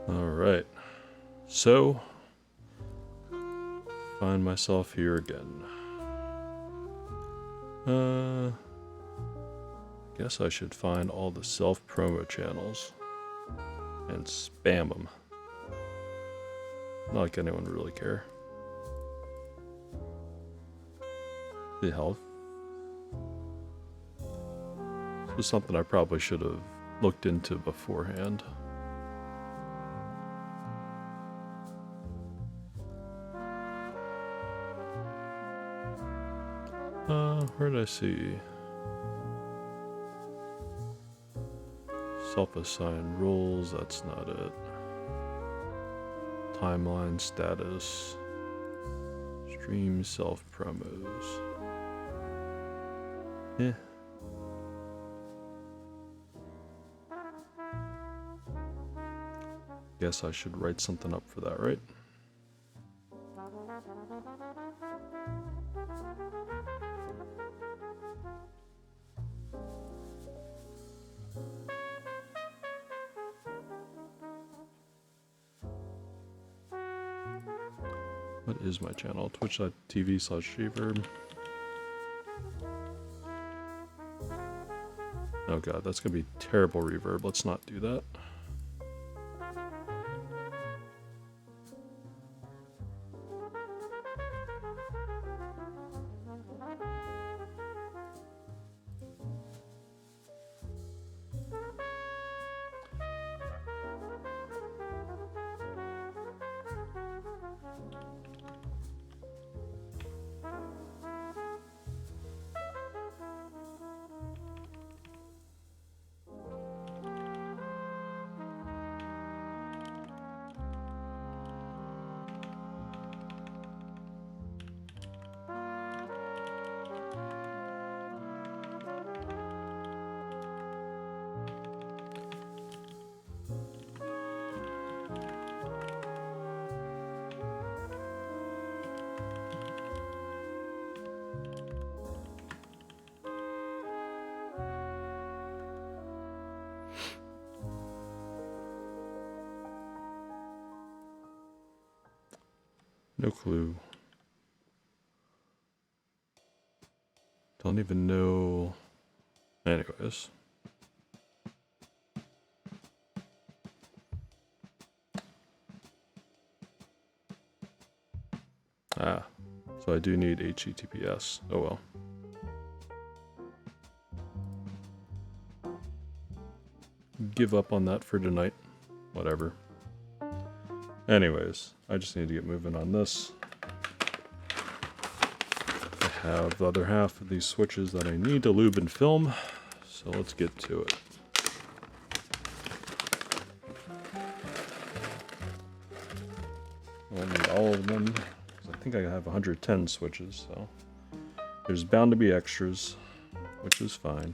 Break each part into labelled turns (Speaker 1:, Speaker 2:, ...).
Speaker 1: Alright, so find myself here again. Guess I should find all the self-promo channels and spam them. Not like anyone would really care. The health. This was something I probably should have looked into beforehand. Where did I see? Self-assigned roles, that's not it. Timeline status. Stream self-promos. Eh. Guess I should write something up for that, right? What is my channel? Twitch.tv/reverb. Oh god, that's gonna be terrible reverb. Let's not do that. No clue. Don't even know. Anyways. Ah, so I do need HTTPS. Oh well. Give up on that for tonight. Whatever. Anyways, I just need to get moving on this. I have the other half of these switches that I need to lube and film, so let's get to it. I need all of them, because I think I have 110 switches, so there's bound to be extras, which is fine.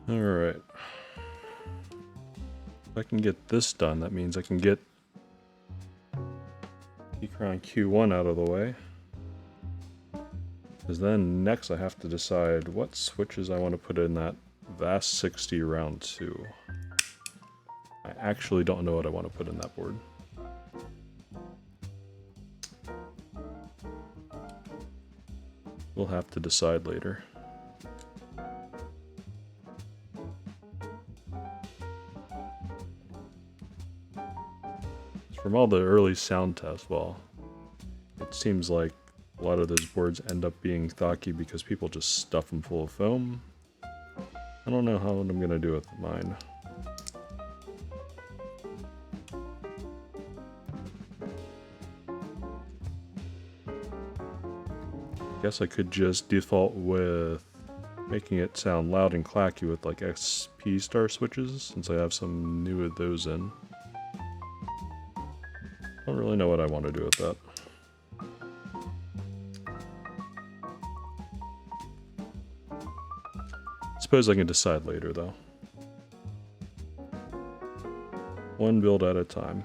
Speaker 1: Alright. If I can get this done, that means I can get Keychron Q1 out of the way. Because then next I have to decide what switches I want to put in that VAST 60 round 2. I actually don't know what I want to put in that board. We'll have to decide later. From all the early sound tests, well, it seems like a lot of those boards end up being thocky because people just stuff them full of foam. I don't know how I'm going to do with mine. Guess I could just default with making it sound loud and clacky with like SP star switches, since I have some new of those in. I don't really know what I want to do with that. suppose I can decide later, though. One build at a time.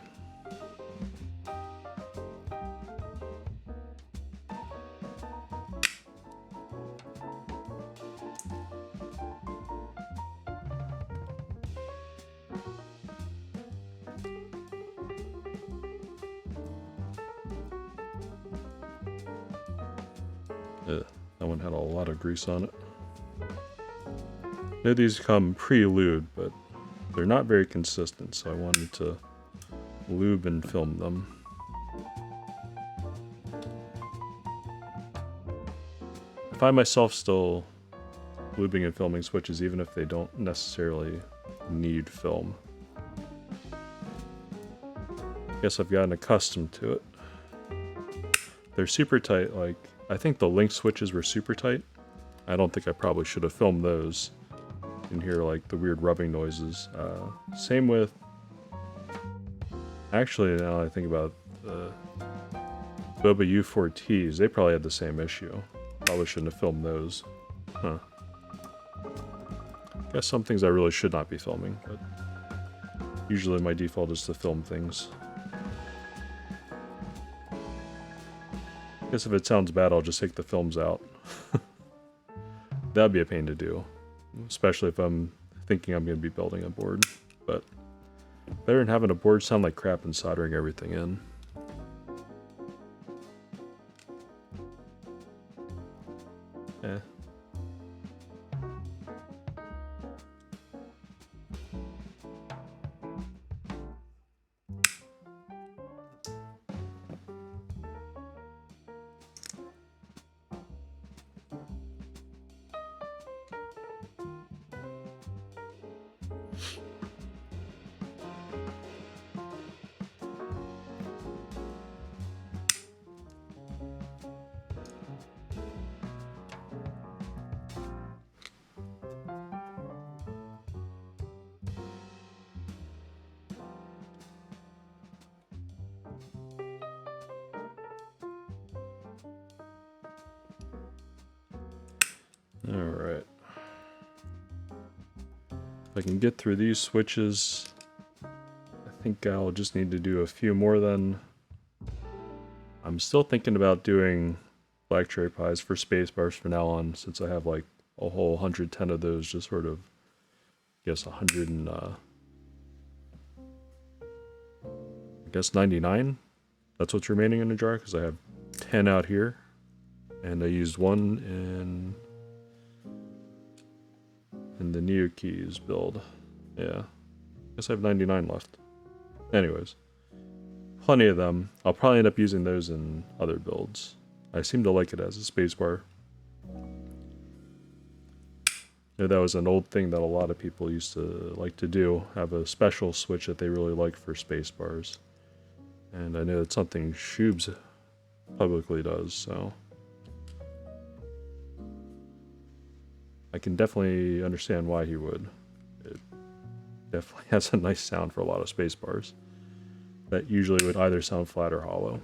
Speaker 1: That one had a lot of grease on it. I know these come pre-lubed, but they're not very consistent, so I wanted to lube and film them. I find myself still lubing and filming switches even if they don't necessarily need film. Guess I've gotten accustomed to it. They're super tight, like, I think the link switches were super tight. I don't think I probably should have filmed those. You can hear like the weird rubbing noises. Same with, actually now I think about the Boba U4Ts, they probably had the same issue. Probably shouldn't have filmed those. Huh. Guess some things I really should not be filming, but usually my default is to film things. Guess if it sounds bad, I'll just take the films out. That'd be a pain to do, especially if I'm thinking I'm going to be building a board. But better than having a board sound like crap and soldering everything in. Eh. Alright. If I can get through these switches, I think I'll just need to do a few more then. I'm still thinking about doing black cherry pies for spacebars from now on, since I have like a whole 110 of those, just sort of, I guess 100 and, I guess 99? That's what's remaining in the jar, because I have 10 out here, and I used one in the Neo Keys build. Yeah. Guess I have 99 left. Anyways. Plenty of them. I'll probably end up using those in other builds. I seem to like it as a spacebar. You know, that was an old thing that a lot of people used to like to do. Have a special switch that they really like for spacebars. And I know it's something Shubes publicly does, so I can definitely understand why he would. It definitely has a nice sound for a lot of spacebars that usually would either sound flat or hollow.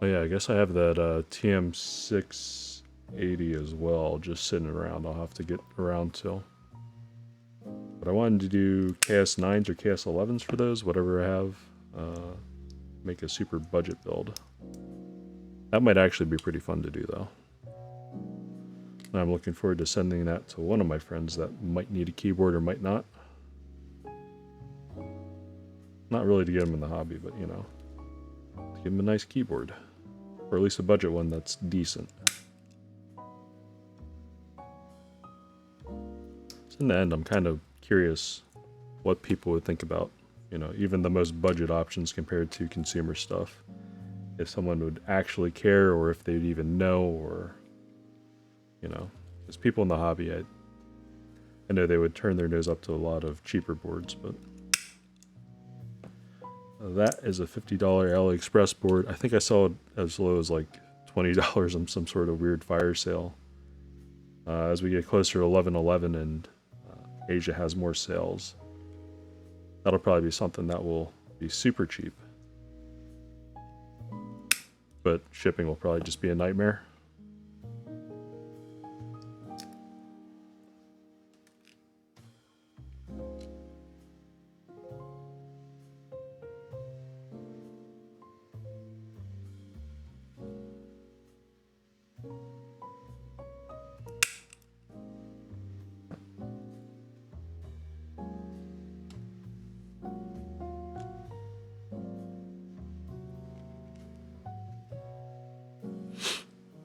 Speaker 1: Oh yeah, I guess I have that TM680 as well, just sitting around. I'll have to get around to. But I wanted to do KS9s or KS11s for those, whatever I have. Make a super budget build. That might actually be pretty fun to do, though. And I'm looking forward to sending that to one of my friends that might need a keyboard or might not. Not really to get him in the hobby, but, you know, to give him a nice keyboard. Or at least a budget one that's decent. So in the end, I'm kind of curious what people would think about, you know, even the most budget options compared to consumer stuff. If someone would actually care, or if they'd even know, or, you know, there's people in the hobby, I know they would turn their nose up to a lot of cheaper boards, but that is a $50 AliExpress board. I think I saw it as low as like $20 on some sort of weird fire sale. As we get closer to 11/11 and Asia has more sales, That'll probably be something that will be super cheap. But shipping will probably just be a nightmare.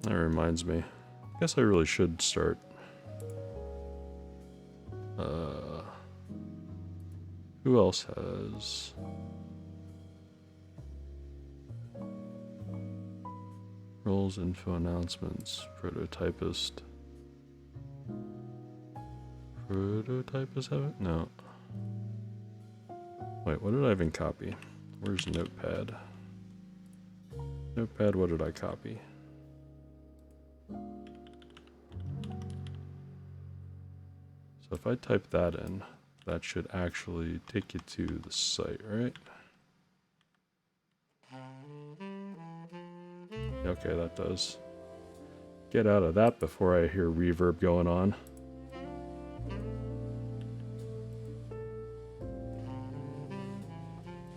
Speaker 1: That reminds me. I guess I really should start. Who else has? Roles, info, announcements, prototypist. Prototypist have it? No. Wait, what did I even copy? Where's Notepad? Notepad, what did I copy? So if I type that in, that should actually take you to the site, right? Okay, that does. Get out of that before I hear reverb going on.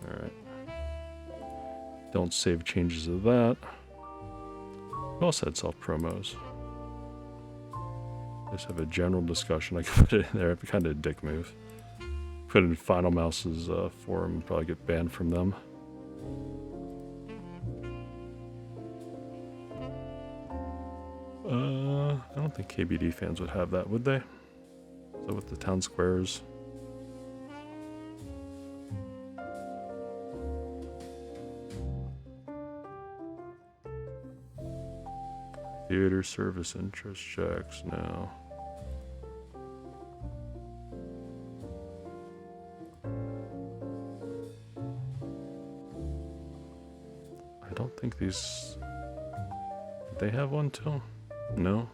Speaker 1: Alright. Don't save changes of that. Who else had self-promos? Just have a general discussion. I can put it in there. It'd be kind of a dick move. Put it in Final Mouse's forum and probably get banned from them. I don't think KBD fans would have that, would they? So with the town squares. Theater service interest checks, no. I don't think these... Did they have one too? No?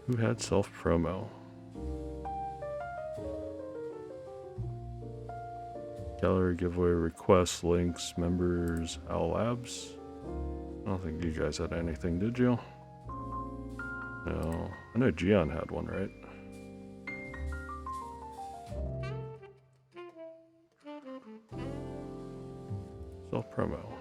Speaker 1: Who had self-promo? Gallery giveaway requests, links, members, Owl Labs. I don't think you guys had anything, did you? No. I know Gion had one, right? Self-promo.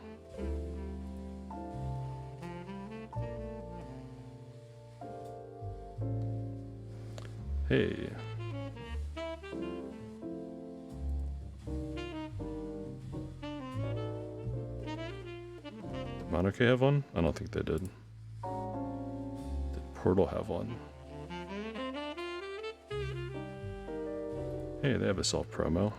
Speaker 1: Hey. Did Monarchy have one? I don't think they did. Did Portal have one? Hey, they have a self-promo.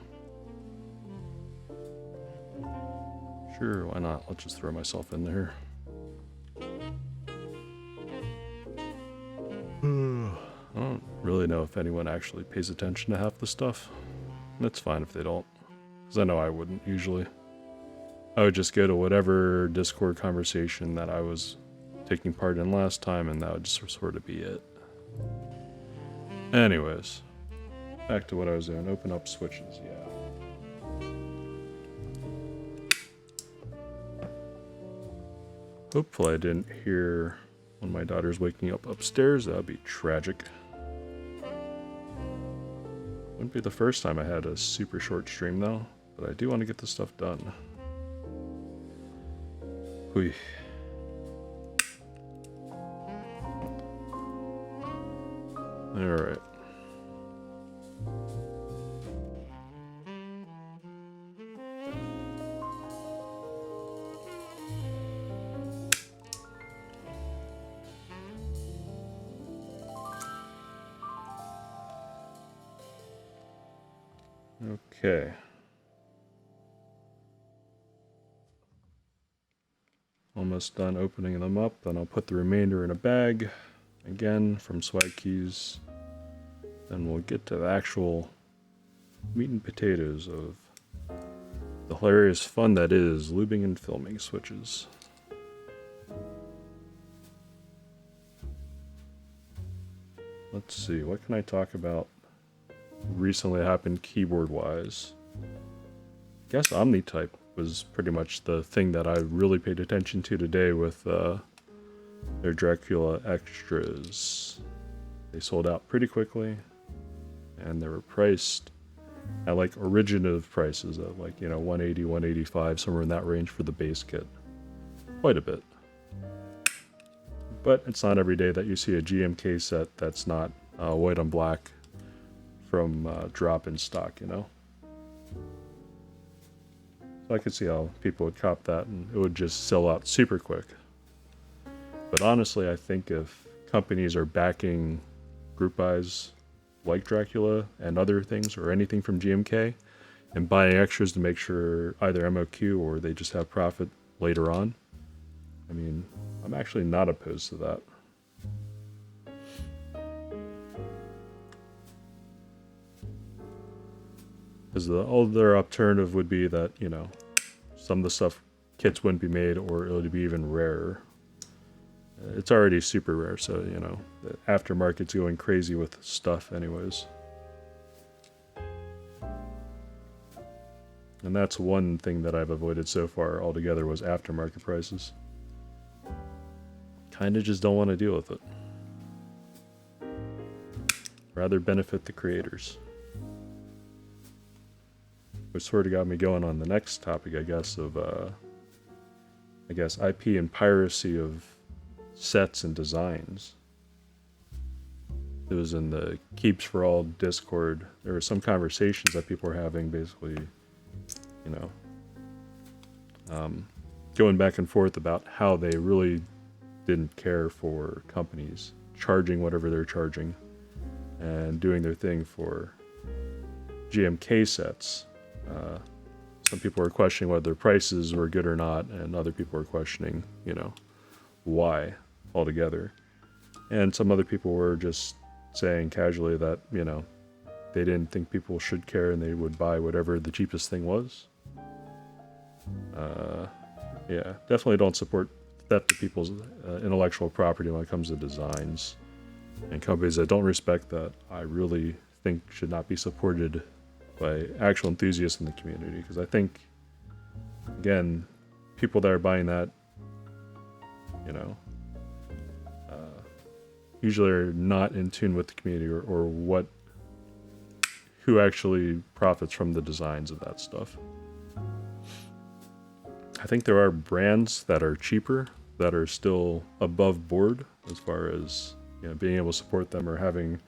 Speaker 1: Sure, why not? Let's just throw myself in there. I don't really know if anyone actually pays attention to half the stuff. That's fine if they don't. Because I know I wouldn't usually. I would just go to whatever Discord conversation that I was taking part in last time, and that would just sort of be it. Anyways, back to what I was doing. Open up switches, yeah. Hopefully I didn't hear when my daughter's waking up upstairs. That would be tragic. Wouldn't be the first time I had a super short stream though, but I do want to get this stuff done. Hui. Alright. Okay. Almost done opening them up. Then I'll put the remainder in a bag, again, from Swag Keys. Then we'll get to the actual meat and potatoes of the hilarious fun that is lubing and filming switches. let's see, what can I talk about recently happened keyboard-wise? I guess Omnitype was pretty much the thing that I really paid attention to today with their Dracula extras. They sold out pretty quickly, and they were priced at like originative prices of like, you know, 180, 185, somewhere in that range for the base kit. Quite a bit. But it's not every day that you see a GMK set that's not white on black from drop in stock, you know? So I could see how people would cop that and it would just sell out super quick. But honestly, I think if companies are backing group buys like Dracula and other things or anything from GMK and buying extras to make sure either MOQ or they just have profit later on, I mean, I'm actually not opposed to that. Because the other alternative would be that, you know, some of the stuff kits wouldn't be made or it would be even rarer. It's already super rare, so, you know, the aftermarket's going crazy with stuff anyways. And that's one thing that I've avoided so far altogether was aftermarket prices. Kinda just don't want to deal with it. Rather benefit the creators. Which sort of got me going on the next topic, I guess, of, IP and piracy of sets and designs. It was in the Keeps for All Discord. There were some conversations that people were having, basically, you know, going back and forth about how they really didn't care for companies charging whatever they're charging and doing their thing for GMK sets. Some people were questioning whether their prices were good or not, and other people were questioning, you know, why altogether. And some other people were just saying casually that, you know, they didn't think people should care and they would buy whatever the cheapest thing was. Yeah, definitely don't support theft of people's intellectual property when it comes to designs. And companies that don't respect that, I really think should not be supported by actual enthusiasts in the community. Because I think, again, people that are buying that, you know, usually are not in tune with the community or who actually profits from the designs of that stuff. I think there are brands that are cheaper that are still above board as far as, you know, being able to support them or having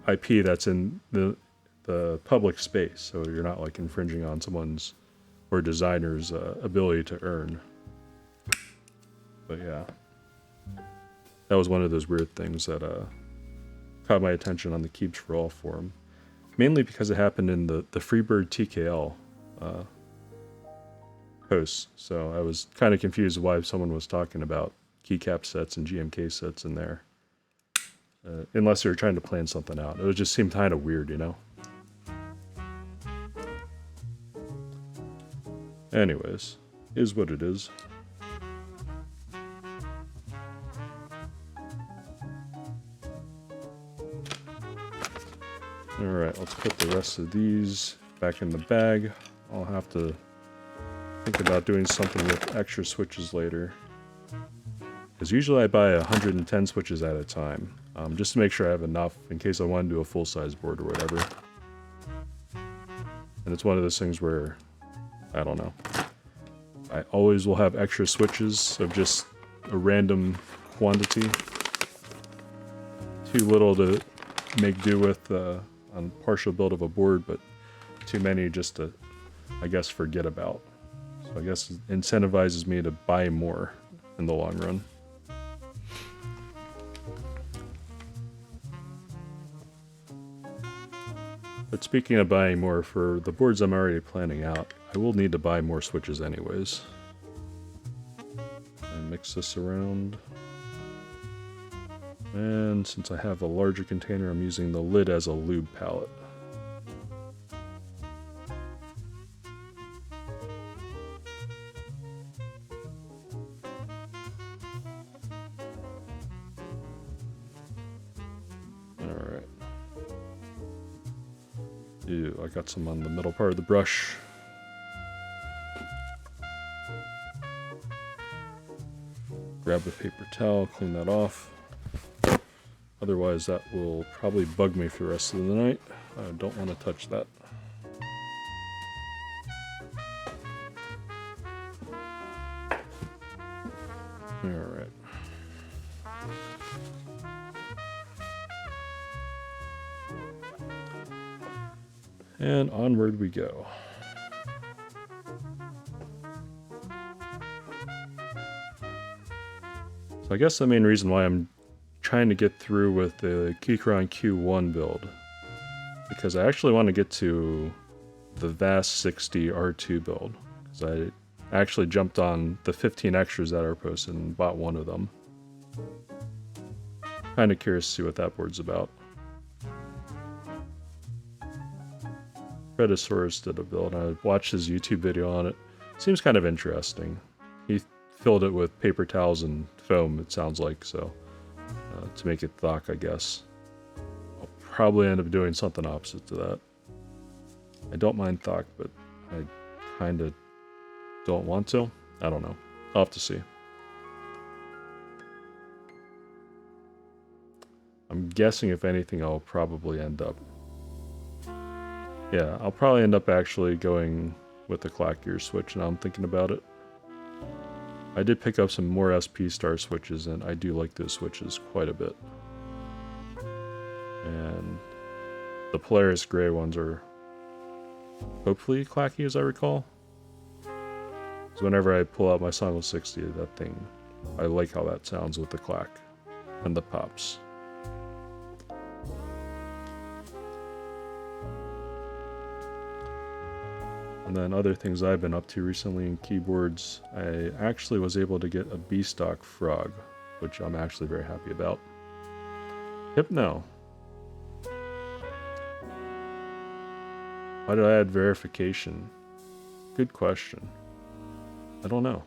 Speaker 1: IP that's in the public space, so you're not like infringing on someone's or designer's ability to earn. But yeah, that was one of those weird things that caught my attention on the Keeps for All forum, mainly because it happened in the Freebird TKL posts. So I was kind of confused why someone was talking about keycap sets and GMK sets in there, unless they were trying to plan something out. It just seemed kind of weird, you know. Anyways, is what it is. Alright, let's put the rest of these back in the bag. I'll have to think about doing something with extra switches later. Because usually I buy 110 switches at a time, just to make sure I have enough in case I want to do a full-size board or whatever. And it's one of those things where, I don't know, I always will have extra switches of just a random quantity. Too little to make do with on partial build of a board, but too many just to, I guess, forget about. So I guess it incentivizes me to buy more in the long run. But speaking of buying more, for the boards I'm already planning out, I will need to buy more switches anyways. And mix this around. And since I have a larger container, I'm using the lid as a lube palette. Ew, I got some on the middle part of the brush. Grab a paper towel, clean that off. Otherwise that will probably bug me for the rest of the night. I don't want to touch that. Alright. And onward we go. So I guess the main reason why I'm trying to get through with the Keychron Q1 build, because I actually want to get to the VAST 60 R2 build, because I actually jumped on the 15 extras that are posted and bought one of them. Kind of curious to see what that board's about. Krytox did a build, and I watched his YouTube video on it. Seems kind of interesting. He filled it with paper towels and foam, it sounds like, so to make it thock, I guess. I'll probably end up doing something opposite to that. I don't mind thock, but I kind of don't want to. I don't know. I'll have to see. I'm guessing if anything, I'll probably end up... Yeah, I'll probably end up actually going with the clack gear switch, now I'm thinking about it. I did pick up some more SP star switches, and I do like those switches quite a bit. And the Polaris gray ones are hopefully clacky, as I recall. So whenever I pull out my Song 60, that thing, I like how that sounds with the clack and the pops. And then other things I've been up to recently in keyboards, I actually was able to get a B-stock frog, which I'm actually very happy about. Hypno. Why did I add verification? Good question. I don't know.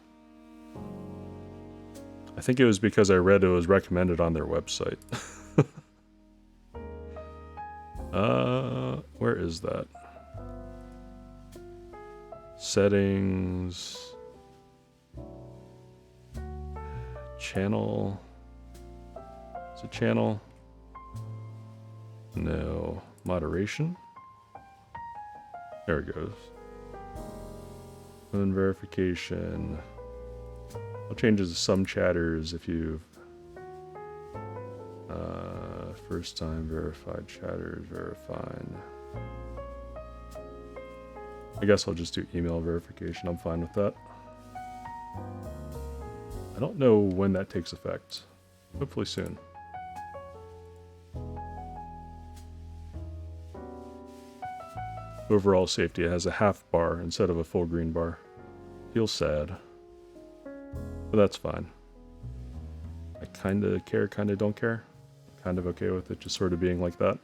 Speaker 1: I think it was because I read it was recommended on their website. Where is that? Settings, channel, is it channel? No, moderation, there it goes. And verification, I'll change it to some chatters if you've, first time verified chatters, verifying. I guess I'll just do email verification. I'm fine with that. I don't know when that takes effect. Hopefully soon. Overall safety, it has a half bar instead of a full green bar. Feels sad. But that's fine. I kinda care, kinda don't care. Kind of okay with it just sort of being like that.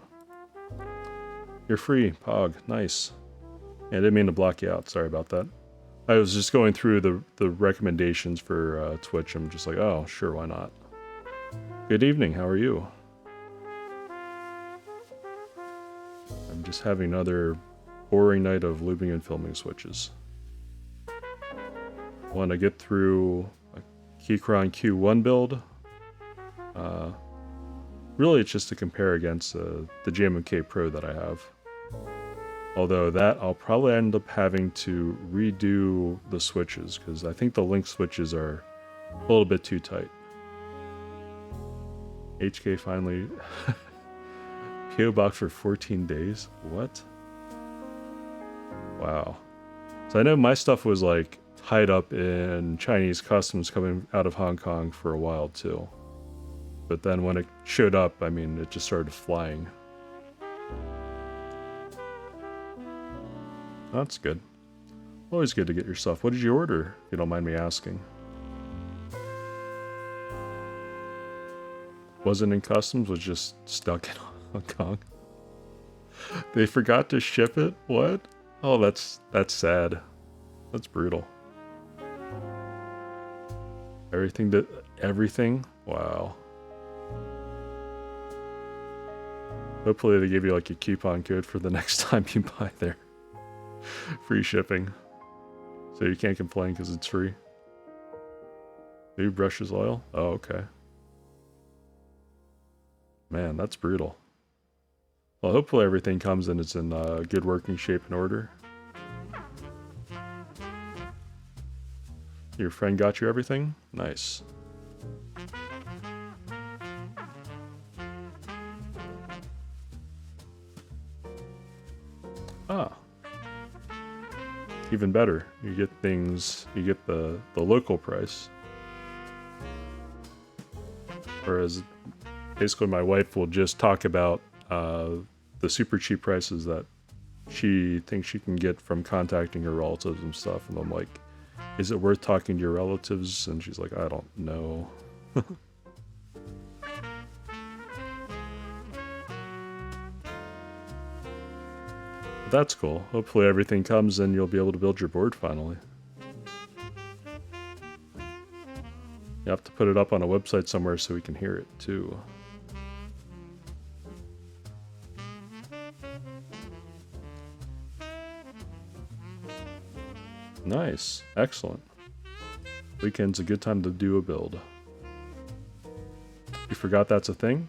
Speaker 1: You're free, Pog. Nice. Yeah, I didn't mean to block you out. Sorry about that. I was just going through the recommendations for Twitch. I'm just like, oh, sure, why not? Good evening. How are you? I'm just having another boring night of lubing and filming switches. Want to get through a Keychron Q1 build. Really, it's just to compare against the GMMK Pro that I have. Although that, I'll probably end up having to redo the switches, because I think the link switches are a little bit too tight. HK finally... PO box for 14 days? What? Wow. So I know my stuff was like tied up in Chinese customs coming out of Hong Kong for a while too. But then when it showed up, I mean, it just started flying. That's good. Always good to get your stuff. What did you order, if you don't mind me asking? Wasn't in customs, was just stuck in Hong Kong. They forgot to ship it? What? Oh, that's sad. That's brutal. Everything? Wow. Hopefully they give you like a coupon code for the next time you buy there. Free shipping. So you can't complain because it's free. New brushes oil? Oh, okay. Man, that's brutal. Well, hopefully everything comes and it's in good working shape and order. Your friend got you everything? Nice. Ah. Even better. You get things, you get the local price. Whereas basically my wife will just talk about the super cheap prices that she thinks she can get from contacting her relatives and stuff. And I'm like, is it worth talking to your relatives? And she's like, I don't know. That's cool. Hopefully everything comes and you'll be able to build your board finally. You have to put it up on a website somewhere so we can hear it too. Nice. Excellent. Weekend's a good time to do a build. You forgot that's a thing?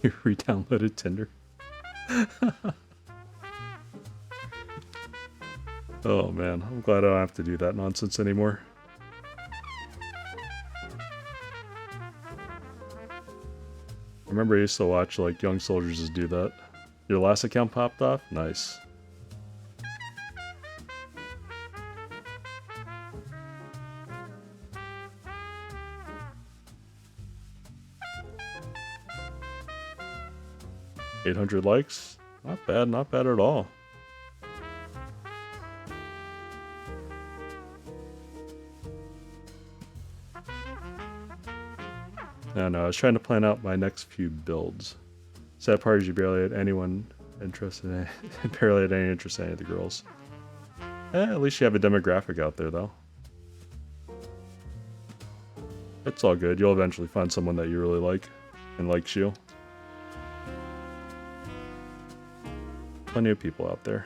Speaker 1: You re-downloaded Tinder. Oh man, I'm glad I don't have to do that nonsense anymore. I remember I used to watch like young soldiers just do that. Your last account popped off? Nice. $800 likes? Not bad at all. No, I was trying to plan out my next few builds. Sad part is you barely had anyone interested in barely had any interest in any of the girls. At least you have a demographic out there though. It's all good, you'll eventually find someone that you really like and likes you. Plenty of people out there.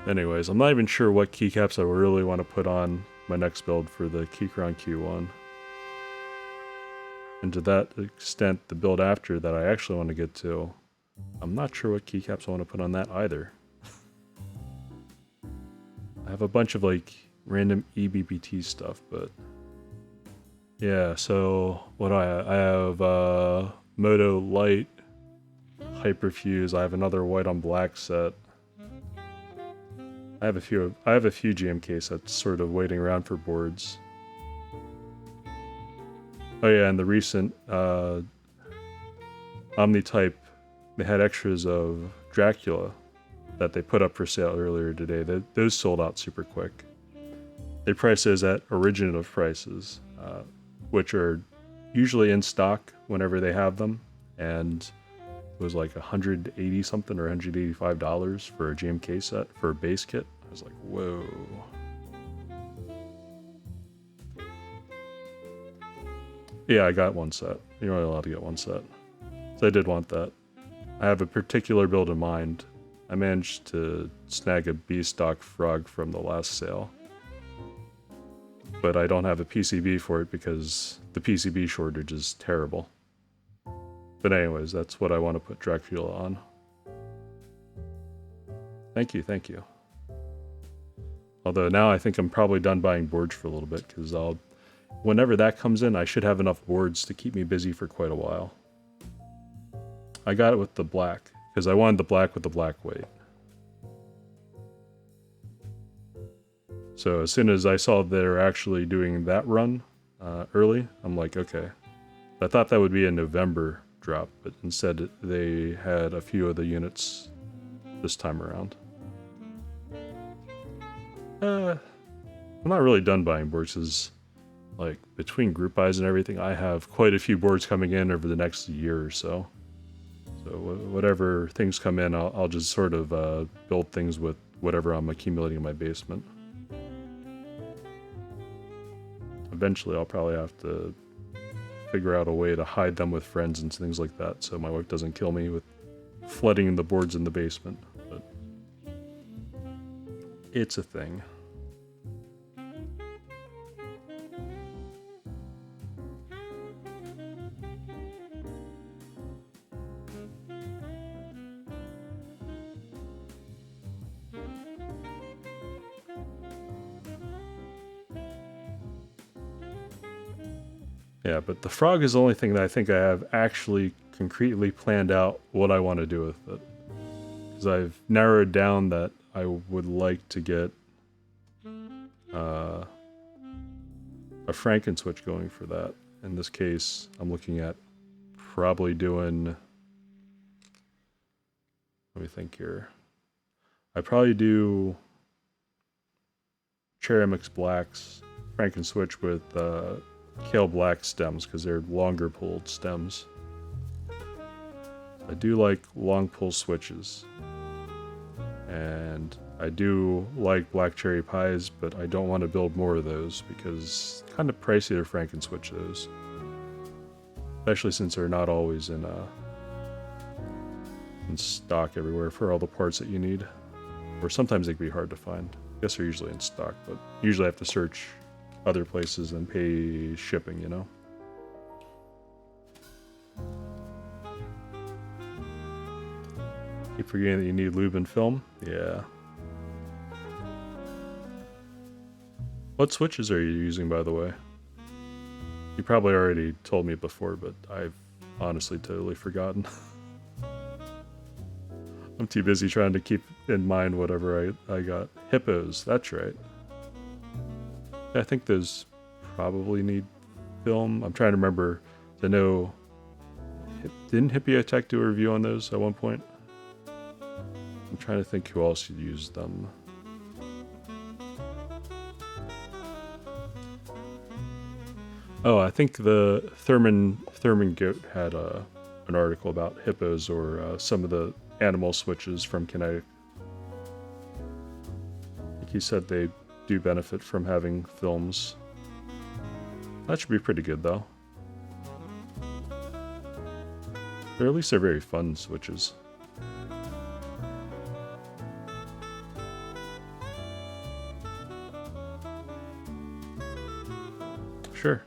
Speaker 1: Anyways, I'm not even sure what keycaps I really want to put on my next build for the Keychron Q1. And to that extent, the build after that I actually want to get to, I'm not sure what keycaps I want to put on that either. I have a bunch of like random eBPT stuff, but yeah, so what do I have? Moto Light, Hyperfuse, I have another white on black set. I have a few GMK sets sort of waiting around for boards. Oh yeah, and the recent Omnitype, they had extras of Dracula that they put up for sale earlier today. Those sold out super quick. They price those at originative prices, which are usually in stock whenever they have them, and it was like $180 something or $185 for a GMK set for a base kit. I was like, whoa. Yeah, I got one set. You're only allowed to get one set. So I did want that. I have a particular build in mind. I managed to snag a B-stock frog from the last sale. But I don't have a PCB for it because the PCB shortage is terrible. But anyways, that's what I want to put Dracula on. Thank you, thank you. Although now I think I'm probably done buying boards for a little bit, because whenever that comes in, I should have enough boards to keep me busy for quite a while. I got it with the black, because I wanted the black with the black weight. So as soon as I saw they're actually doing that run early, I'm like, okay, I thought that would be a November drop, but instead they had a few of the units this time around. I'm not really done buying boards, because like between group buys and everything, I have quite a few boards coming in over the next year or so. So whatever things come in, I'll just sort of build things with whatever I'm accumulating in my basement. Eventually I'll probably have to figure out a way to hide them with friends and things like that, so my wife doesn't kill me with flooding the boards in the basement. But it's a thing. Yeah, but the frog is the only thing that I think I have actually concretely planned out what I want to do with it. Because I've narrowed down that I would like to get a Frankenswitch going for that. In this case, I'm looking at probably doing... Let me think here. I'd probably do Cherry Mix Blacks, Frankenswitch with Kale Black stems, because they're longer pulled stems. I do like long pull switches. And I do like black cherry pies, but I don't want to build more of those because it's kind of pricey to Frankenswitch those. Especially since they're not always in stock everywhere for all the parts that you need. Or sometimes they can be hard to find. I guess they're usually in stock, but usually I have to search other places and pay shipping, you know? Keep forgetting that you need lube and film? Yeah. What switches are you using, by the way? You probably already told me before, but I've honestly totally forgotten. I'm too busy trying to keep in mind whatever I got. Hippos, that's right. I think those probably need film. I'm trying to remember. I know, didn't Hippiotech do a review on those at one point? I'm trying to think who else used them. Oh, I think the Thurman Goat had an article about hippos or some of the animal switches from Kinetic. I think he said they do benefit from having films. That should be pretty good though. Or at least they're very fun switches. Sure.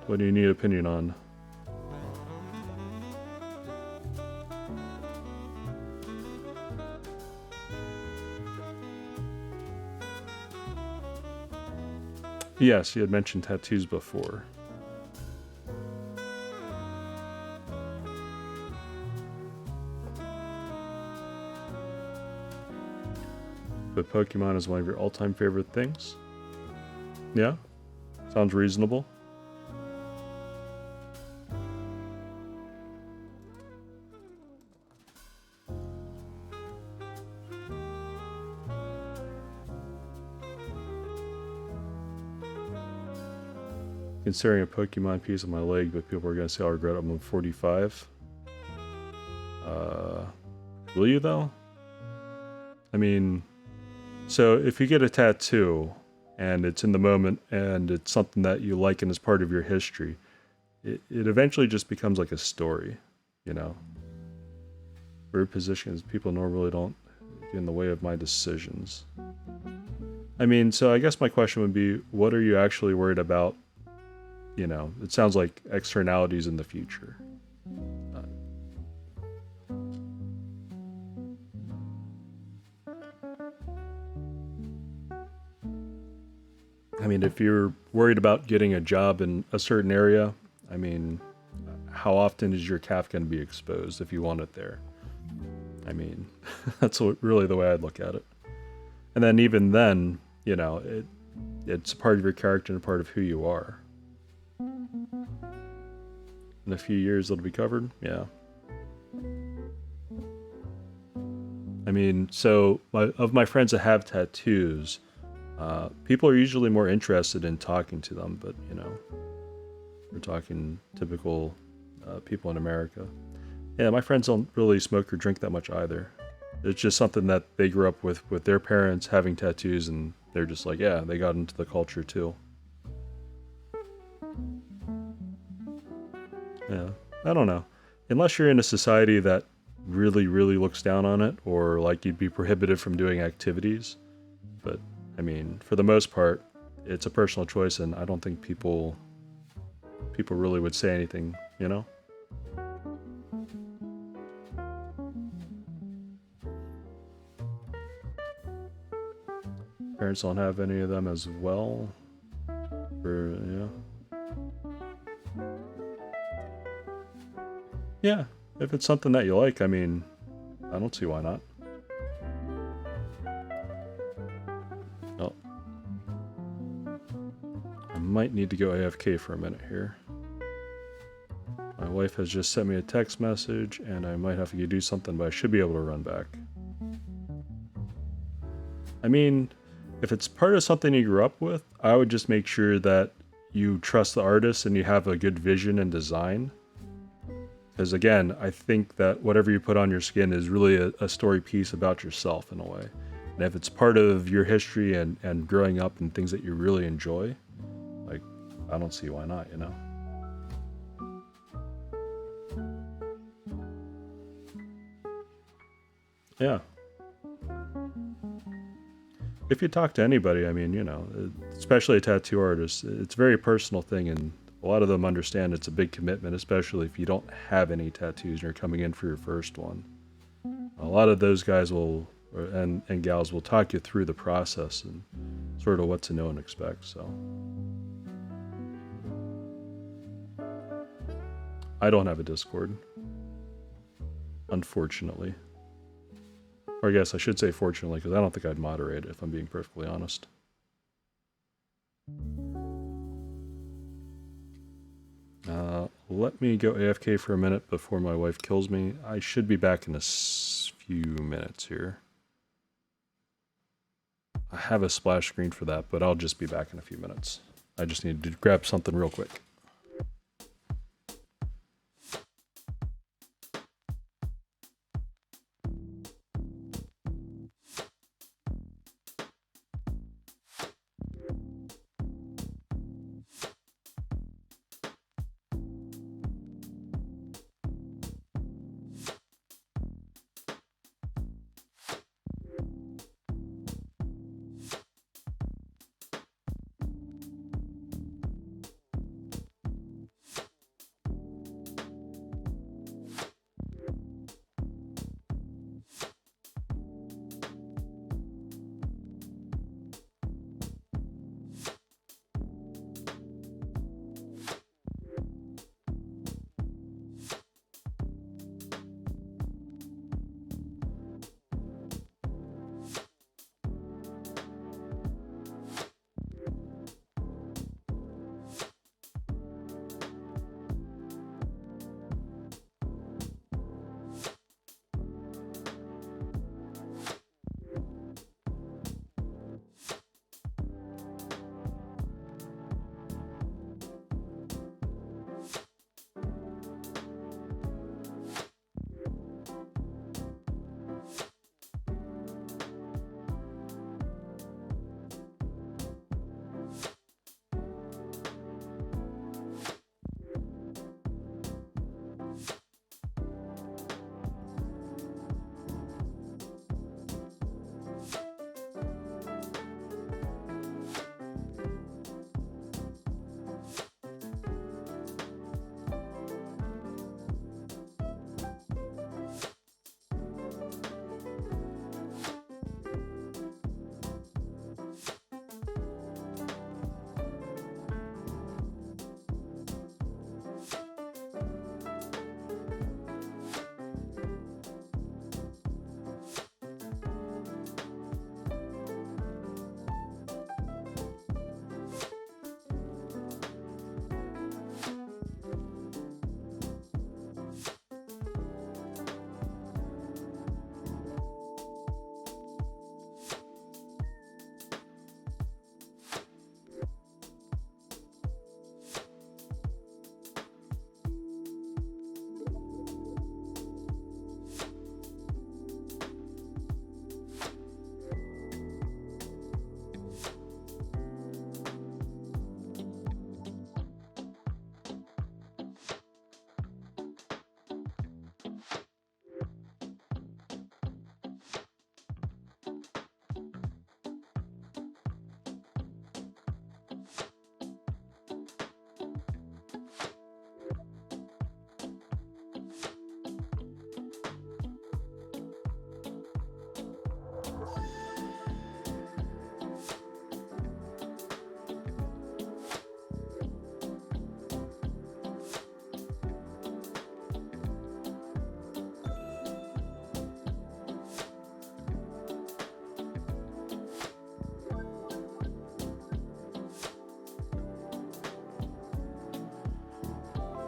Speaker 1: What do you need opinion on? Yes, you had mentioned tattoos before. But Pokemon is one of your all-time favorite things? Yeah? Sounds reasonable. Considering a Pokemon piece on my leg, but people are going to say I'll regret it. I'm 45. Will you though? I mean, so if you get a tattoo and it's in the moment and it's something that you like and is part of your history, it eventually just becomes like a story, you know? Weird positions, people normally don't get in the way of my decisions. I mean, so I guess my question would be, what are you actually worried about? You know, it sounds like externalities in the future. I mean, if you're worried about getting a job in a certain area, I mean, how often is your calf going to be exposed if you want it there? I mean, that's really the way I'd look at it. And then even then, you know, it's a part of your character and a part of who you are. In a few years it'll be covered. Yeah. I mean, so of my friends that have tattoos, people are usually more interested in talking to them, but you know, we're talking typical people in America. Yeah, my friends don't really smoke or drink that much either. It's just something that they grew up with their parents having tattoos, and they're just like, yeah, they got into the culture too. Yeah, I don't know. Unless you're in a society that really, really looks down on it, or like you'd be prohibited from doing activities. But I mean, for the most part, it's a personal choice, and I don't think people really would say anything, you know? Parents don't have any of them as well. Yeah. Yeah, if it's something that you like, I mean, I don't see why not. Oh. I might need to go AFK for a minute here. My wife has just sent me a text message, and I might have to go do something, but I should be able to run back. I mean, if it's part of something you grew up with, I would just make sure that you trust the artist and you have a good vision and design. Because again, I think that whatever you put on your skin is really a story piece about yourself in a way. And if it's part of your history and growing up and things that you really enjoy, like, I don't see why not, you know? Yeah. If you talk to anybody, I mean, you know, especially a tattoo artist, it's a very personal thing, and a lot of them understand it's a big commitment, especially if you don't have any tattoos and you're coming in for your first one. A lot of those guys will, and gals will talk you through the process and sort of what to know and expect, so. I don't have a Discord, unfortunately. Or I guess I should say fortunately, because I don't think I'd moderate it, if I'm being perfectly honest. Let me go AFK for a minute before my wife kills me. I should be back in a few minutes here. I have a splash screen for that, but I'll just be back in a few minutes. I just need to grab something real quick.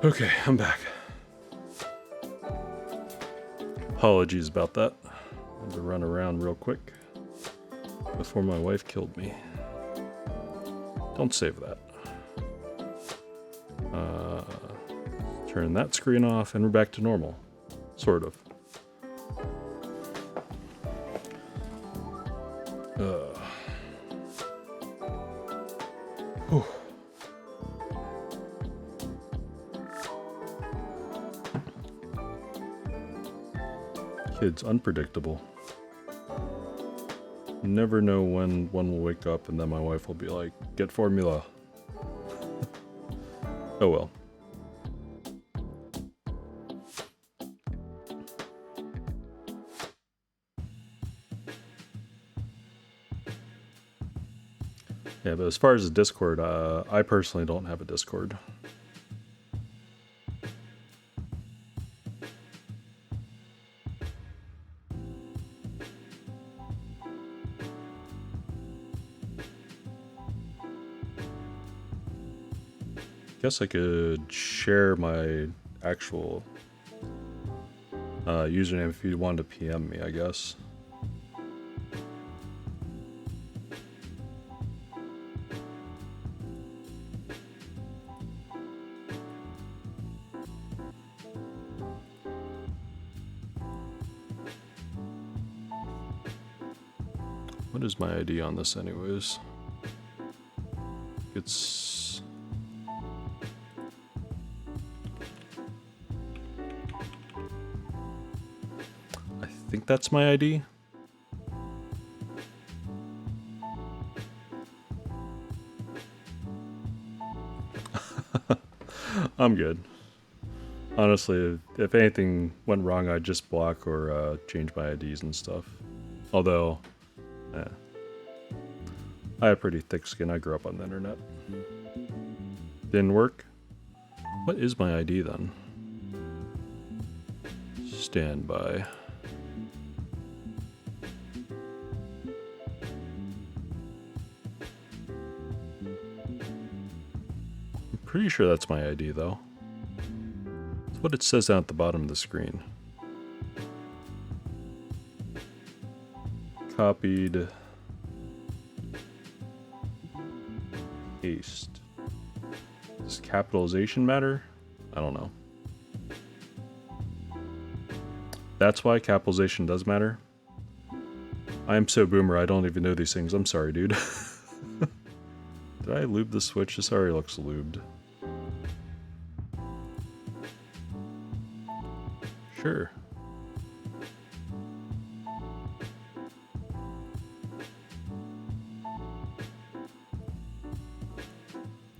Speaker 1: Okay, I'm back. Apologies about that. I had to run around real quick before my wife killed me. Don't save that. Turn that screen off and we're back to normal. Sort of. Whew. Kids, unpredictable. Never know when one will wake up and then my wife will be like, get formula. Oh well. Yeah, but as far as the Discord, I personally don't have a Discord. Guess I could share my actual username if you wanted to PM me, I guess. What is my ID on this anyways? It's... I think that's my ID. I'm good. Honestly, if anything went wrong, I'd just block or change my IDs and stuff. Although, I have pretty thick skin. I grew up on the internet. Didn't work? What is my ID then? Stand by. I'm pretty sure that's my ID though. It's what it says down at the bottom of the screen. Copied. Paste. Does capitalization matter? I don't know. That's why capitalization does matter. I am so boomer, I don't even know these things. I'm sorry, dude. Did I lube the switch? This already looks lubed. Sure.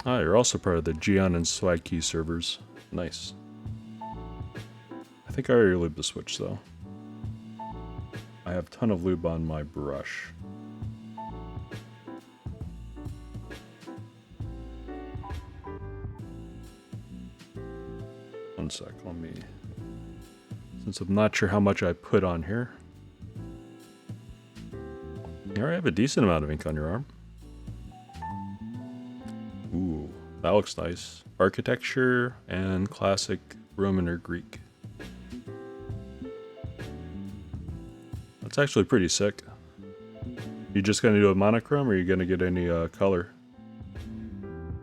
Speaker 1: Ah, you're also part of the Geon and Swag Key servers. Nice. I think I already lubed the switch though. I have a ton of lube on my brush. One sec, let me... Since I'm not sure how much I put on here. You already have a decent amount of ink on your arm. Ooh, that looks nice. Architecture and classic Roman or Greek. That's actually pretty sick. You just gonna do a monochrome or are you gonna get any color?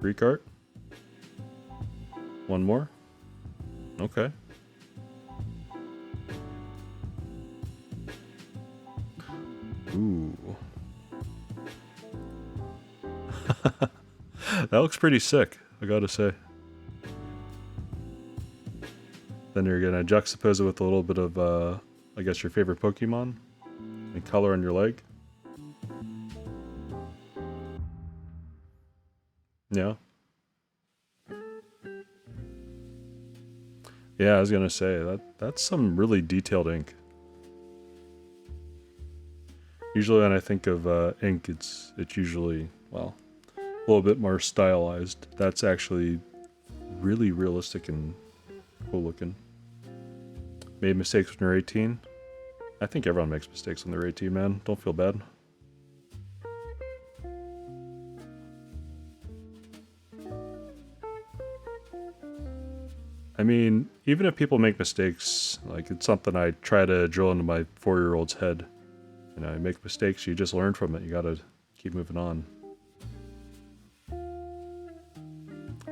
Speaker 1: Greek art? One more? Okay. Ooh. That looks pretty sick, I gotta say. Then you're gonna juxtapose it with a little bit of, I guess, your favorite Pokemon and color on your leg. Yeah. Yeah, I was gonna say, that's some really detailed ink. Usually when I think of ink, it's usually, well, a little bit more stylized. That's actually really realistic and cool looking. Made mistakes when you're 18? I think everyone makes mistakes when they're 18, man. Don't feel bad. I mean, even if people make mistakes, like it's something I try to drill into my 4-year-old's head. You know, you make mistakes, you just learn from it. You gotta keep moving on.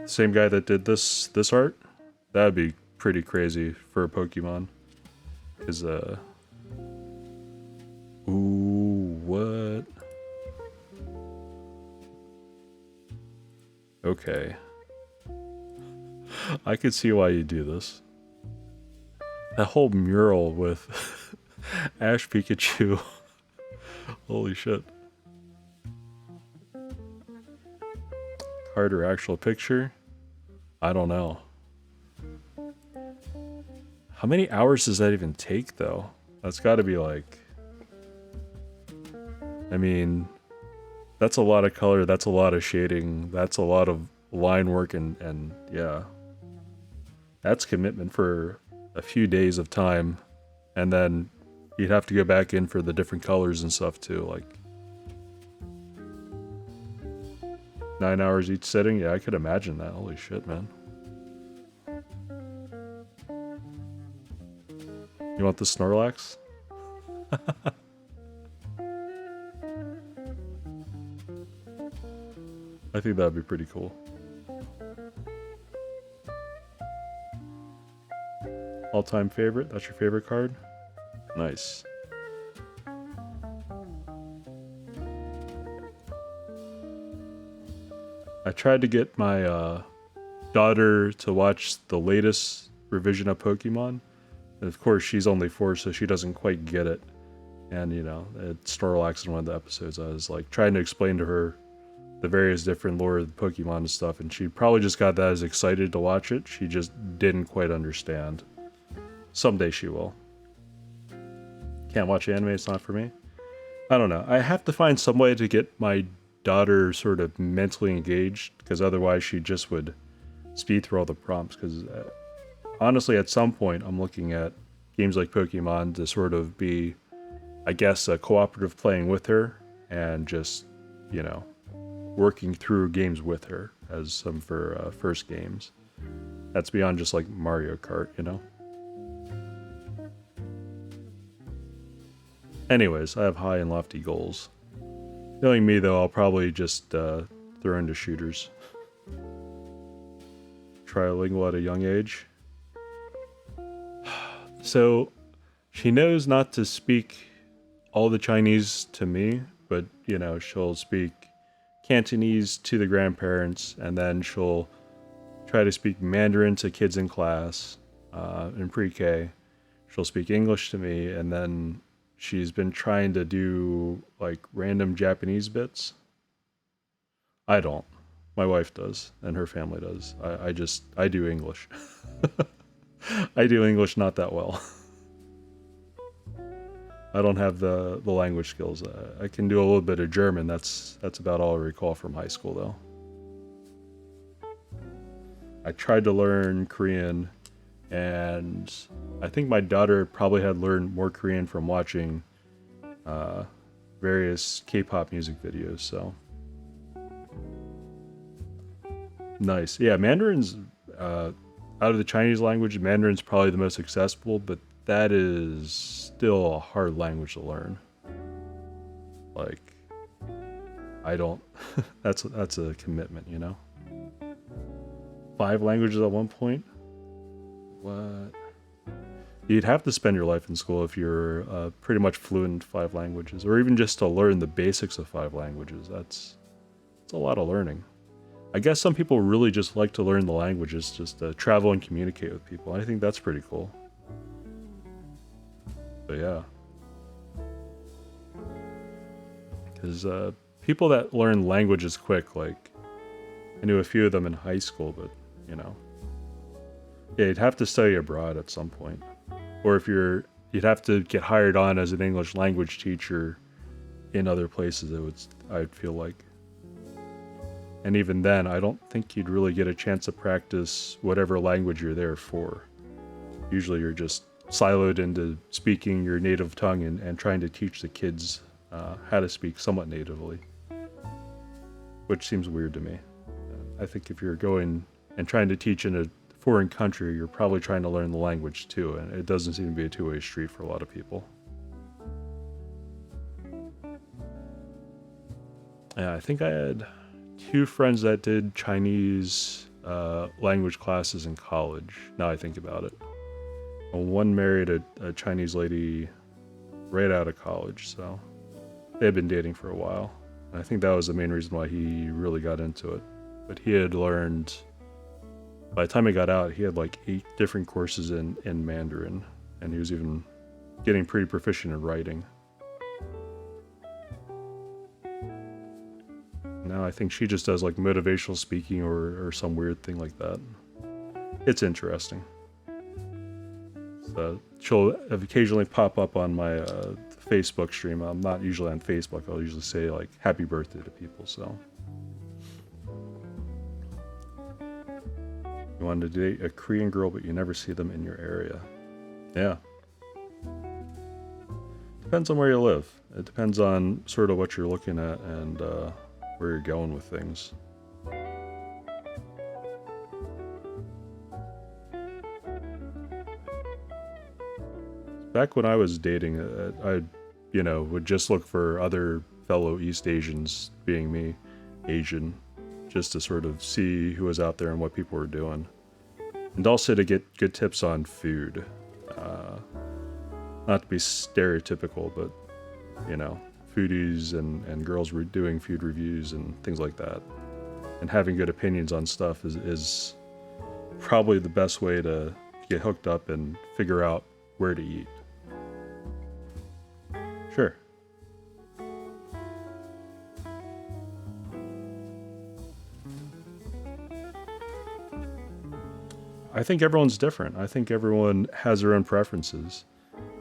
Speaker 1: Same guy that did this art? That'd be pretty crazy for a Pokemon. Cause ooh, what? Okay. I could see why you do this. That whole mural with Ash Pikachu. Holy shit. Card or actual picture? I don't know. How many hours does that even take, though? That's gotta be like... I mean... That's a lot of color, that's a lot of shading, that's a lot of line work, and yeah. That's commitment for a few days of time, and then you'd have to go back in for the different colors and stuff too, like 9 hours each sitting. Yeah, I could imagine that. Holy shit, man. You want the Snorlax? I think that'd be pretty cool. All-time favorite? That's your favorite card? Nice. I tried to get my daughter to watch the latest revision of Pokemon. And of course, she's only 4, so she doesn't quite get it. And, you know, Snorlax in one of the episodes, I was like trying to explain to her the various different lore of the Pokemon and stuff, and she probably just got that as excited to watch it. She just didn't quite understand. Someday she will. Can't watch anime, it's not for me. I don't know. I have to find some way to get my daughter sort of mentally engaged, because otherwise she just would speed through all the prompts, because honestly at some point I'm looking at games like Pokemon to sort of be, I guess, a cooperative playing with her, and just, you know, working through games with her as some of her first games. That's beyond just like Mario Kart, you know? Anyways, I have high and lofty goals. Knowing me though, I'll probably just throw into shooters. Trilingual at a young age. So, she knows not to speak all the Chinese to me, but, you know, she'll speak Cantonese to the grandparents, and then she'll try to speak Mandarin to kids in class, in pre-K. She'll speak English to me, and then she's been trying to do, like, random Japanese bits. I don't. My wife does, and her family does. I do English. I do English not that well. I don't have the language skills. I can do a little bit of German. That's about all I recall from high school, though. I tried to learn Korean, and I think my daughter probably had learned more Korean from watching various K-pop music videos, so. Nice. Yeah, Mandarin's, out of the Chinese language, Mandarin's probably the most accessible, but that is still a hard language to learn. Like, I don't, that's a commitment, you know? 5 languages at one point? What? You'd have to spend your life in school if you're pretty much fluent in 5 languages, or even just to learn the basics of 5 languages. That's a lot of learning. I guess some people really just like to learn the languages just to travel and communicate with people. I think that's pretty cool. But yeah. Because people that learn languages quick, like, I knew a few of them in high school, but, you know. Yeah, you'd have to study abroad at some point. Or if you'd have to get hired on as an English language teacher in other places, I'd feel like. And even then, I don't think you'd really get a chance to practice whatever language you're there for. Usually you're just siloed into speaking your native tongue and trying to teach the kids how to speak somewhat natively. Which seems weird to me. I think if you're going and trying to teach in a foreign country, you're probably trying to learn the language too, and it doesn't seem to be a two-way street for a lot of people. Yeah, I think I had 2 friends that did Chinese language classes in college, now I think about it. And one married a Chinese lady right out of college, so they had been dating for a while. And I think that was the main reason why he really got into it. But he had learned, by the time he got out, he had like 8 different courses in Mandarin, and he was even getting pretty proficient in writing. Now I think she just does like motivational speaking or some weird thing like that. It's interesting. So she'll occasionally pop up on my Facebook stream. I'm not usually on Facebook. I'll usually say like happy birthday to people, so. You want to date a Korean girl, but you never see them in your area. Yeah. Depends on where you live. It depends on sort of what you're looking at and where you're going with things. Back when I was dating, I, would just look for other fellow East Asians, being me, Asian, just to sort of see who was out there and what people were doing. And also to get good tips on food. Not to be stereotypical, but, foodies and girls were doing food reviews and things like that. And having good opinions on stuff is probably the best way to get hooked up and figure out where to eat. Sure. I think everyone's different. I think everyone has their own preferences.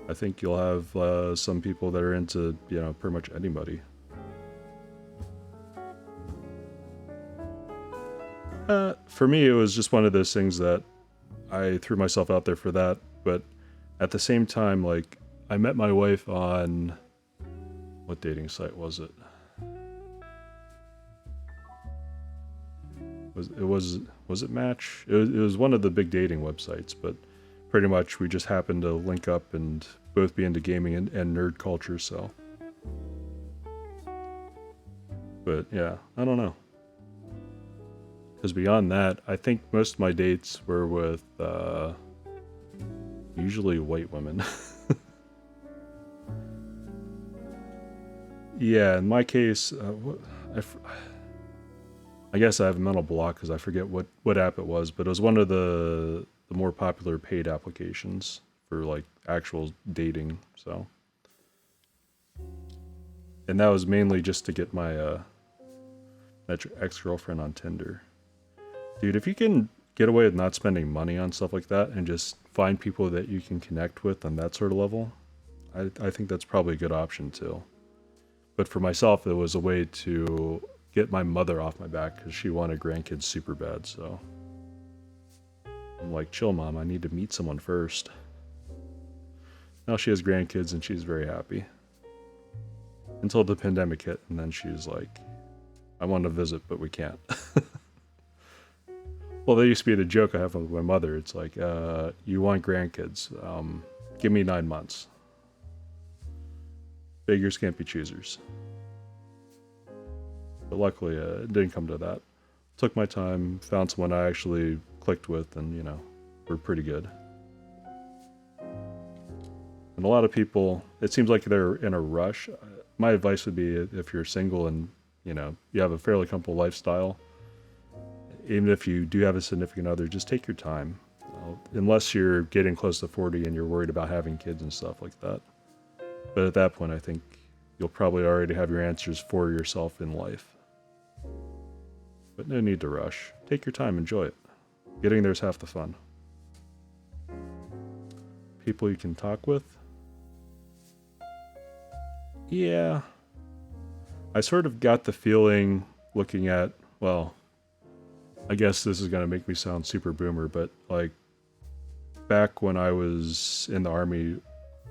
Speaker 1: I think you'll have some people that are into, pretty much anybody. For me, it was just one of those things that I threw myself out there for that. But at the same time, like, I met my wife on, what dating site was it? Was it Match? It was one of the big dating websites, but pretty much we just happened to link up and both be into gaming and nerd culture, so. But yeah, I don't know. Because beyond that, I think most of my dates were with usually white women. Yeah, in my case, I guess I have a mental block because I forget what app it was, but it was one of the more popular paid applications for like actual dating, so. And that was mainly just to get my ex-girlfriend on Tinder. Dude, if you can get away with not spending money on stuff like that and just find people that you can connect with on that sort of level, I think that's probably a good option too. But for myself, it was a way to get my mother off my back because she wanted grandkids super bad, so. I'm like, chill, Mom, I need to meet someone first. Now she has grandkids and she's very happy. Until the pandemic hit, and then she's like, I want to visit, but we can't. Well, that used to be the joke I have with my mother. It's like, you want grandkids, give me 9 months. Beggars can't be choosers. But luckily, it didn't come to that. Took my time, found someone I actually clicked with, and, we're pretty good. And a lot of people, it seems like they're in a rush. My advice would be if you're single and, you have a fairly comfortable lifestyle, even if you do have a significant other, just take your time. Unless you're getting close to 40 and you're worried about having kids and stuff like that. But at that point, I think you'll probably already have your answers for yourself in life. But no need to rush. Take your time, enjoy it. Getting there's half the fun. People you can talk with? Yeah. I sort of got the feeling looking at, well, I guess this is going to make me sound super boomer, but like back when I was in the Army,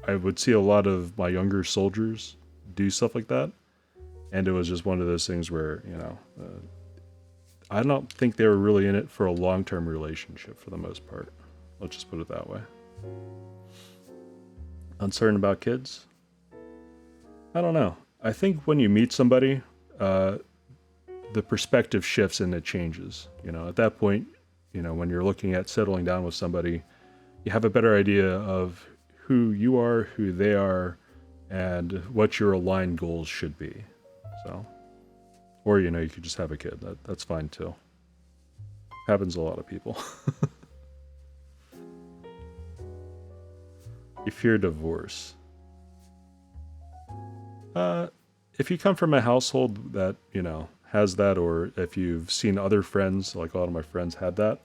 Speaker 1: I would see a lot of my younger soldiers do stuff like that. And it was just one of those things where, I don't think they were really in it for a long-term relationship for the most part. Let's just put it that way. Uncertain about kids? I don't know. I think when you meet somebody, the perspective shifts and it changes. You know, at that point, you know, when you're looking at settling down with somebody, you have a better idea of who you are, who they are, and what your aligned goals should be. So, or, you know, you could just have a kid. That's fine too. Happens to a lot of people. You fear divorce. If you come from a household that, you know, has that, or if you've seen other friends, like a lot of my friends had that,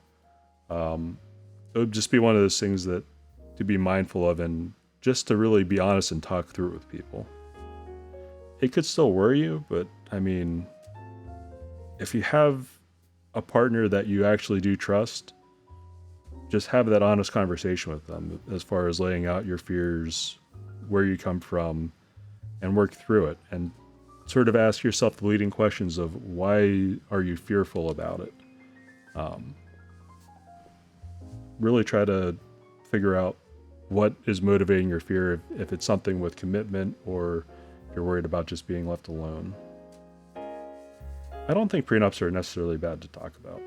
Speaker 1: it would just be one of those things that to be mindful of and just to really be honest and talk through it with people. It could still worry you, but I mean, if you have a partner that you actually do trust, just have that honest conversation with them as far as laying out your fears, where you come from, and work through it. And sort of ask yourself the leading questions of why are you fearful about it? Really try to figure out what is motivating your fear, if it's something with commitment or if you're worried about just being left alone. I don't think prenups are necessarily bad to talk about.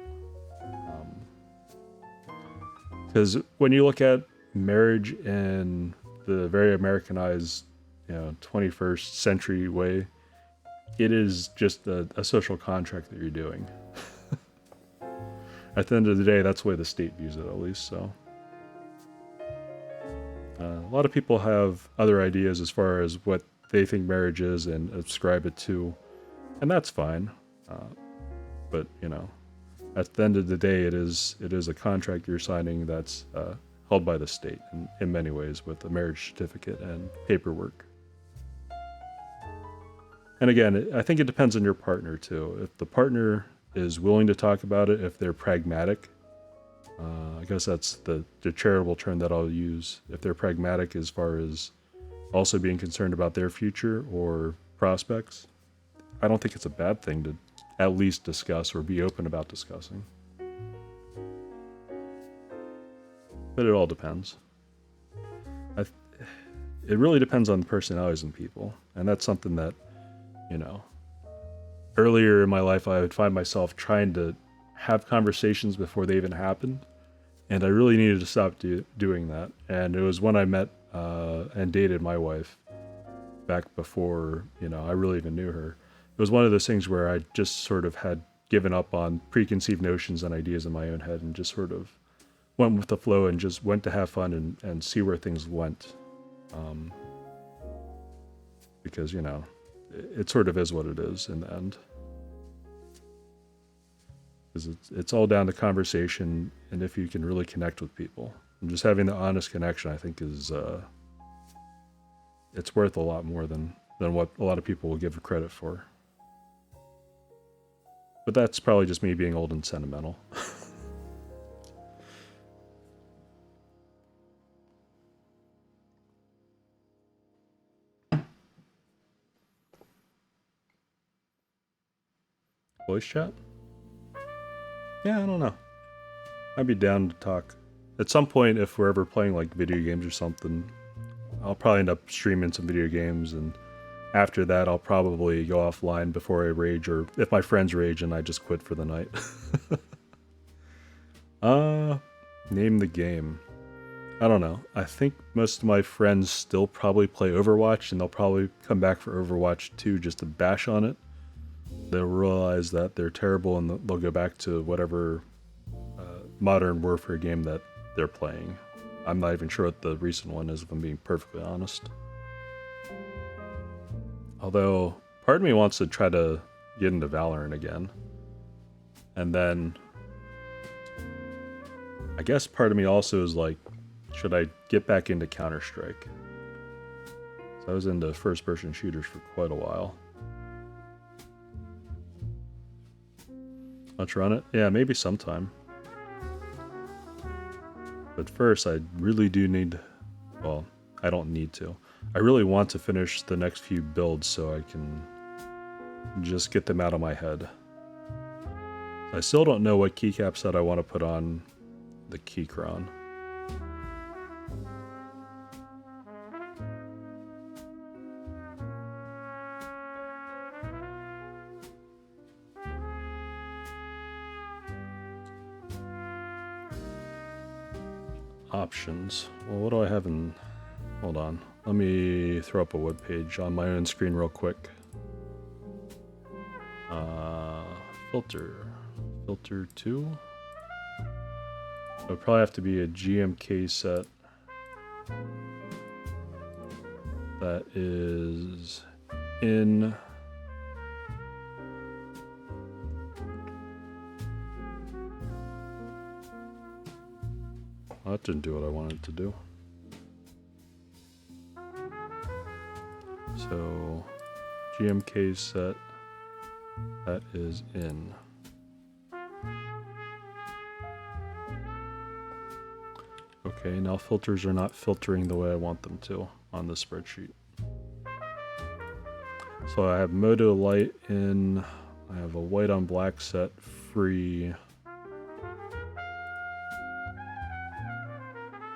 Speaker 1: Because when you look at marriage in the very Americanized, you know, 21st century way, it is just a social contract that you're doing. At the end of the day, that's the way the state views it, at least. So, a lot of people have other ideas as far as what they think marriage is and ascribe it to, and that's fine. But you know, at the end of the day, it is a contract you're signing that's held by the state in many ways, with a marriage certificate and paperwork. And again, I think it depends on your partner too. If the partner is willing to talk about it, if they're pragmatic, I guess that's the charitable term that I'll use. If they're pragmatic as far as also being concerned about their future or prospects, I don't think it's a bad thing to at least discuss or be open about discussing. But it all depends. It really depends on personalities and people. And that's something that, you know, earlier in my life, I would find myself trying to have conversations before they even happened. And I really needed to stop doing that. And it was when I met and dated my wife back before, you know, I really even knew her. It was one of those things where I just sort of had given up on preconceived notions and ideas in my own head and just sort of went with the flow and just went to have fun and see where things went. Because, you know, it sort of is what it is in the end. Because it's all down to conversation and if you can really connect with people. And just having the honest connection, I think, is it's worth a lot more than what a lot of people will give it credit for. But that's probably just me being old and sentimental. Voice chat? Yeah, I don't know. I'd be down to talk. At some point, if we're ever playing like video games or something, I'll probably end up streaming some video games, and after that I'll probably go offline before I rage, or if my friends rage and I just quit for the night. Name the game. I don't know. I think most of my friends still probably play Overwatch, and they'll probably come back for Overwatch 2 just to bash on it. They'll realize that they're terrible and they'll go back to whatever modern warfare game that they're playing. I'm not even sure what the recent one is, if I'm being perfectly honest. Although, part of me wants to try to get into Valorant again. And then, I guess part of me also is like, should I get back into Counter-Strike? So I was into first-person shooters for quite a while. Let's run it? Yeah, maybe sometime. But first, I really do need... Well, I don't need to. I really want to finish the next few builds so I can just get them out of my head. I still don't know what keycap set I want to put on the Keychron. Options. Well, what do I have in... Hold on. Let me throw up a web page on my own screen real quick. Filter. Filter 2. It would probably have to be a GMK set that is in... Well, that didn't do what I wanted to do. So, GMK set that is in. Okay, now filters are not filtering the way I want them to on the spreadsheet. So I have Moto Light in, I have a white on black set free.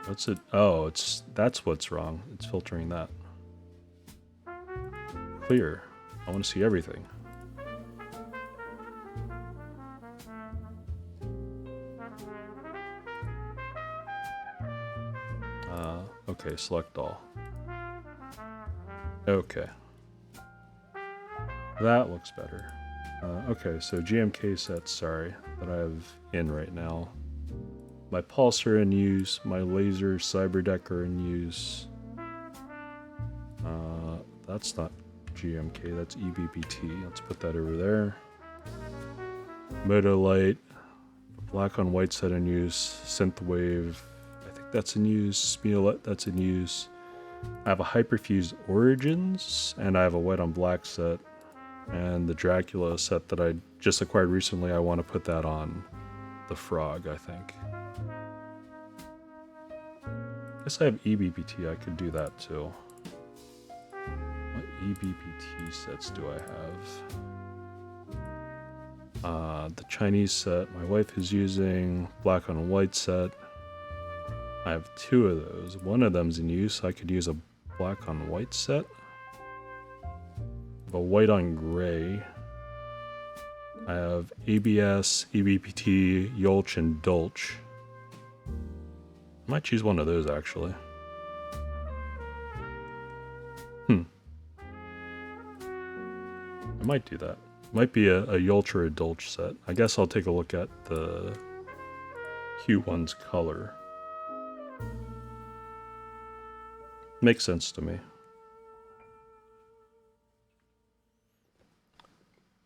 Speaker 1: What's it? Oh, that's what's wrong. It's filtering that. Clear. I want to see everything. Okay, select all. Okay. That looks better. Okay, so GMK sets, sorry, that I have in right now. My pulsar in use, my laser cyberdeck are in use. That's not GMK, that's EBPT. Let's put that over there. Moto Light, black on white set in use. Synthwave, I think that's in use. Smealet, that's in use. I have a Hyperfused Origins, and I have a white on black set. And the Dracula set that I just acquired recently, I want to put that on the Frog, I think. I guess I have EBPT, I could do that too. What EBPT sets do I have? The Chinese set my wife is using, black on white set. I have two of those. One of them's in use, I could use a black on white set. A white on gray. I have ABS, EBPT, Yolch, and Dolch. I might choose one of those actually. I might do that. Might be a Yolch or a Dolch set. I guess I'll take a look at the Q1's color. Makes sense to me.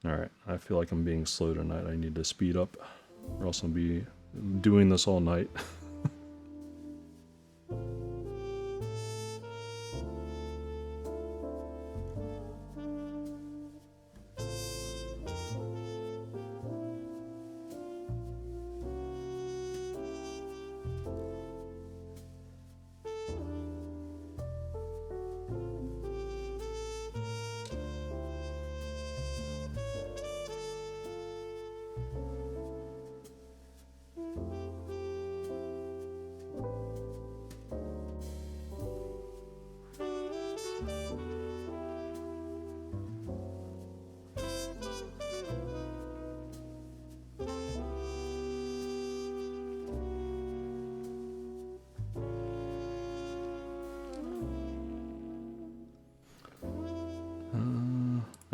Speaker 1: Alright, I feel like I'm being slow tonight. I need to speed up, or else I'll be doing this all night.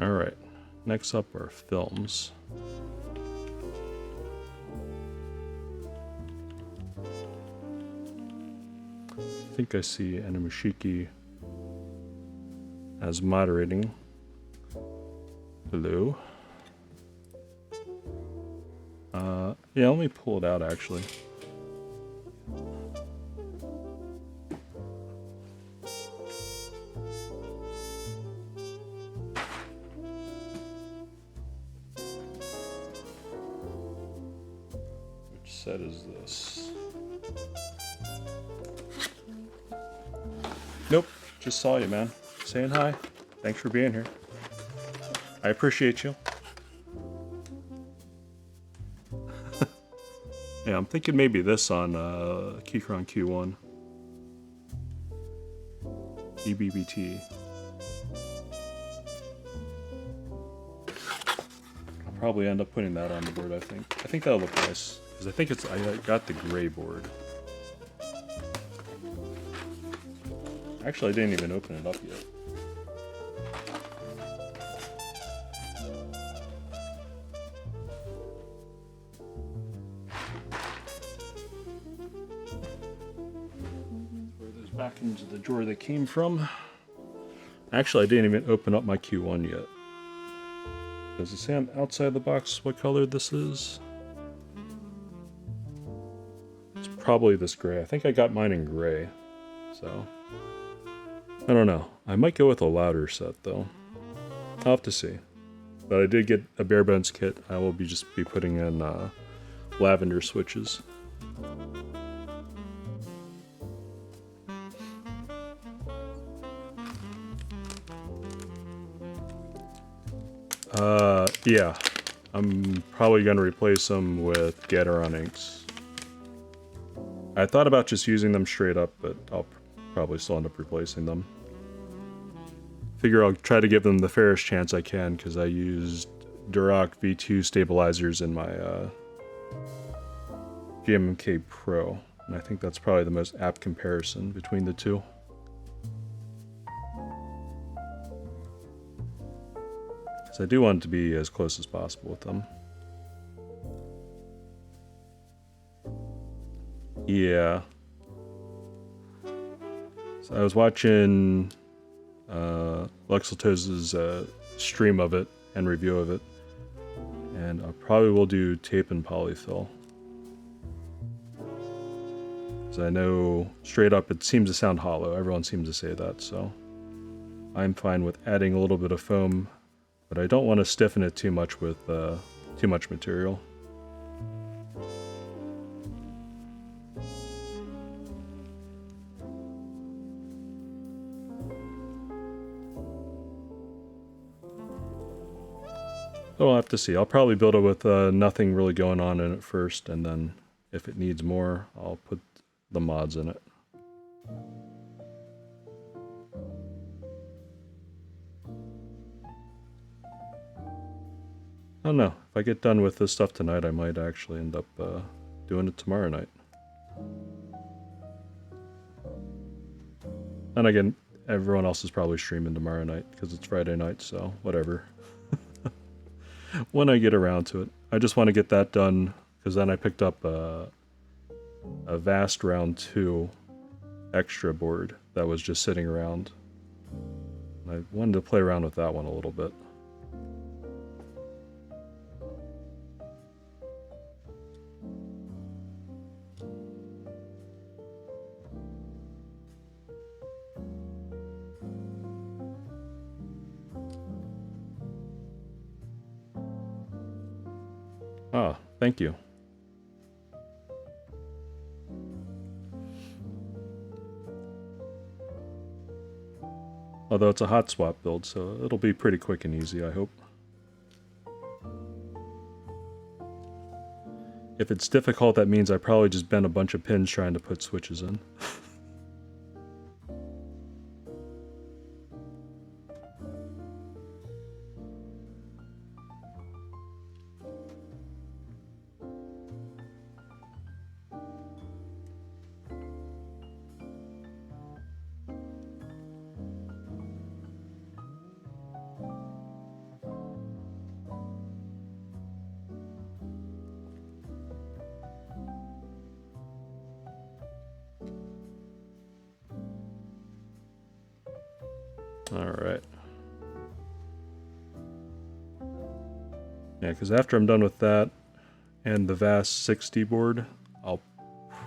Speaker 1: Alright, next up are films. I think I see Enamashiki as moderating. Hello. Yeah, let me pull it out actually. Set is this? Nope, just saw you, man. Saying hi. Thanks for being here. I appreciate you. Yeah, I'm thinking maybe this on Keychron Q1. EBBT. I'll probably end up putting that on the board, I think. I think that'll look nice. Because I think I got the gray board. Actually, I didn't even open it up yet. Throw those back into the drawer they came from. Actually, I didn't even open up my Q1 yet. Does it say on the outside of the box what color this is? It's probably this gray. I think I got mine in gray. So, I don't know. I might go with a louder set though. I'll have to see. But I did get a bare bones kit. I will just be putting in lavender switches. Yeah. I'm probably going to replace them with Gateron inks. I thought about just using them straight up, but I'll probably still end up replacing them. Figure I'll try to give them the fairest chance I can, because I used Duroc V2 stabilizers in my GMMK Pro, and I think that's probably the most apt comparison between the two. So I do want it to be as close as possible with them. Yeah. So I was watching Luxeltoz's stream of it and review of it, and I probably will do tape and polyfill. Because I know straight up it seems to sound hollow. Everyone seems to say that, so I'm fine with adding a little bit of foam, but I don't want to stiffen it too much with too much material. I'll have to see. I'll probably build it with nothing really going on in it first, and then if it needs more, I'll put the mods in it. I don't know. If I get done with this stuff tonight, I might actually end up doing it tomorrow night. And again, everyone else is probably streaming tomorrow night because it's Friday night, so whatever. When I get around to it. I just want to get that done, because then I picked up a Vast Round 2 extra board that was just sitting around. And I wanted to play around with that one a little bit. Ah, thank you. Although it's a hot swap build, so it'll be pretty quick and easy, I hope. If it's difficult, that means I probably just bent a bunch of pins trying to put switches in. Alright. Yeah, because after I'm done with that and the Vast 60 board, I'll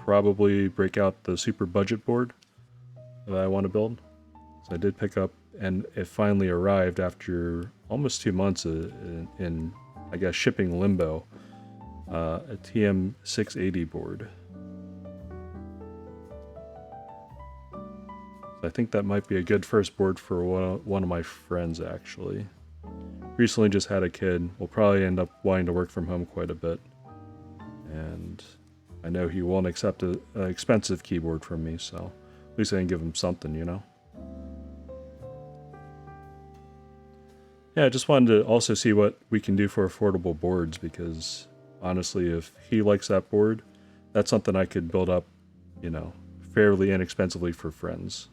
Speaker 1: probably break out the super budget board that I want to build. So I did pick up, and it finally arrived after almost 2 months in I guess, shipping limbo, a TM680 board. I think that might be a good first board for one of my friends, actually. Recently just had a kid. Will probably end up wanting to work from home quite a bit. And I know he won't accept an expensive keyboard from me, so at least I can give him something, you know? Yeah, I just wanted to also see what we can do for affordable boards, because honestly, if he likes that board, that's something I could build up, you know, fairly inexpensively for friends.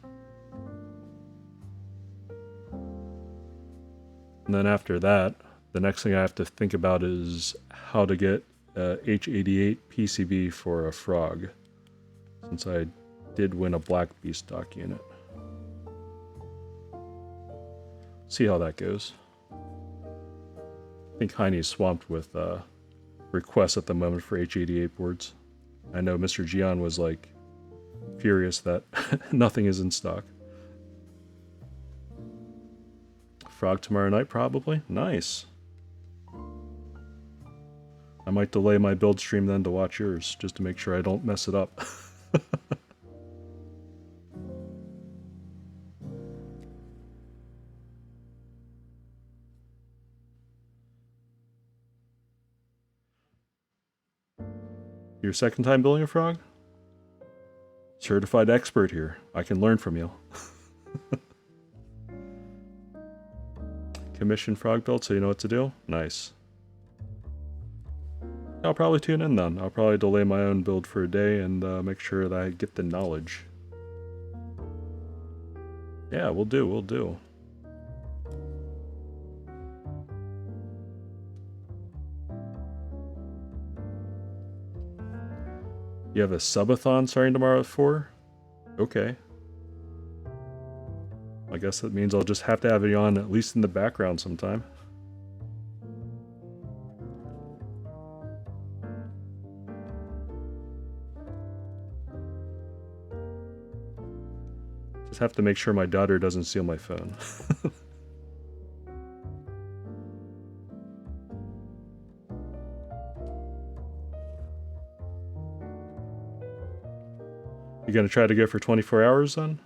Speaker 1: And then after that, the next thing I have to think about is how to get a H88 PCB for a frog, since I did win a Black Beast stock unit. See how that goes. I think Heine's swamped with requests at the moment for H88 boards. I know Mr. Gian was like furious that nothing is in stock. Frog tomorrow night, probably. Nice. I might delay my build stream then to watch yours, just to make sure I don't mess it up. Your second time building a frog? Certified expert here. I can learn from you. Commission frog build, so you know what to do? Nice. I'll probably tune in then. I'll probably delay my own build for a day and make sure that I get the knowledge. Yeah, we'll do. You have a subathon starting tomorrow at 4? Okay. I guess that means I'll just have to have you on at least in the background sometime. Just have to make sure my daughter doesn't steal my phone. You gonna try to go for 24 hours then?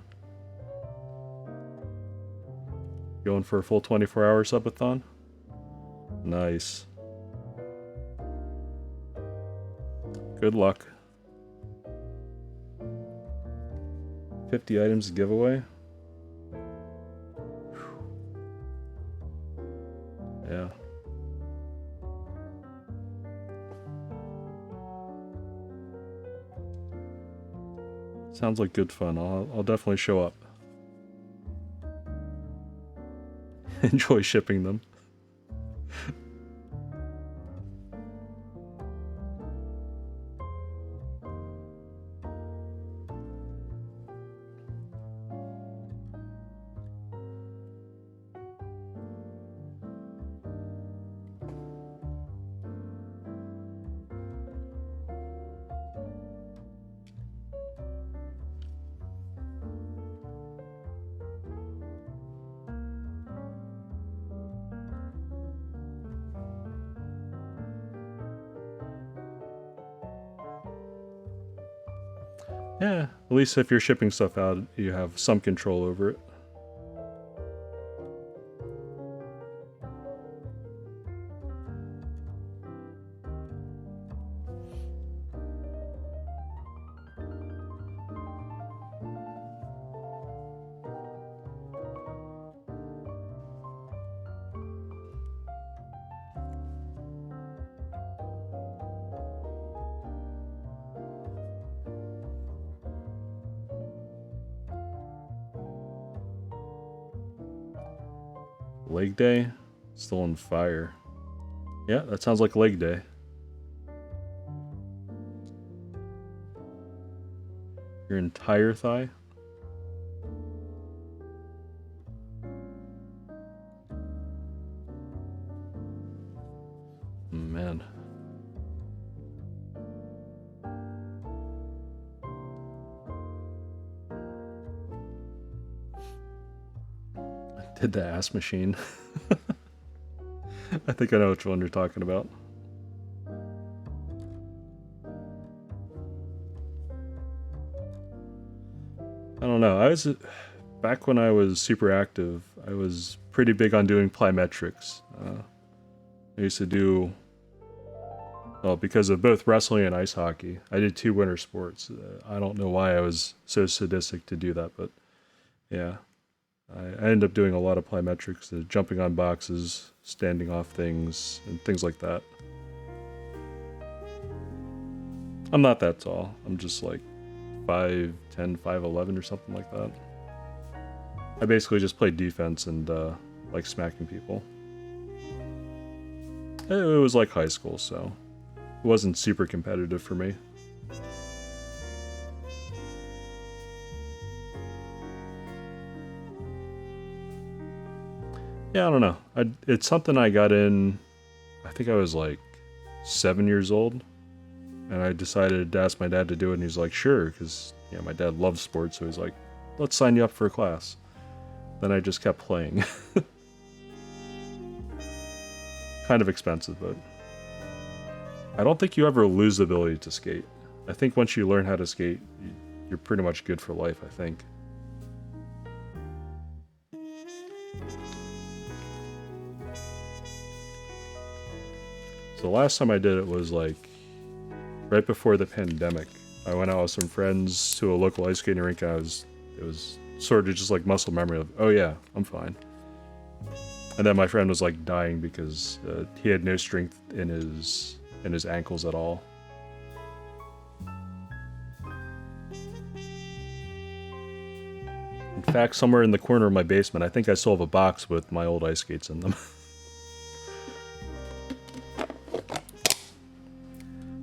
Speaker 1: Going for a full 24-hour subathon? Nice. Good luck. 50 items giveaway? Yeah. Sounds like good fun. I'll definitely show up. Enjoy shipping them. Yeah, at least if you're shipping stuff out, you have some control over it. Leg day? Still on fire. Yeah, that sounds like leg day. Your entire thigh? Man. Did the ass machine. I think I know which one you're talking about. I don't know. Back when I was super active, I was pretty big on doing plyometrics. I used to do Well, because of both wrestling and ice hockey. I did 2 winter sports. I don't know why I was so sadistic to do that, but yeah. I ended up doing a lot of plyometrics, jumping on boxes, standing off things, and things like that. I'm not that tall. I'm just like 5'10", 5'11", or something like that. I basically just played defense and like smacking people. It was like high school, so it wasn't super competitive for me. Yeah, I don't know. It's something I got in, I think I was like 7 years old, and I decided to ask my dad to do it, and he's like, sure, because my dad loves sports, so he's like, let's sign you up for a class. Then I just kept playing. Kind of expensive, but I don't think you ever lose the ability to skate. I think once you learn how to skate, you're pretty much good for life, I think. The last time I did it was like right before the pandemic. I went out with some friends to a local ice skating rink, and it was sort of just like muscle memory of, oh yeah, I'm fine. And then my friend was like dying because he had no strength in his ankles at all. In fact, somewhere in the corner of my basement, I think I still have a box with my old ice skates in them.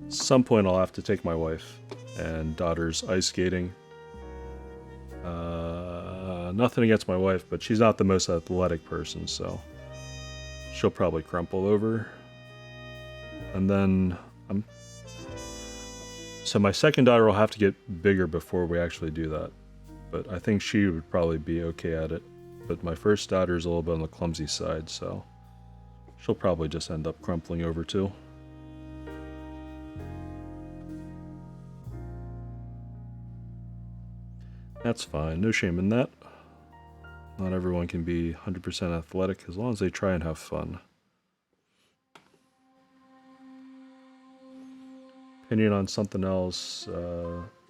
Speaker 1: Some point I'll have to take my wife and daughters ice skating. Nothing against my wife, but she's not the most athletic person, so she'll probably crumple over. And then so my second daughter will have to get bigger before we actually do that, but I think she would probably be okay at it. But my first daughter is a little bit on the clumsy side, so she'll probably just end up crumpling over too. That's fine, no shame in that. Not everyone can be 100% athletic as long as they try and have fun. Opinion on something else,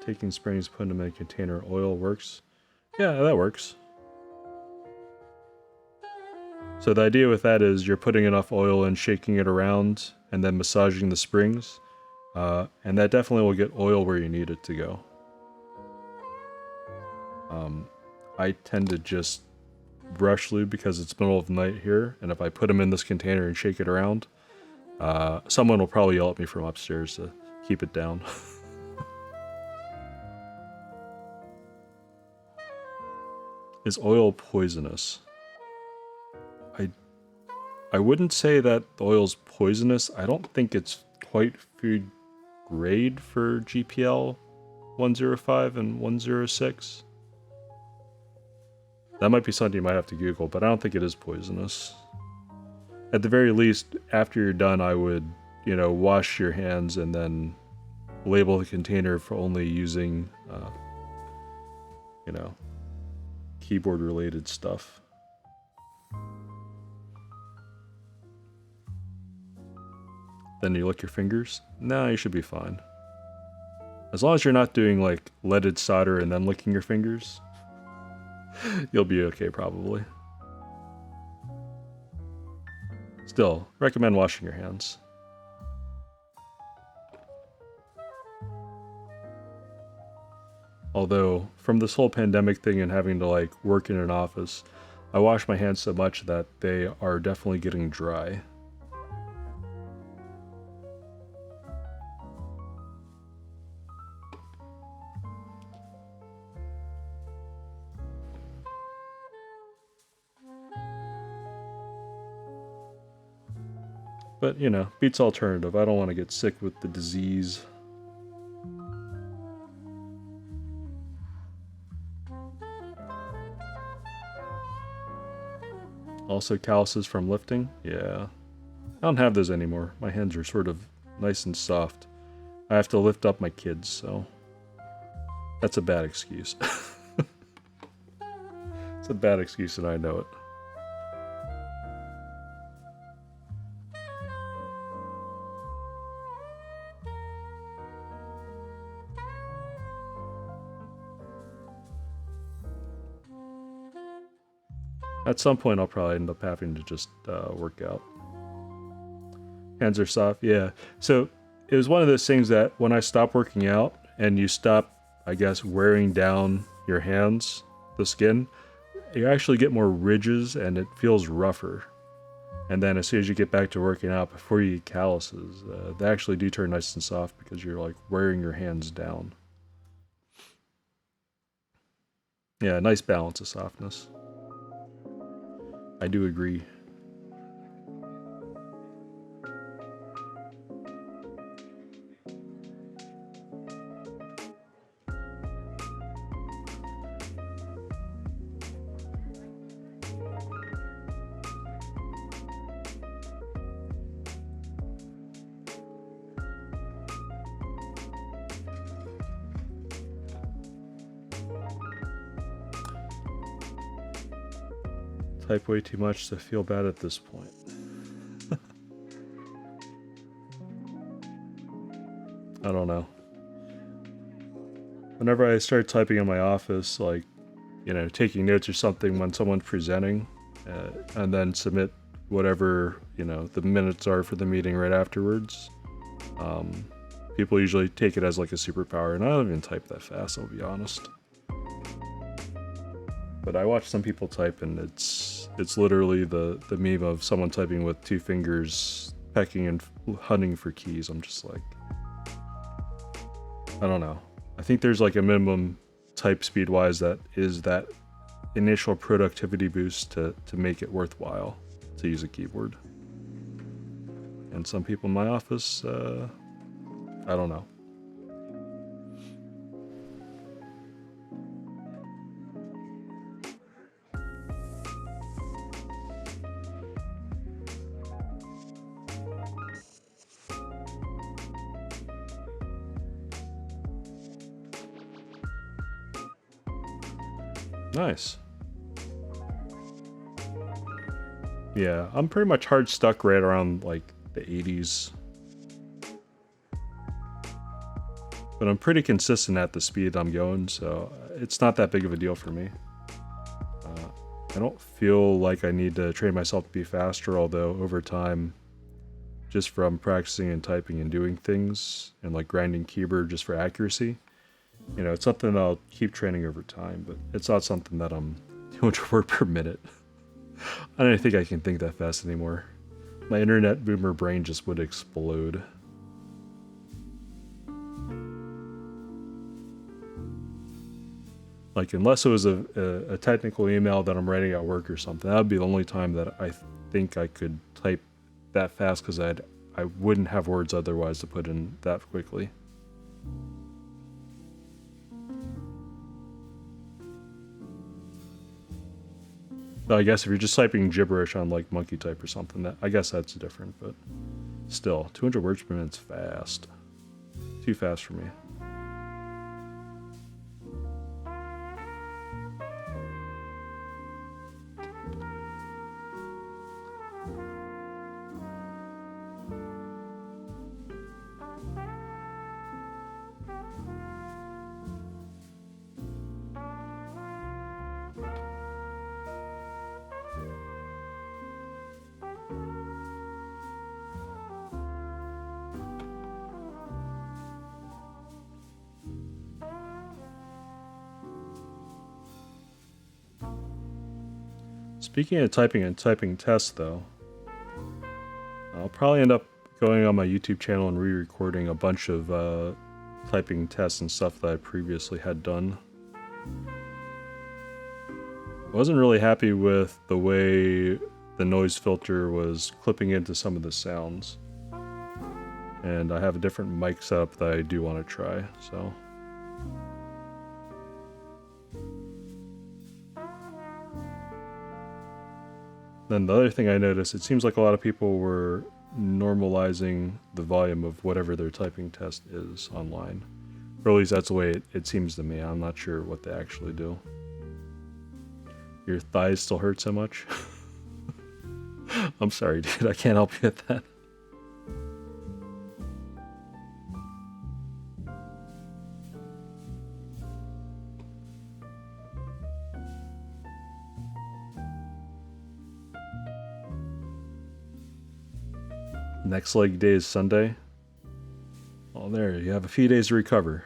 Speaker 1: taking springs, putting them in a container, oil works. Yeah, that works. So the idea with that is you're putting enough oil and shaking it around and then massaging the springs. And that definitely will get oil where you need it to go. I tend to just brush lube because it's middle of the night here, and if I put them in this container and shake it around, someone will probably yell at me from upstairs to keep it down. Is oil poisonous? I wouldn't say that the oil's poisonous. I don't think it's quite food grade for GPL 105 and 106. That might be something you might have to Google, but I don't think it is poisonous. At the very least, after you're done, I would, wash your hands and then label the container for only using, keyboard-related stuff. Then you lick your fingers? No, you should be fine. As long as you're not doing, like, leaded solder and then licking your fingers, you'll be okay, probably. Still, recommend washing your hands. Although, from this whole pandemic thing and having to, like, work in an office, I wash my hands so much that they are definitely getting dry. But, beats alternative. I don't want to get sick with the disease. Also calluses from lifting? Yeah. I don't have those anymore. My hands are sort of nice and soft. I have to lift up my kids, so that's a bad excuse. It's a bad excuse and I know it. At some point, I'll probably end up having to just work out. Hands are soft, yeah. So it was one of those things that when I stopped working out and you stop, I guess, wearing down your hands, the skin, you actually get more ridges and it feels rougher. And then as soon as you get back to working out, before you get calluses, they actually do turn nice and soft because you're like wearing your hands down. Yeah, nice balance of softness. I do agree. Type way too much to feel bad at this point. I don't know. Whenever I start typing in my office, like, you know, taking notes or something when someone's presenting, and then submit whatever, you know, the minutes are for the meeting right afterwards, people usually take it as like a superpower, and I don't even type that fast, I'll be honest. But I watch some people type, and it's literally the meme of someone typing with 2 fingers, pecking and hunting for keys. I'm just like, I don't know. I think there's like a minimum type speed wise that is that initial productivity boost to make it worthwhile to use a keyboard. And some people in my office, I don't know. Nice. Yeah, I'm pretty much hard stuck right around like the 80s. But I'm pretty consistent at the speed I'm going, so it's not that big of a deal for me. I don't feel like I need to train myself to be faster, although over time, just from practicing and typing and doing things, and like grinding keyboard just for accuracy, you know, it's something that I'll keep training over time, but it's not something that I'm 200 word per minute. I don't think I can think that fast anymore. My internet boomer brain just would explode. Like, unless it was a technical email that I'm writing at work or something, that would be the only time that I think I could type that fast, because I wouldn't have words otherwise to put in that quickly. But I guess if you're just typing gibberish on like monkey type or something, I guess that's different, but still, 200 words per minute's fast. Too fast for me. Speaking of typing and typing tests, though, I'll probably end up going on my YouTube channel and re-recording a bunch of typing tests and stuff that I previously had done. I wasn't really happy with the way the noise filter was clipping into some of the sounds. And I have a different mic setup that I do want to try, so... Then the other thing I noticed, it seems like a lot of people were normalizing the volume of whatever their typing test is online. Or at least that's the way it seems to me. I'm not sure what they actually do. Your thighs still hurt so much? I'm sorry, dude. I can't help you with that. Next leg day is Sunday. Oh, there, you have a few days to recover.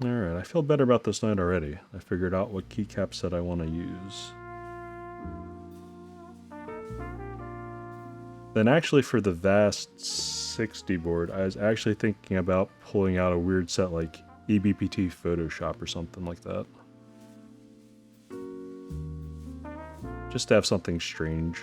Speaker 1: Alright, I feel better about this night already. I figured out what keycap set I want to use. Then actually for the Vast 60 board, I was actually thinking about pulling out a weird set like EBPT Photoshop or something like that. Just to have something strange.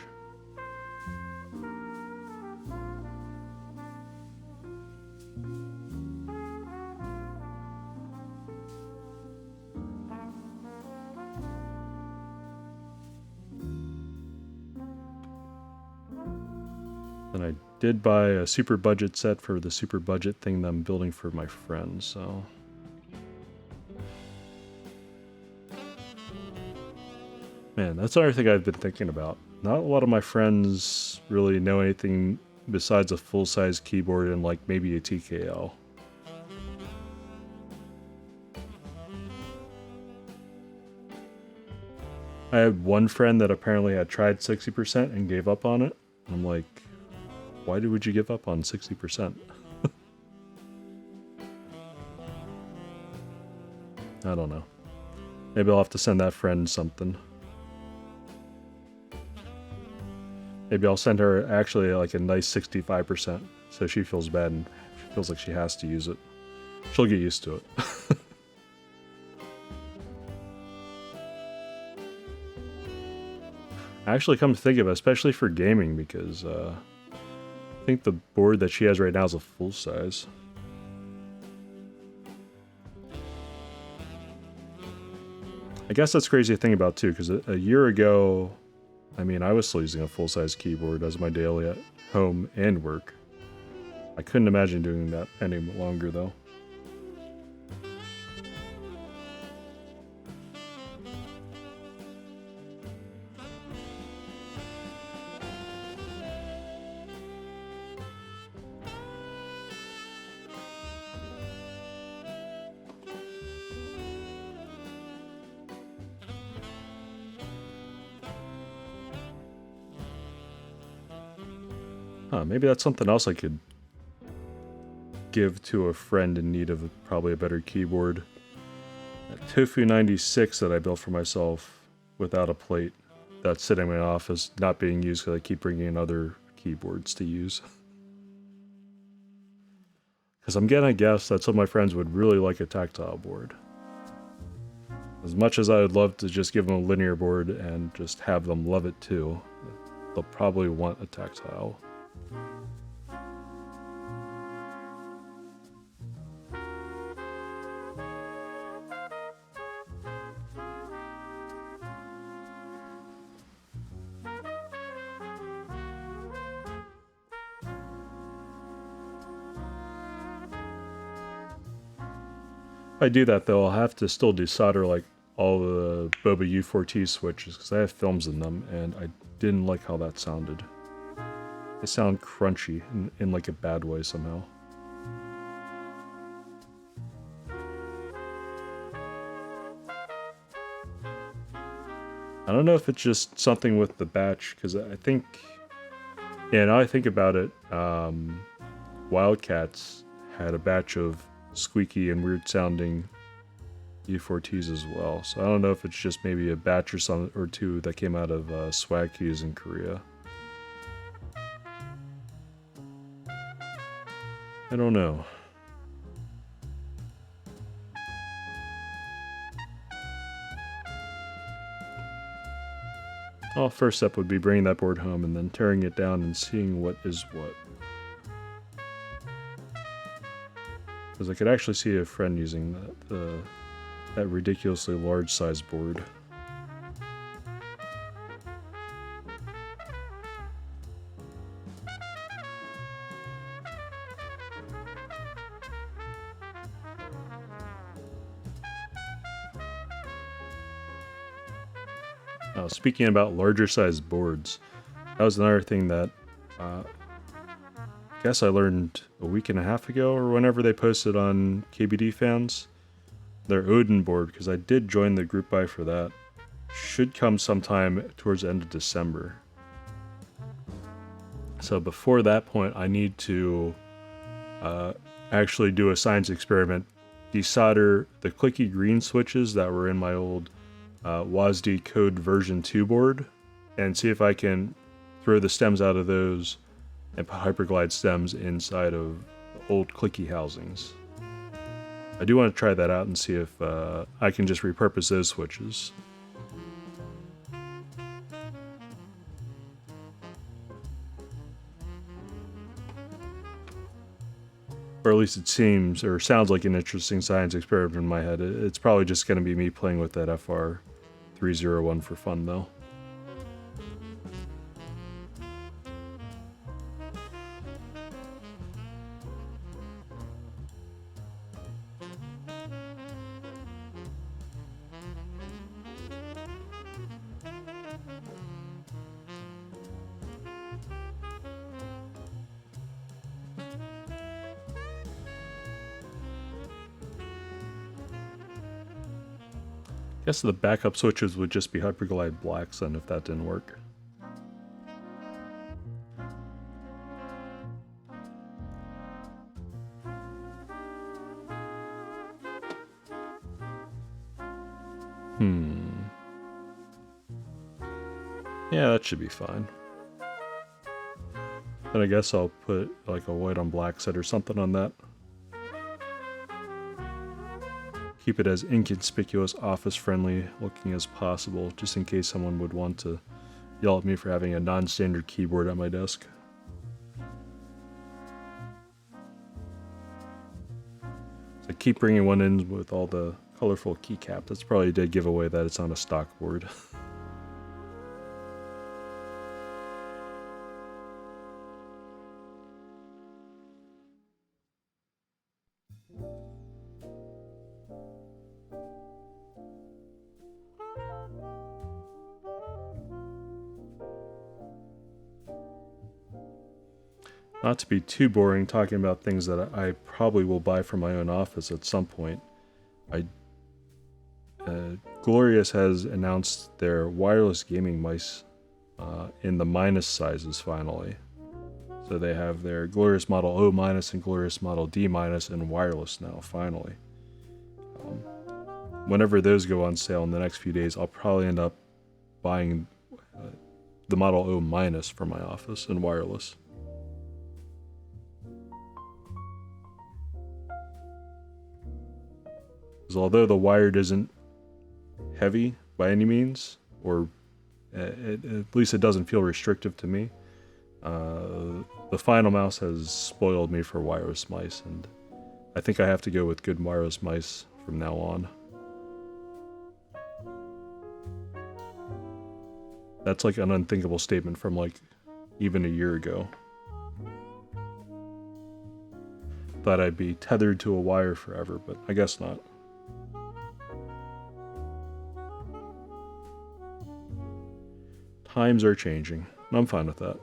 Speaker 1: And I did buy a super budget set for the super budget thing that I'm building for my friends, so... Man, that's another thing I've been thinking about. Not a lot of my friends really know anything besides a full-size keyboard and like maybe a TKL. I had one friend that apparently had tried 60% and gave up on it. I'm like, why would you give up on 60%? I don't know. Maybe I'll have to send that friend something. Maybe I'll send her actually like a nice 65% so she feels bad and she feels like she has to use it. She'll get used to it. Actually, come to think of it, especially for gaming, because I think the board that she has right now is a full size. I guess that's crazy to think about too, because a year ago, I mean, I was still using a full-size keyboard as my daily at home and work. I couldn't imagine doing that any longer, though. Maybe that's something else I could give to a friend in need of probably a better keyboard. That Tofu 96 that I built for myself without a plate that's sitting in my office, not being used because I keep bringing in other keyboards to use. Because I'm gonna guess that some of my friends would really like a tactile board. As much as I would love to just give them a linear board and just have them love it too, they'll probably want a tactile. If I do that though, I'll have to still desolder like all the Boba U4T switches because I have films in them and I didn't like how that sounded. They sound crunchy in like a bad way somehow. I don't know if it's just something with the batch, because I think, yeah, now I think about it, Wildcats had a batch of squeaky and weird sounding U4Ts as well. So I don't know if it's just maybe a batch or two that came out of Swag Keys in Korea. I don't know. Well, first step would be bringing that board home and then tearing it down and seeing what is what. Because I could actually see a friend using that ridiculously large size board. Speaking about larger sized boards, that was another thing that I guess I learned a week and a half ago or whenever they posted on KBD Fans. Their Odin board, because I did join the group buy for that, should come sometime towards the end of December. So before that point, I need to actually do a science experiment, desolder the clicky green switches that were in my old WASD code version 2 board, and see if I can throw the stems out of those and put hyperglide stems inside of the old clicky housings. I do want to try that out and see if I can just repurpose those switches. Or at least it seems or sounds like an interesting science experiment in my head. It's probably just going to be me playing with that FR301 for fun though. I guess the backup switches would just be hyperglide blacks then if that didn't work. Yeah, that should be fine. Then I guess I'll put like a white on black set or something on that. Keep it as inconspicuous, office-friendly looking as possible, just in case someone would want to yell at me for having a non-standard keyboard at my desk. So I keep bringing one in with all the colorful keycap. That's probably a dead giveaway that it's on a stock board. Not to be too boring talking about things that I probably will buy for my own office at some point. Glorious has announced their wireless gaming mice in the minus sizes finally. So they have their Glorious Model O- and Glorious Model D- in wireless now, finally. Whenever those go on sale in the next few days, I'll probably end up buying the Model O- for my office in wireless. Although the wired isn't heavy by any means, or at least it doesn't feel restrictive to me, the final mouse has spoiled me for wireless mice, and I think I have to go with good wireless mice from now on. That's like an unthinkable statement from like even a year ago. Thought I'd be tethered to a wire forever, but I guess not. Times are changing, and I'm fine with that.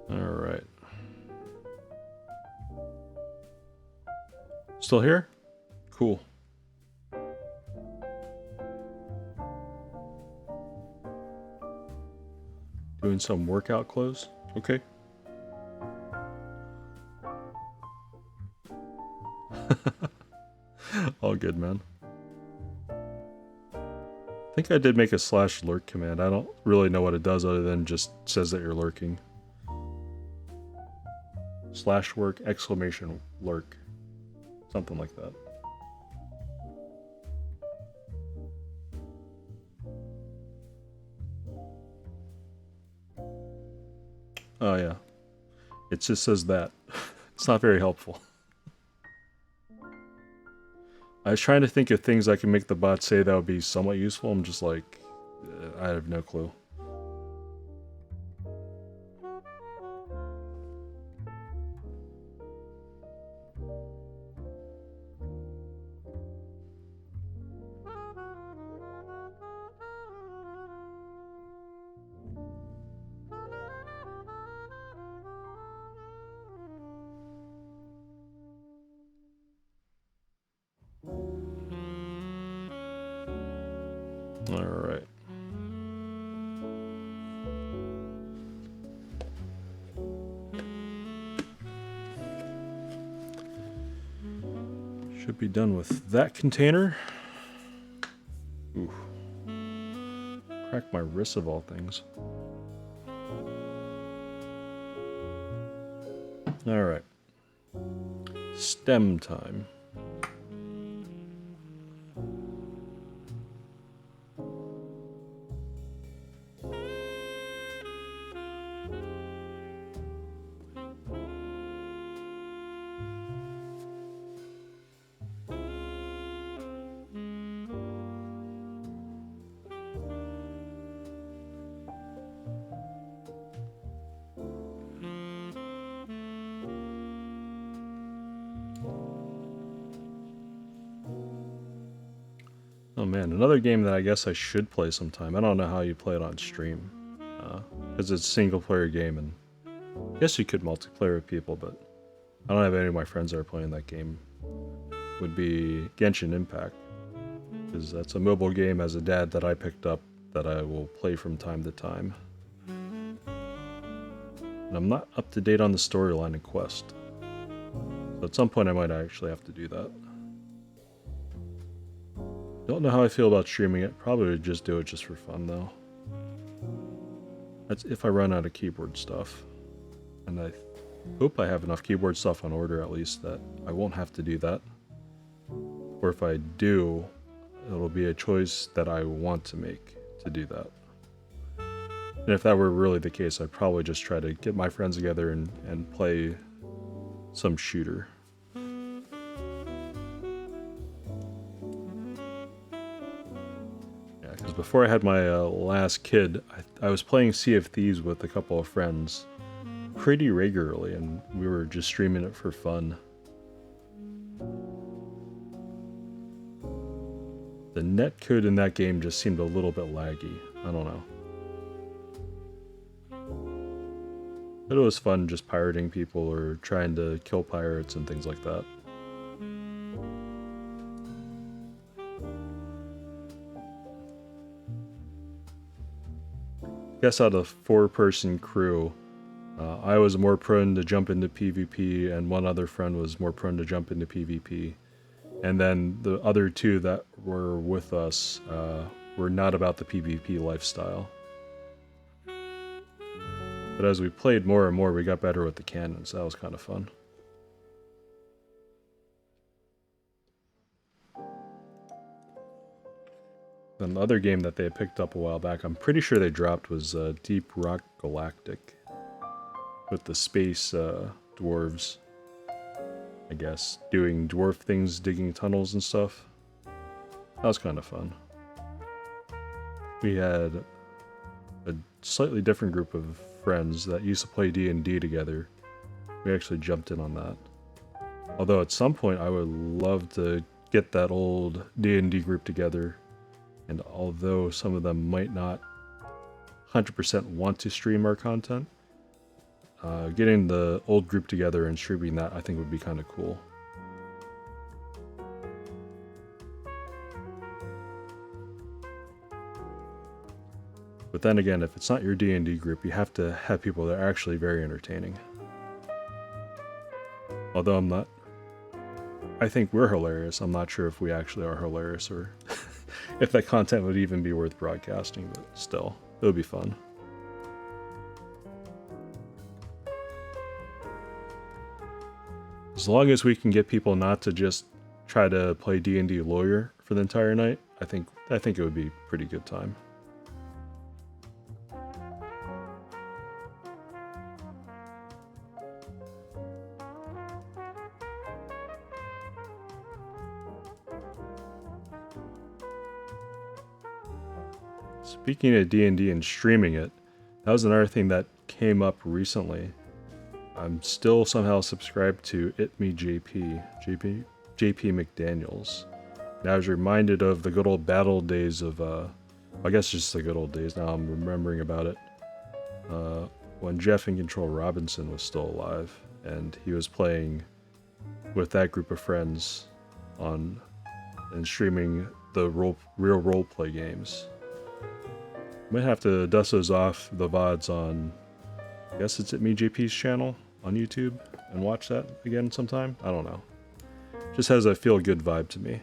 Speaker 1: Alright. Still here? Cool. Doing some workout clothes? Okay. All good, man. I think I did make a /lurk command. I don't really know what it does other than just says that you're lurking. /work !lurk. Something like that. Oh yeah. It just says that. It's not very helpful. I was trying to think of things I can make the bot say that would be somewhat useful. I'm just like, I have no clue. Alright. Should be done with that container. Ooh. Crack my wrist of all things. Alright. Stem time. Oh man, another game that I guess I should play sometime. I don't know how you play it on stream. Because it's a single player game, and I guess you could multiplayer with people, but I don't have any of my friends that are playing that game. Would be Genshin Impact. Because that's a mobile game as a dad that I picked up that I will play from time to time. And I'm not up to date on the storyline in Quest. So at some point I might actually have to do that. Don't know how I feel about streaming it. Probably would just do it just for fun though. That's if I run out of keyboard stuff. And I hope I have enough keyboard stuff on order at least that I won't have to do that. Or if I do, it'll be a choice that I want to make to do that. And if that were really the case, I'd probably just try to get my friends together and play some shooter. Because before I had my last kid, I was playing Sea of Thieves with a couple of friends pretty regularly, and we were just streaming it for fun. The netcode in that game just seemed a little bit laggy. I don't know. But it was fun just pirating people or trying to kill pirates and things like that. I guess out of a 4-person crew, I was more prone to jump into PvP, and one other friend was more prone to jump into PvP. And then the other two that were with us were not about the PvP lifestyle. But as we played more and more, we got better with the cannons. That was kind of fun. Then the other game that they had picked up a while back, I'm pretty sure they dropped, was Deep Rock Galactic. With the space dwarves, I guess, doing dwarf things, digging tunnels and stuff. That was kind of fun. We had a slightly different group of friends that used to play D&D together. We actually jumped in on that. Although at some point I would love to get that old D&D group together, and although some of them might not 100% want to stream our content, getting the old group together and streaming that I think would be kind of cool. But then again, if it's not your D&D group, you have to have people that are actually very entertaining. Although I think we're hilarious. I'm not sure if we actually are hilarious or if that content would even be worth broadcasting, but still, it would be fun. As long as we can get people not to just try to play D&D lawyer for the entire night, I think it would be a pretty good time. Speaking of D&D and streaming it, that was another thing that came up recently. I'm still somehow subscribed to JP McDaniels. And I was reminded of the good old battle days of, I guess just the good old days now I'm remembering about it. When Jeff and Control Robinson was still alive, and he was playing with that group of friends and streaming the real roleplay games. Might have to dust those off the VODs on, I guess it's at JP's channel on YouTube, and watch that again sometime. I don't know. Just has a feel good vibe to me.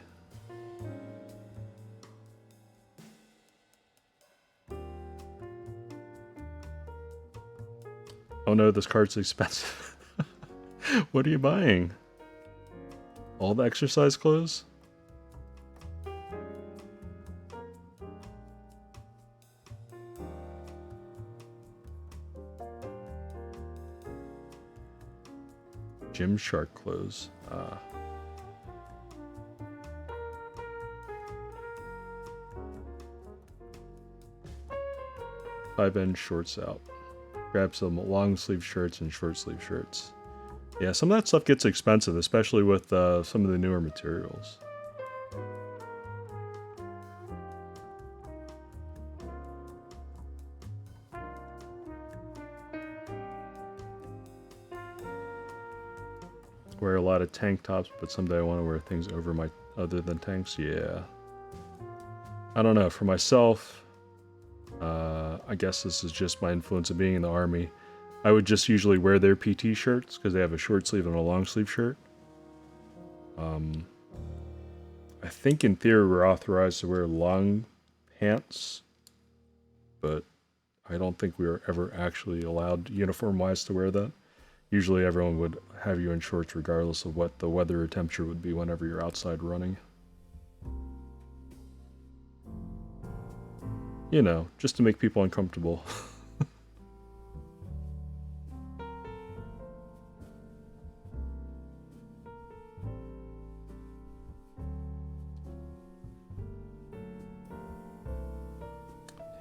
Speaker 1: Oh no, this card's expensive. What are you buying? All the exercise clothes? Gymshark clothes. 5-end shorts out. Grab some long sleeve shirts and short sleeve shirts. Yeah, some of that stuff gets expensive, especially with some of the newer materials. Wear a lot of tank tops, but someday I want to wear things over my other than tanks. Yeah. I don't know. For myself, I guess this is just my influence of being in the Army. I would just usually wear their PT shirts because they have a short sleeve and a long sleeve shirt. I think in theory we're authorized to wear long pants, but I don't think we were ever actually allowed uniform-wise to wear that. Usually everyone would have you in shorts regardless of what the weather or temperature would be whenever you're outside running. You know, just to make people uncomfortable.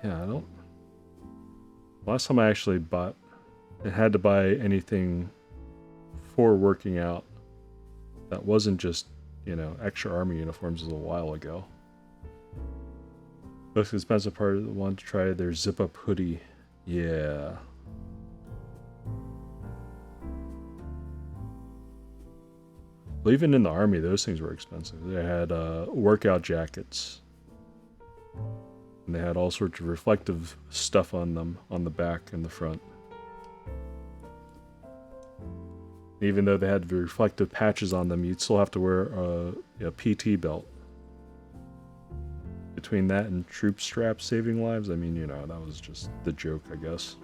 Speaker 1: Yeah, I don't... Last time I actually had to buy anything for working out that wasn't just, you know, extra Army uniforms was a while ago. Most expensive part of the one to try their zip-up hoodie. Yeah. Well, even in the Army, those things were expensive. They had workout jackets. And they had all sorts of reflective stuff on them, on the back and the front. Even though they had the reflective patches on them, you'd still have to wear a PT belt. Between that and troop straps saving lives, I mean, you know, that was just the joke, I guess.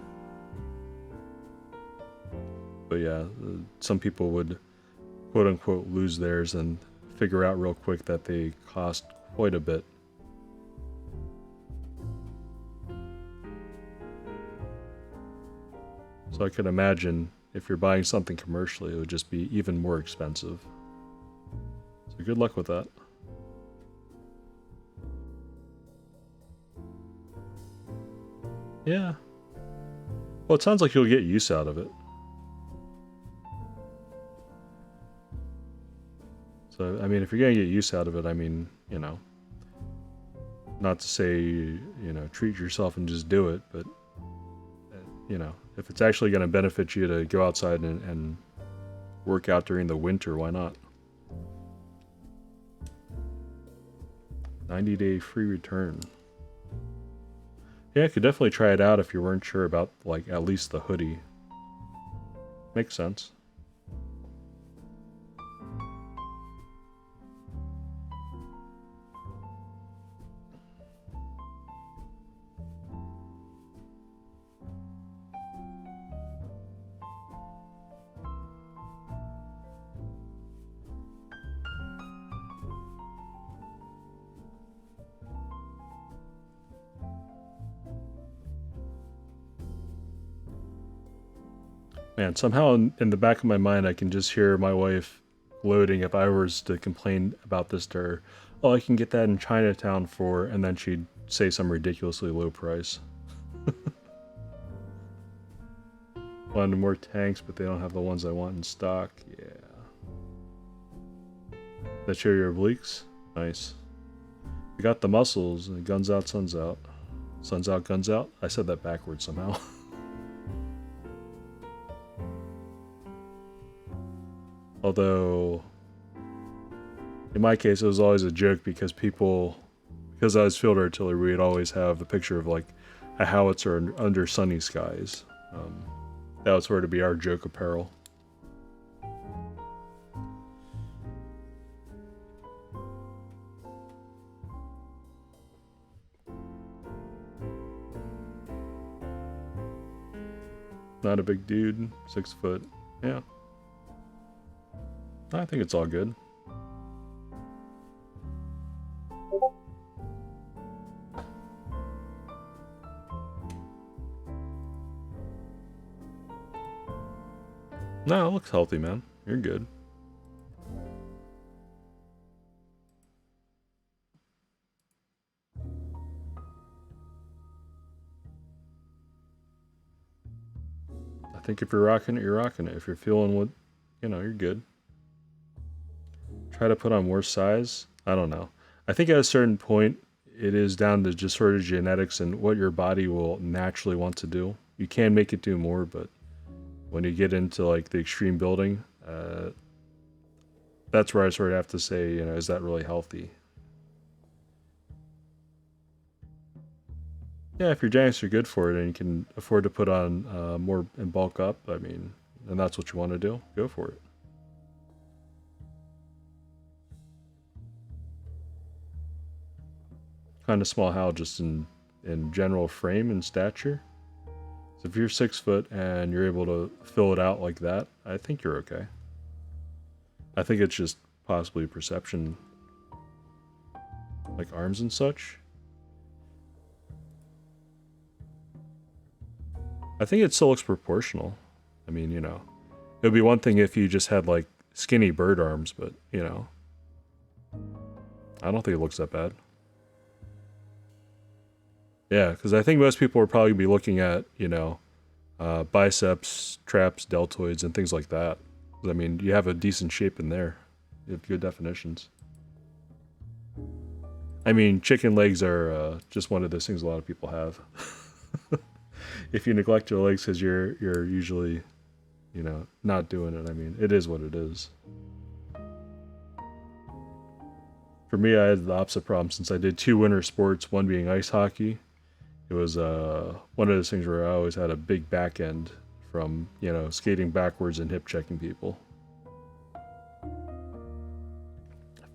Speaker 1: But yeah, some people would quote-unquote lose theirs and figure out real quick that they cost quite a bit. So I can imagine if you're buying something commercially, it would just be even more expensive. So good luck with that. Yeah. Well, it sounds like you'll get use out of it. So, I mean, if you're gonna get use out of it, I mean, you know, not to say, you know, treat yourself and just do it, but, you know, if it's actually gonna benefit you to go outside and work out during the winter, why not? 90-day free return. Yeah, I could definitely try it out if you weren't sure about, like, at least the hoodie. Makes sense. Man, somehow in the back of my mind, I can just hear my wife gloating if I was to complain about this to her. oh, I can get that in Chinatown for, and then she'd say some ridiculously low price. Wanted more tanks, but they don't have the ones I want in stock. Yeah. That show your obliques? Nice. We got the muscles, and guns out, suns out. Suns out, guns out? I said that backwards somehow. Although, in my case, it was always a joke because because I was field artillery, we'd always have the picture of like a howitzer under sunny skies. That was sort of be our joke apparel. Not a big dude, 6 foot. Yeah. I think it's all good. No, it looks healthy, man. You're good. I think if you're rocking it, you're rocking it. If you're feeling what, you're good. Try to put on more size. I don't know. I think at a certain point, it is down to just sort of genetics and what your body will naturally want to do. You can make it do more, but when you get into like the extreme building, that's where I sort of have to say, is that really healthy? Yeah, if your giants are good for it and you can afford to put on more and bulk up, I mean, and that's what you want to do, go for it. Kind of small how just in general frame and stature. So if you're 6 foot and you're able to fill it out like that, I think you're okay. I think it's just possibly perception, like arms and such. I think it still looks proportional. I mean, it would be one thing if you just had like skinny bird arms, but I don't think it looks that bad. Yeah, because I think most people would probably be looking at, biceps, traps, deltoids, and things like that. I mean, you have a decent shape in there. You have good definitions. I mean, chicken legs are just one of those things a lot of people have. If you neglect your legs because you're usually, not doing it, I mean, it is what it is. For me, I had the opposite problem since I did 2 winter sports, one being ice hockey. It was one of those things where I always had a big back end from, skating backwards and hip checking people.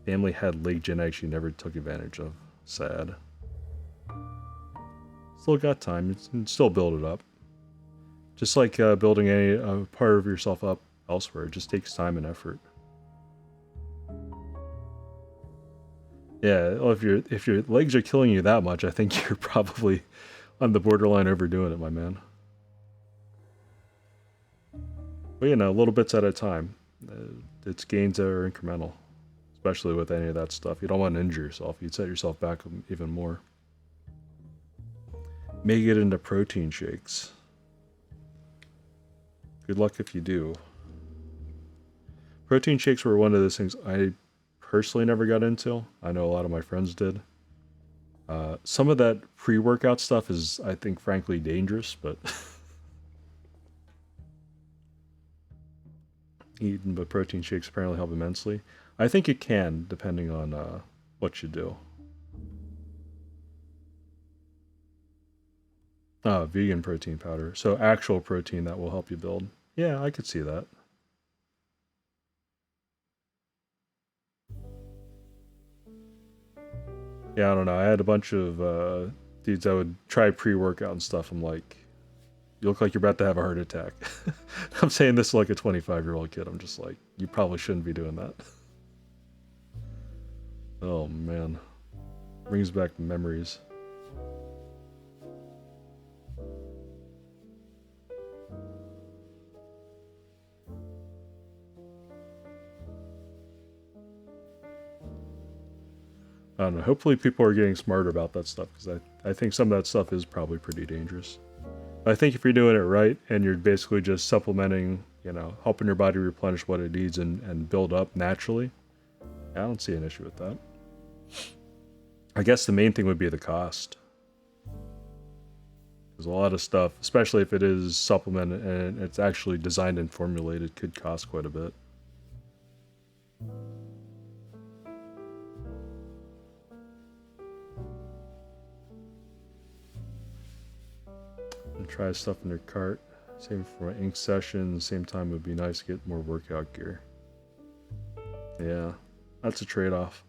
Speaker 1: Family had leg genetics you never took advantage of. Sad. Still got time. You can still build it up. Just like building any part of yourself up elsewhere. It just takes time and effort. Yeah, well, if your legs are killing you that much, I think you're probably on the borderline overdoing it, my man. But little bits at a time. It's gains that are incremental, especially with any of that stuff. You don't want to injure yourself. You'd set yourself back even more. Make it into protein shakes. Good luck if you do. Protein shakes were one of those things I personally never got into. I know a lot of my friends did. Some of that pre-workout stuff is, I think, frankly dangerous, but eating but protein shakes apparently help immensely. I think it can, depending on what you do. Vegan protein powder. So actual protein that will help you build. Yeah, I could see that. Yeah, I don't know. I had a bunch of dudes that would try pre-workout and stuff. I'm like, you look like you're about to have a heart attack. I'm saying this like a 25-year-old kid. I'm just like, you probably shouldn't be doing that. Oh, man. Brings back memories. don't know. Hopefully people are getting smarter about that stuff, because I think some of that stuff is probably pretty dangerous. I think if you're doing it right and you're basically just supplementing, you know, helping your body replenish what it needs and build up naturally, I don't see an issue with that. I guess the main thing would be the cost. There's a lot of stuff, especially if it is supplement and it's actually designed and formulated, could cost quite a bit. And try stuff in your cart. Same for my ink session. Same time, it would be nice to get more workout gear. Yeah, that's a trade-off.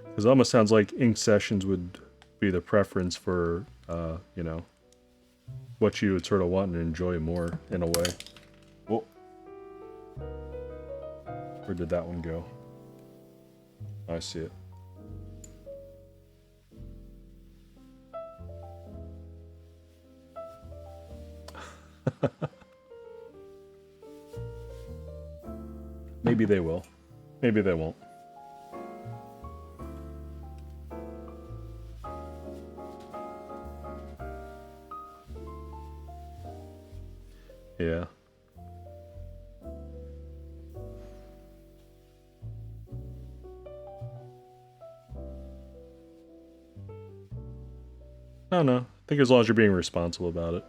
Speaker 1: Because it almost sounds like ink sessions would be the preference for, you know, what you would sort of want and enjoy more in a way. Whoa. Where did that one go? I see it. Maybe they will. Maybe they won't. Yeah. No. I think as long as you're being responsible about it.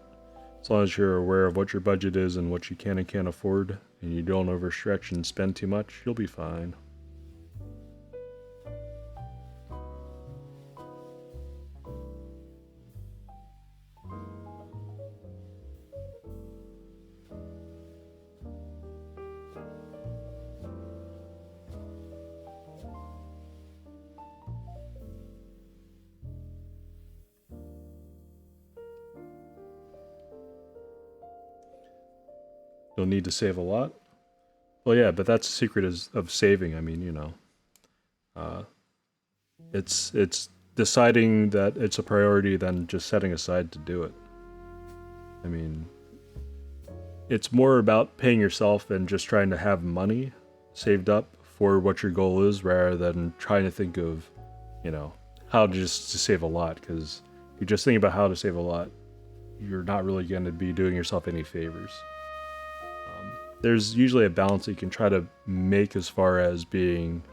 Speaker 1: As long as you're aware of what your budget is and what you can and can't afford, and you don't overstretch and spend too much, you'll be fine. You'll need to save a lot. Well, yeah, but that's the secret of saving. I mean, you know, it's deciding that it's a priority, then just setting aside to do it. I mean, it's more about paying yourself and just trying to have money saved up for what your goal is, rather than trying to think of, you know, how to save a lot. Because if you just think about how to save a lot, you're not really going to be doing yourself any favors. There's usually a balance that you can try to make as far as being,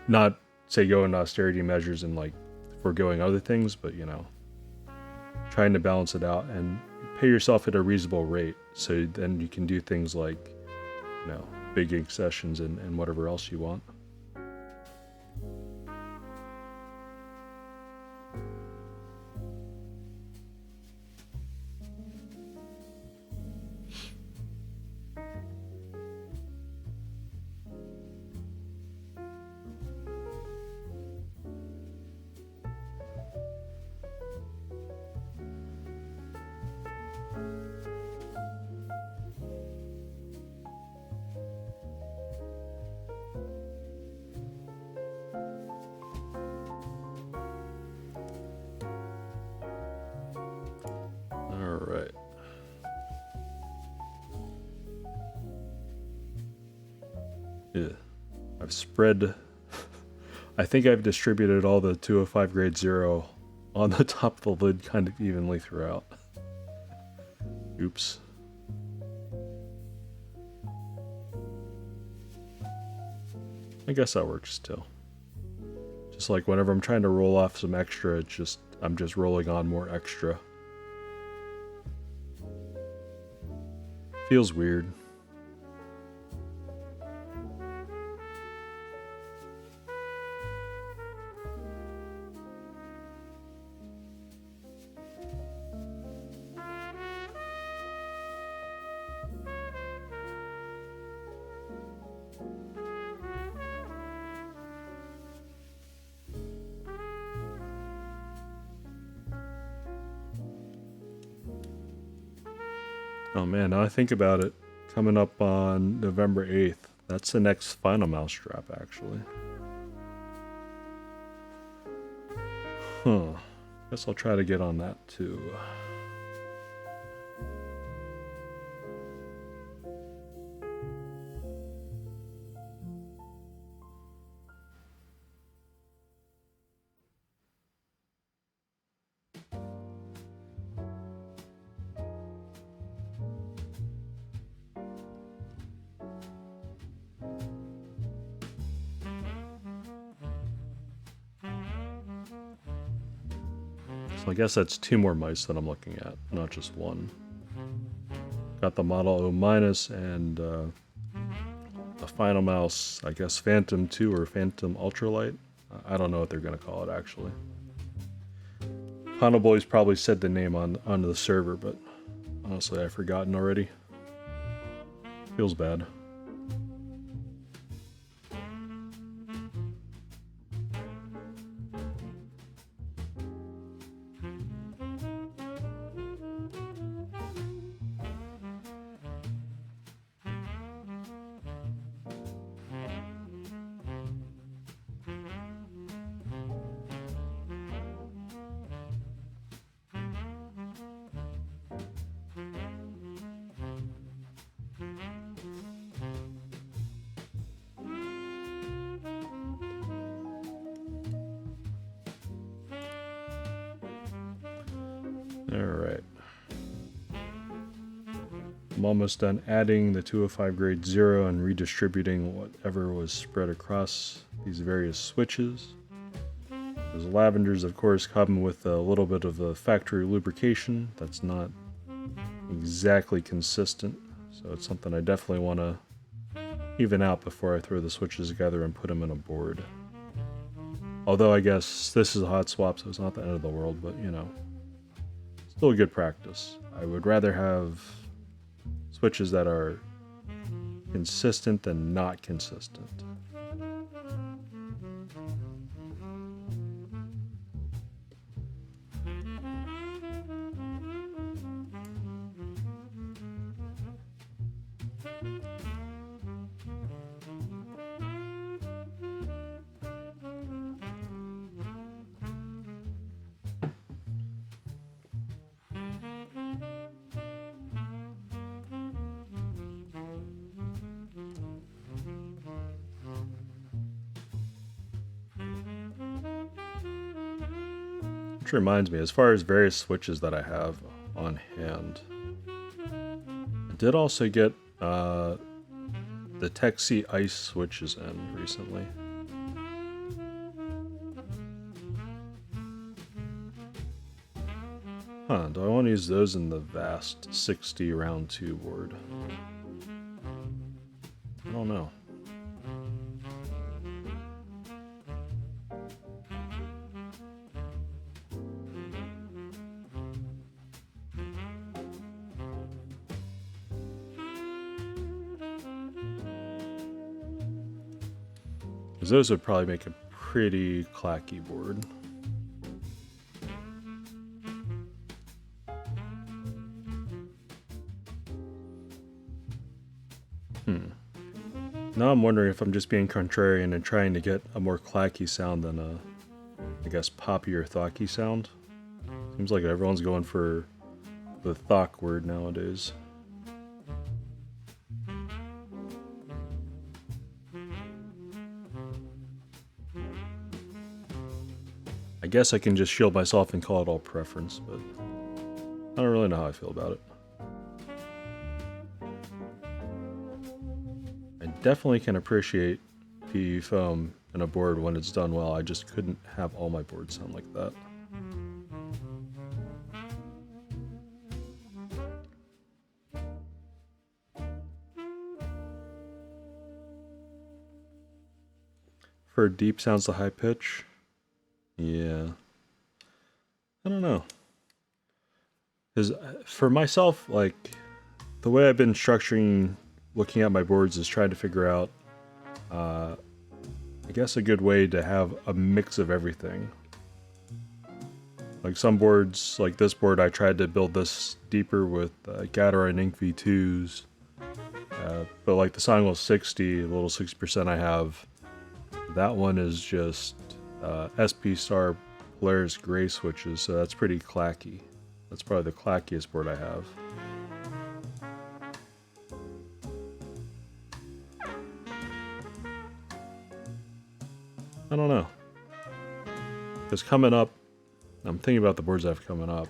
Speaker 1: not say go into austerity measures and like foregoing other things, but you know, trying to balance it out and pay yourself at a reasonable rate, so then you can do things like, you know, big ink sessions and whatever else you want. Alright. Yeah. I've spread... I think I've distributed all the 205 grade 0 on the top of the lid kind of evenly throughout. Oops. I guess that works still. Just like whenever I'm trying to roll off some extra, I'm just rolling on more extra. Feels weird. Oh man, now I think about it, coming up on November 8th. That's the next final mouse drop, actually. Huh. Guess I'll try to get on that too. So I guess that's 2 more mice that I'm looking at, not just one. Got the Model O- and the final mouse, I guess Phantom 2 or Phantom Ultralight. I don't know what they're going to call it, actually. Final Boys probably said the name onto the server, but honestly, I've forgotten already. Feels bad. Alright. I'm almost done adding the 205 grade 0 and redistributing whatever was spread across these various switches. Those lavenders, of course, come with a little bit of a factory lubrication that's not exactly consistent, so it's something I definitely want to even out before I throw the switches together and put them in a board. Although I guess this is a hot swap, so it's not the end of the world, but you know, still a good practice. I would rather have switches that are consistent than not consistent. Which reminds me, as far as various switches that I have on hand, I did also get the Texi Ice switches in recently. Huh, do I want to use those in the Vast 60 round 2 board? I don't know. Because those would probably make a pretty clacky board. Now I'm wondering if I'm just being contrarian and trying to get a more clacky sound than a, I guess, poppy or thocky sound. Seems like everyone's going for the thock word nowadays. I guess I can just shield myself and call it all preference, but I don't really know how I feel about it. I definitely can appreciate PE foam in a board when it's done well. I just couldn't have all my boards sound like that. For deep sounds to high pitch? Yeah. I don't know. Because for myself, like, the way I've been structuring, looking at my boards is trying to figure out, I guess, a good way to have a mix of everything. Like some boards, like this board, I tried to build this deeper with Gator and Ink V2s. But like the Songwell 60, the little 60% I have, that one is just SP Star Polaris gray switches, so that's pretty clacky. That's probably the clackiest board I have. I don't know. Because coming up, I'm thinking about the boards I have coming up.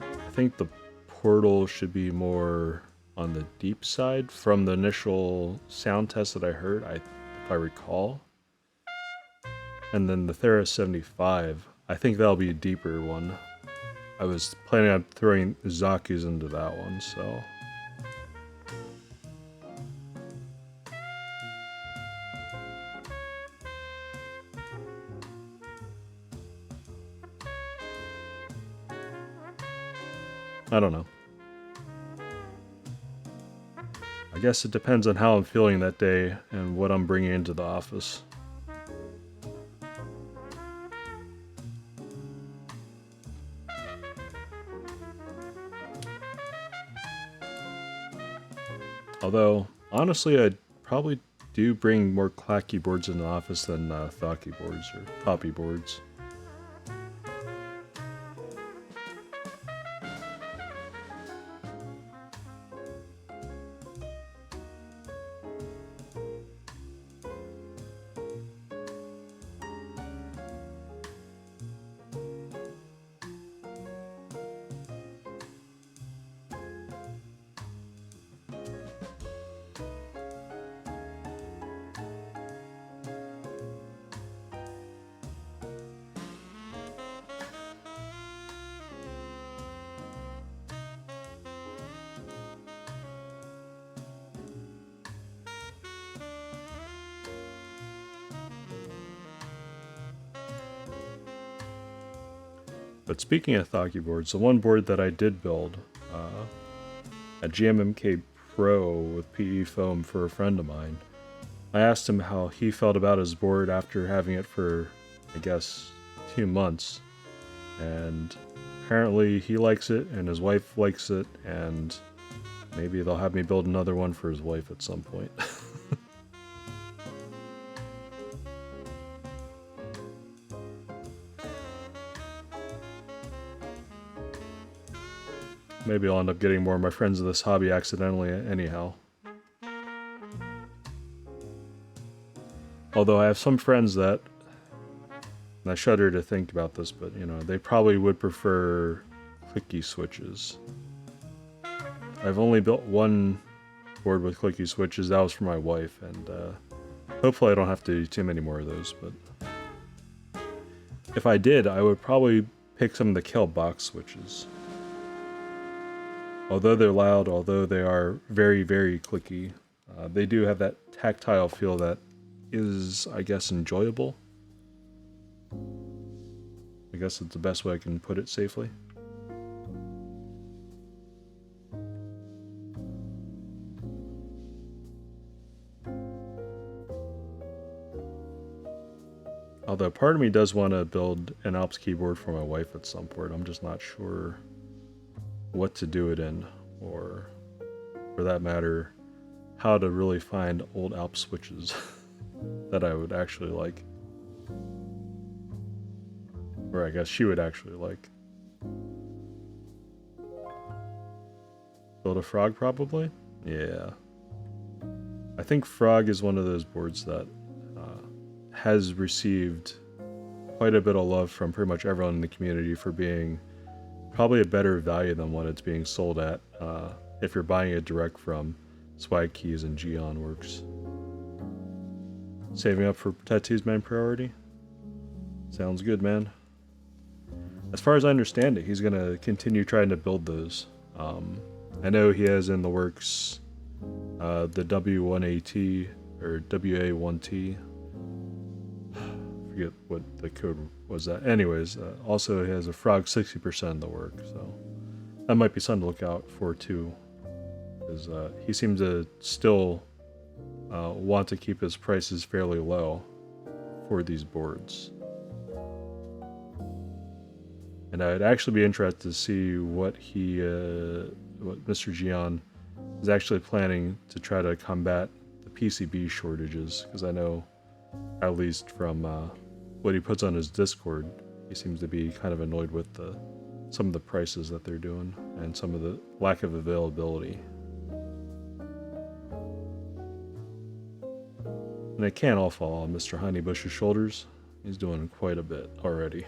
Speaker 1: I think the Portal should be more on the deep side from the initial sound test that I heard, if I recall. And then the Theros 75, I think that'll be a deeper one. I was planning on throwing Zaku's into that one, so... I don't know. I guess it depends on how I'm feeling that day and what I'm bringing into the office. Although, honestly, I'd probably do bring more clacky boards in the office than thocky boards or poppy boards. But speaking of thocky boards, the one board that I did build, a GMMK Pro with PE foam for a friend of mine, I asked him how he felt about his board after having it for, I guess, 2 months. And apparently he likes it, and his wife likes it, and maybe they'll have me build another one for his wife at some point. Maybe I'll end up getting more of my friends in this hobby accidentally anyhow. Although I have some friends that, and I shudder to think about this, but you know, they probably would prefer clicky switches. I've only built one board with clicky switches, that was for my wife, and hopefully I don't have to do too many more of those, but if I did, I would probably pick some of the Kel box switches. Although they're loud, although they are very, very clicky, they do have that tactile feel that is, I guess, enjoyable. I guess it's the best way I can put it safely. Although part of me does want to build an Alps keyboard for my wife at some point. I'm just not sure what to do it in, or for that matter, how to really find old Alps switches that I would actually like. Or I guess she would actually like. Build a Frog, probably? Yeah. I think Frog is one of those boards that has received quite a bit of love from pretty much everyone in the community for being probably a better value than what it's being sold at if you're buying it direct from Swag Keys and Geon Works. Saving up for Tattoo's main priority? Sounds good, man. As far as I understand it, he's going to continue trying to build those. I know he has in the works the W1AT or WA1T. Forget what the code was that. Anyways, also he has a Frog 60% in the work, so that might be something to look out for too. Because he seems to still want to keep his prices fairly low for these boards. And I'd actually be interested to see what he, what Mr. Geon is actually planning to try to combat the PCB shortages, because I know, at least from what he puts on his Discord, he seems to be kind of annoyed with some of the prices that they're doing and some of the lack of availability. And it can't all fall on Mr. Honeybush's shoulders. He's doing quite a bit already.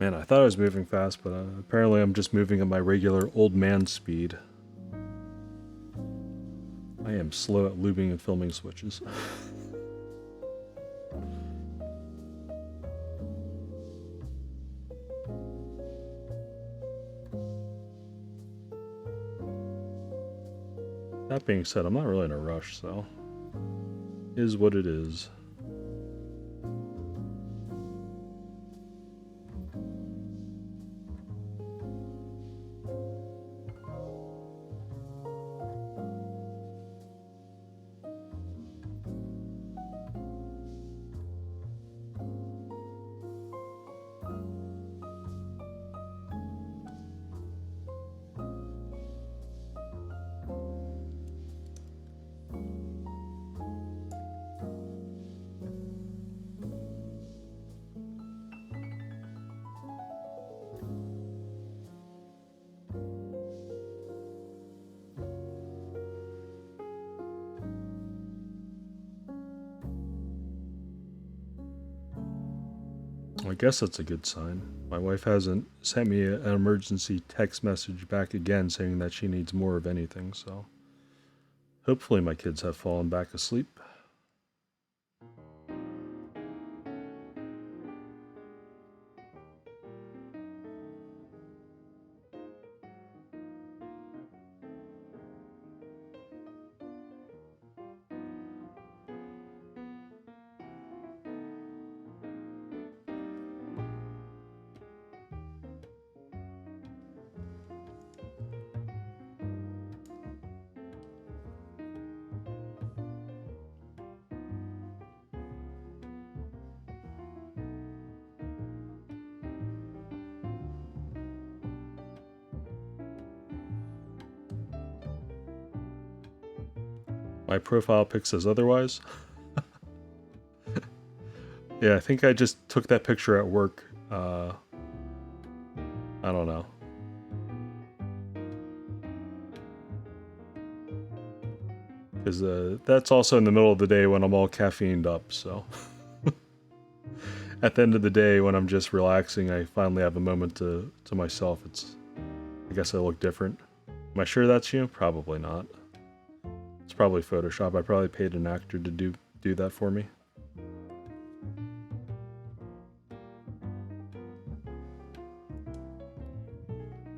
Speaker 1: Man, I thought I was moving fast, but apparently I'm just moving at my regular old man speed. I am slow at lubing and filming switches. That being said, I'm not really in a rush, so it is what it is. I guess that's a good sign. My wife hasn't sent me an emergency text message back again saying that she needs more of anything, so hopefully my kids have fallen back asleep. My profile pic says otherwise. Yeah, I think I just took that picture at work. I don't know. Because that's also in the middle of the day when I'm all caffeined up, so. At the end of the day, when I'm just relaxing, I finally have a moment to myself. I guess I look different. Am I sure that's you? Probably not. It's probably Photoshop. I probably paid an actor to do that for me.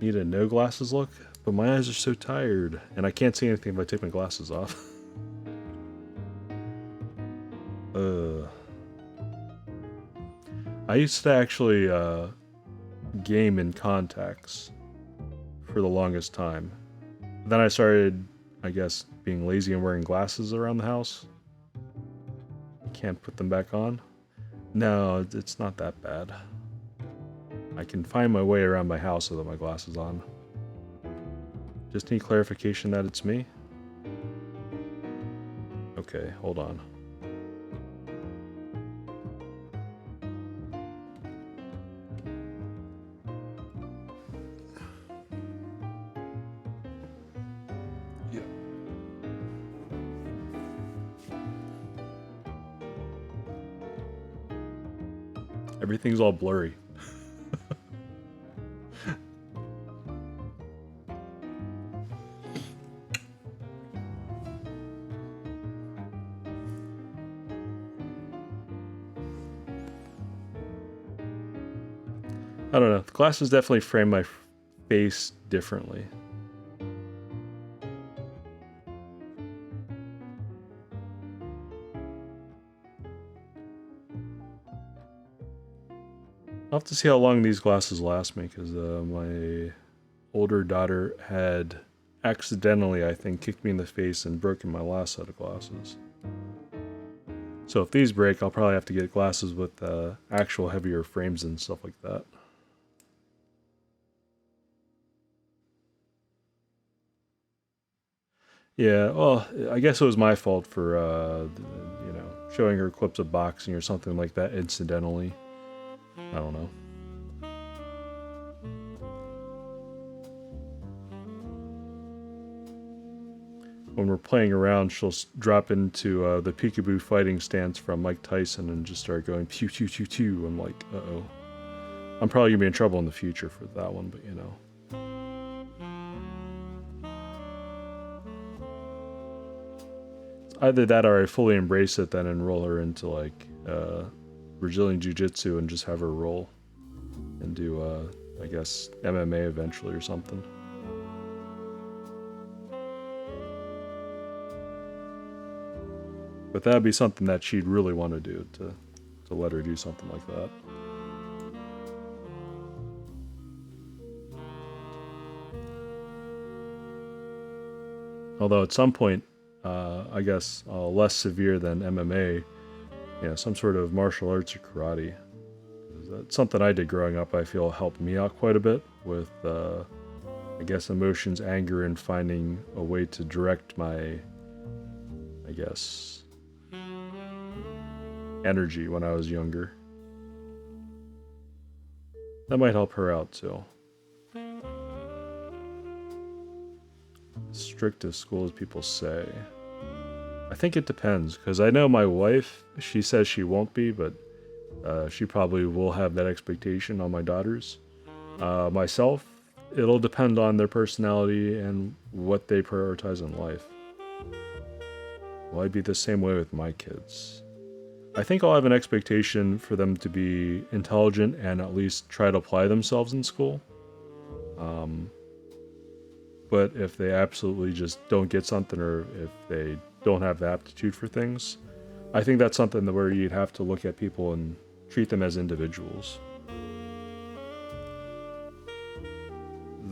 Speaker 1: Need a no glasses look? But my eyes are so tired, and I can't see anything if I take my glasses off. I used to actually game in contacts for the longest time. Then I started, I guess, being lazy and wearing glasses around the house. Can't put them back on. No, it's not that bad. I can find my way around my house without my glasses on. Just need clarification that it's me? Okay, hold on. Everything's all blurry. I don't know. The glasses definitely frame my face differently. I'll have to see how long these glasses last me, because my older daughter had accidentally, I think, kicked me in the face and broken my last set of glasses. So if these break, I'll probably have to get glasses with actual heavier frames and stuff like that. Yeah, well, I guess it was my fault for, you know, showing her clips of boxing or something like that incidentally. I don't know. When we're playing around, she'll drop into the peekaboo fighting stance from Mike Tyson and just start going pew pew pew pew. I'm like, uh-oh. I'm probably gonna be in trouble in the future for that one, but you know. Either that or I fully embrace it, then enroll her into like Brazilian Jiu-Jitsu and just have her roll and do, I guess, MMA eventually or something. But that'd be something that she'd really want to do, to let her do something like that. Although at some point, I guess less severe than MMA, yeah, some sort of martial arts or karate. That's something I did growing up. I feel helped me out quite a bit with, I guess, emotions, anger, and finding a way to direct my, I guess, energy when I was younger. That might help her out too. Strict as school as people say. I think it depends, because I know my wife, she says she won't be, but she probably will have that expectation on my daughters. Myself, it'll depend on their personality and what they prioritize in life. Will I be the same way with my kids? I think I'll have an expectation for them to be intelligent and at least try to apply themselves in school. But if they absolutely just don't get something, or if they don't have the aptitude for things, I think that's something where you'd have to look at people and treat them as individuals.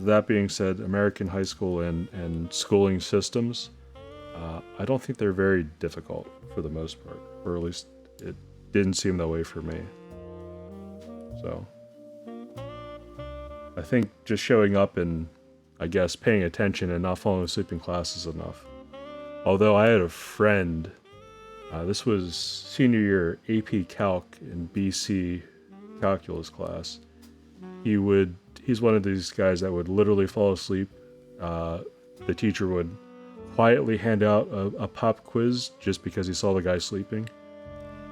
Speaker 1: That being said, American high school and schooling systems, I don't think they're very difficult for the most part, or at least it didn't seem that way for me. So I think just showing up and, I guess, paying attention and not falling asleep in class is enough. Although I had a friend, this was senior year AP Calc in BC calculus class. He's one of these guys that would literally fall asleep. The teacher would quietly hand out a pop quiz just because he saw the guy sleeping.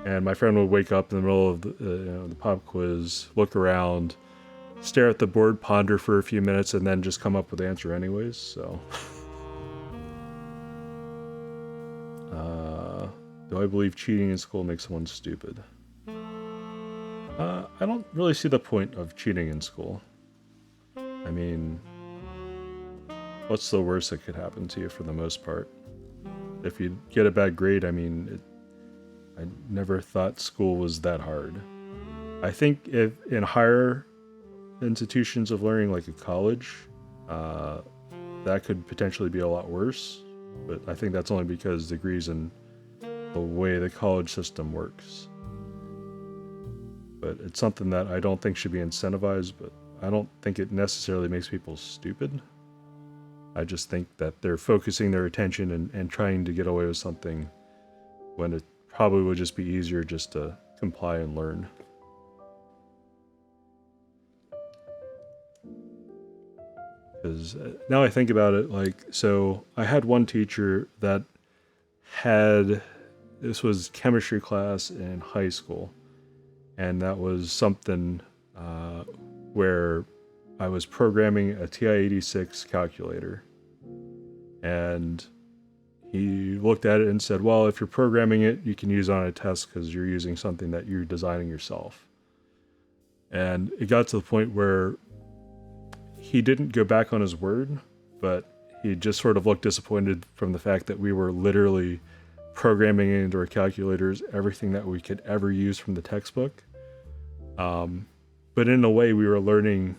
Speaker 1: And my friend would wake up in the middle of the pop quiz, look around, stare at the board, ponder for a few minutes, and then just come up with the answer anyways, so. Do I believe cheating in school makes someone stupid? I don't really see the point of cheating in school. I mean, what's the worst that could happen to you for the most part? If you get a bad grade, I mean, I never thought school was that hard. I think if in higher institutions of learning, like a college, that could potentially be a lot worse, but I think that's only because degrees and the way the college system works. But it's something that I don't think should be incentivized, but I don't think it necessarily makes people stupid. I just think that they're focusing their attention and trying to get away with something when it probably would just be easier just to comply and learn. Because now I think about it, like, so I had one teacher that this was chemistry class in high school, and that was something where I was programming a TI-86 calculator, and he looked at it and said, well, if you're programming it, you can use it on a test because you're using something that you're designing yourself. And it got to the point where he didn't go back on his word, but he just sort of looked disappointed from the fact that we were literally programming into our calculators everything that we could ever use from the textbook. But in a way, we were learning,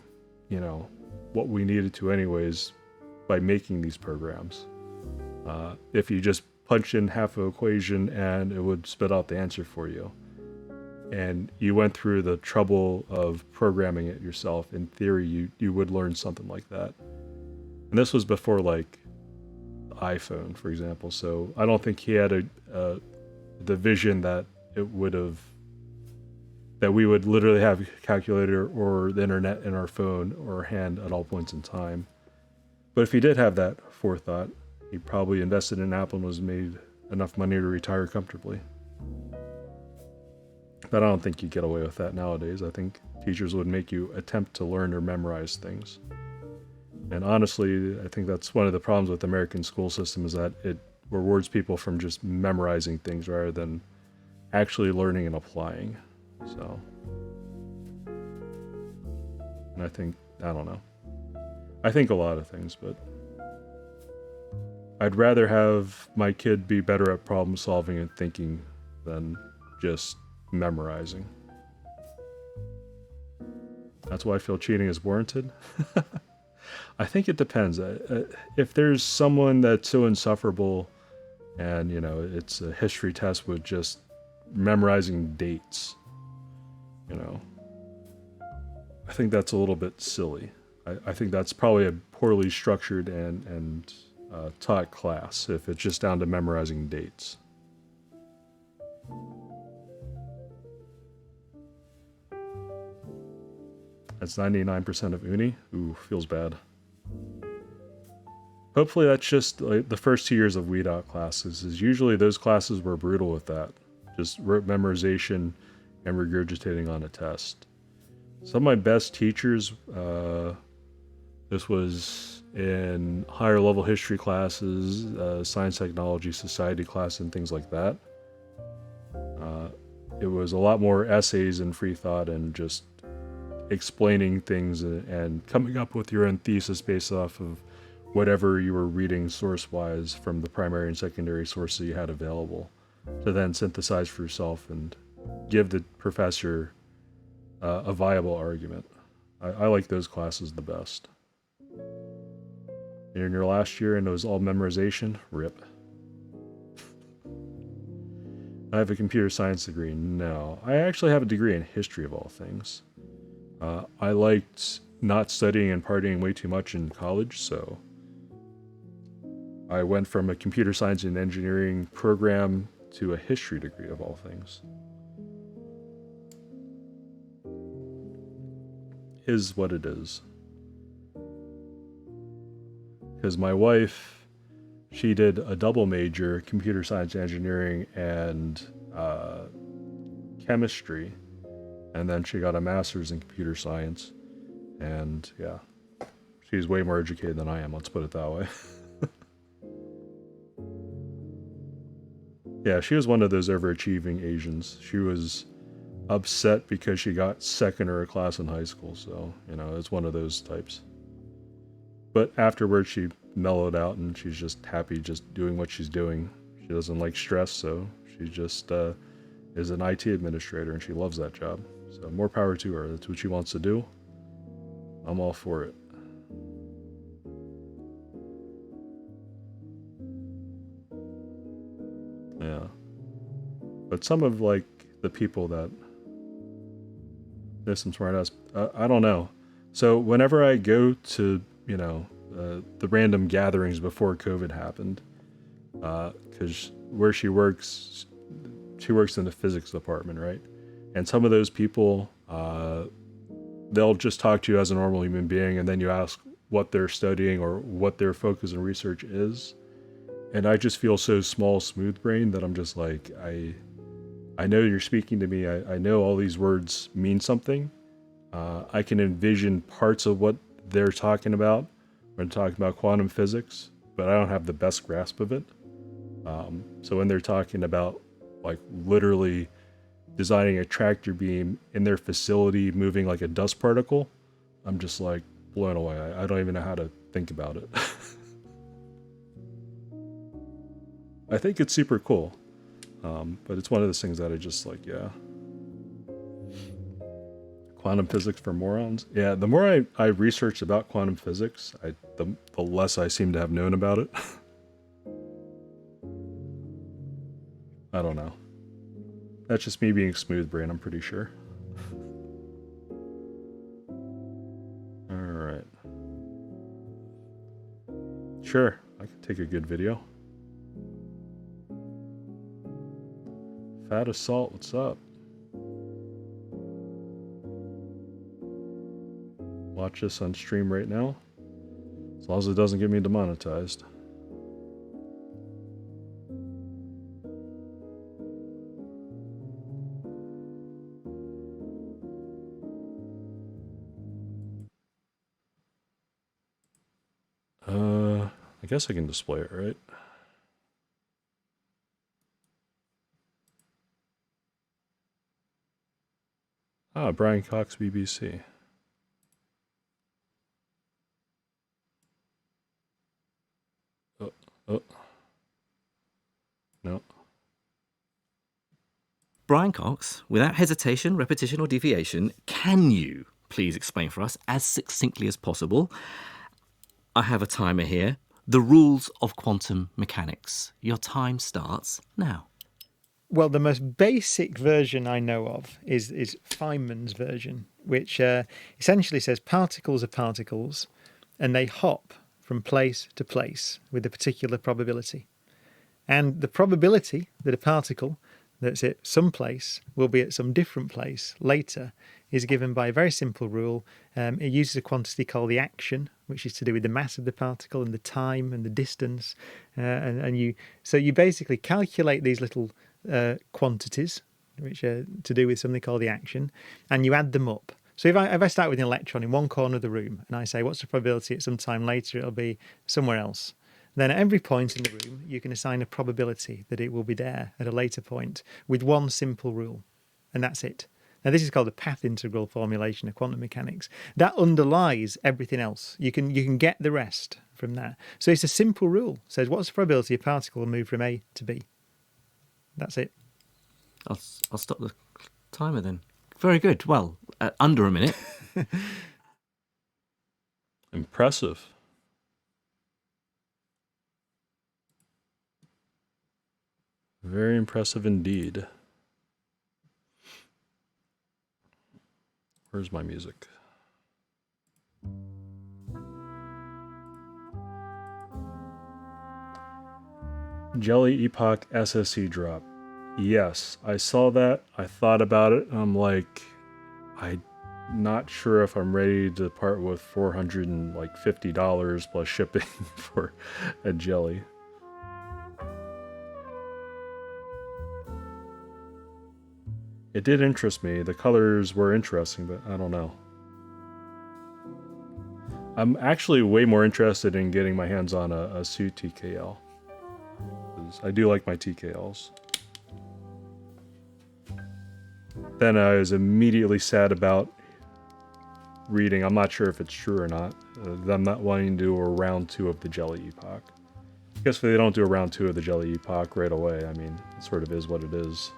Speaker 1: what we needed to anyways by making these programs. If you just punch in half an equation and it would spit out the answer for you, and you went through the trouble of programming it yourself, in theory, you would learn something like that. And this was before like the iPhone, for example. So I don't think he had the vision that that we would literally have a calculator or the internet in our phone or hand at all points in time. But if he did have that forethought, he probably invested in Apple and was made enough money to retire comfortably. But I don't think you get away with that nowadays. I think teachers would make you attempt to learn or memorize things. And honestly, I think that's one of the problems with the American school system, is that it rewards people from just memorizing things rather than actually learning and applying. So, and I don't know. I think a lot of things, but I'd rather have my kid be better at problem solving and thinking than just memorizing. That's why I feel cheating is warranted. I think it depends. If there's someone that's so insufferable and, it's a history test with just memorizing dates, I think that's a little bit silly. I think that's probably a poorly structured and taught class if it's just down to memorizing dates. That's 99% of uni. Ooh, feels bad. Hopefully that's just like the first 2 years of WeDot classes, is usually those classes were brutal with that. Just rote memorization and regurgitating on a test. Some of my best teachers, this was in higher level history classes, science, technology, society class, and things like that. It was a lot more essays and free thought and just explaining things and coming up with your own thesis based off of whatever you were reading source-wise from the primary and secondary sources you had available, to then synthesize for yourself and give the professor a viable argument. I like those classes the best. You're in your last year and it was all memorization? RIP. I have a computer science degree. No. I actually have a degree in history of all things. I liked not studying and partying way too much in college, so I went from a computer science and engineering program to a history degree of all things. Is what it is. Because my wife, she did a double major, computer science engineering and chemistry, and then she got a master's in computer science, and yeah, she's way more educated than I am, let's put it that way. Yeah, she was one of those overachieving Asians. She was upset because she got second in her class in high school, so, it's one of those types. But afterwards, she mellowed out and she's just happy just doing what she's doing. She doesn't like stress, so she just is an IT administrator and she loves that job. So more power to her. That's what she wants to do. I'm all for it. Yeah. But some of the people that there's some smart ass, I don't know. So whenever I go to, the random gatherings before COVID happened, because where she works in the physics department, right? And some of those people, they'll just talk to you as a normal human being, and then you ask what they're studying or what their focus and research is. And I just feel so small, smooth brain that I'm just like, I I know you're speaking to me. I know all these words mean something. I can envision parts of what they're talking about when talking about quantum physics, but I don't have the best grasp of it. So when they're talking about like literally designing a tractor beam in their facility moving like a dust particle, I'm just like blown away. I don't even know how to think about it. I think it's super cool. But it's one of those things that I just like, yeah. Quantum physics for morons. Yeah, the more I researched about quantum physics, the less I seem to have known about it. I don't know. That's just me being smooth brain, I'm pretty sure. Alright. Sure, I could take a good video. Fat Assault, what's up? Watch this on stream right now. As long as it doesn't get me demonetized. I guess I can display it, right? Ah, Brian Cox, BBC. Oh. No.
Speaker 2: Brian Cox, without hesitation, repetition, or deviation, can you please explain for us as succinctly as possible? I have a timer here. The rules of quantum mechanics. Your time starts now.
Speaker 3: Well, the most basic version I know of is Feynman's version, which essentially says particles are particles, and they hop from place to place with a particular probability. And the probability that a particle that's at some place will be at some different place later is given by a very simple rule. It uses a quantity called the action, which is to do with the mass of the particle and the time and the distance. So you basically calculate these little quantities, which are to do with something called the action, and you add them up. So if I start with an electron in one corner of the room and I say, what's the probability at some time later it'll be somewhere else? Then at every point in the room, you can assign a probability that it will be there at a later point with one simple rule, and that's it. Now, this is called the path integral formulation of quantum mechanics. That underlies everything else. You can get the rest from that. So it's a simple rule. It says, what's the probability a particle will move from A to B? That's it.
Speaker 2: I'll stop the timer then. Very good. Well, under a minute.
Speaker 1: Impressive. Very impressive indeed. Where's my music? Jelly Epoch SSE drop. Yes, I saw that. I thought about it. I'm like, I'm not sure if I'm ready to part with $450 plus shipping for a jelly. It did interest me. The colors were interesting, but I don't know. I'm actually way more interested in getting my hands on a suit TKL. I do like my TKLs. Then I was immediately sad about reading, I'm not sure if it's true or not, them not wanting to do a round 2 of the Jelly Epoch. I guess if they don't do a round 2 of the Jelly Epoch right away, I mean, it sort of is what it is.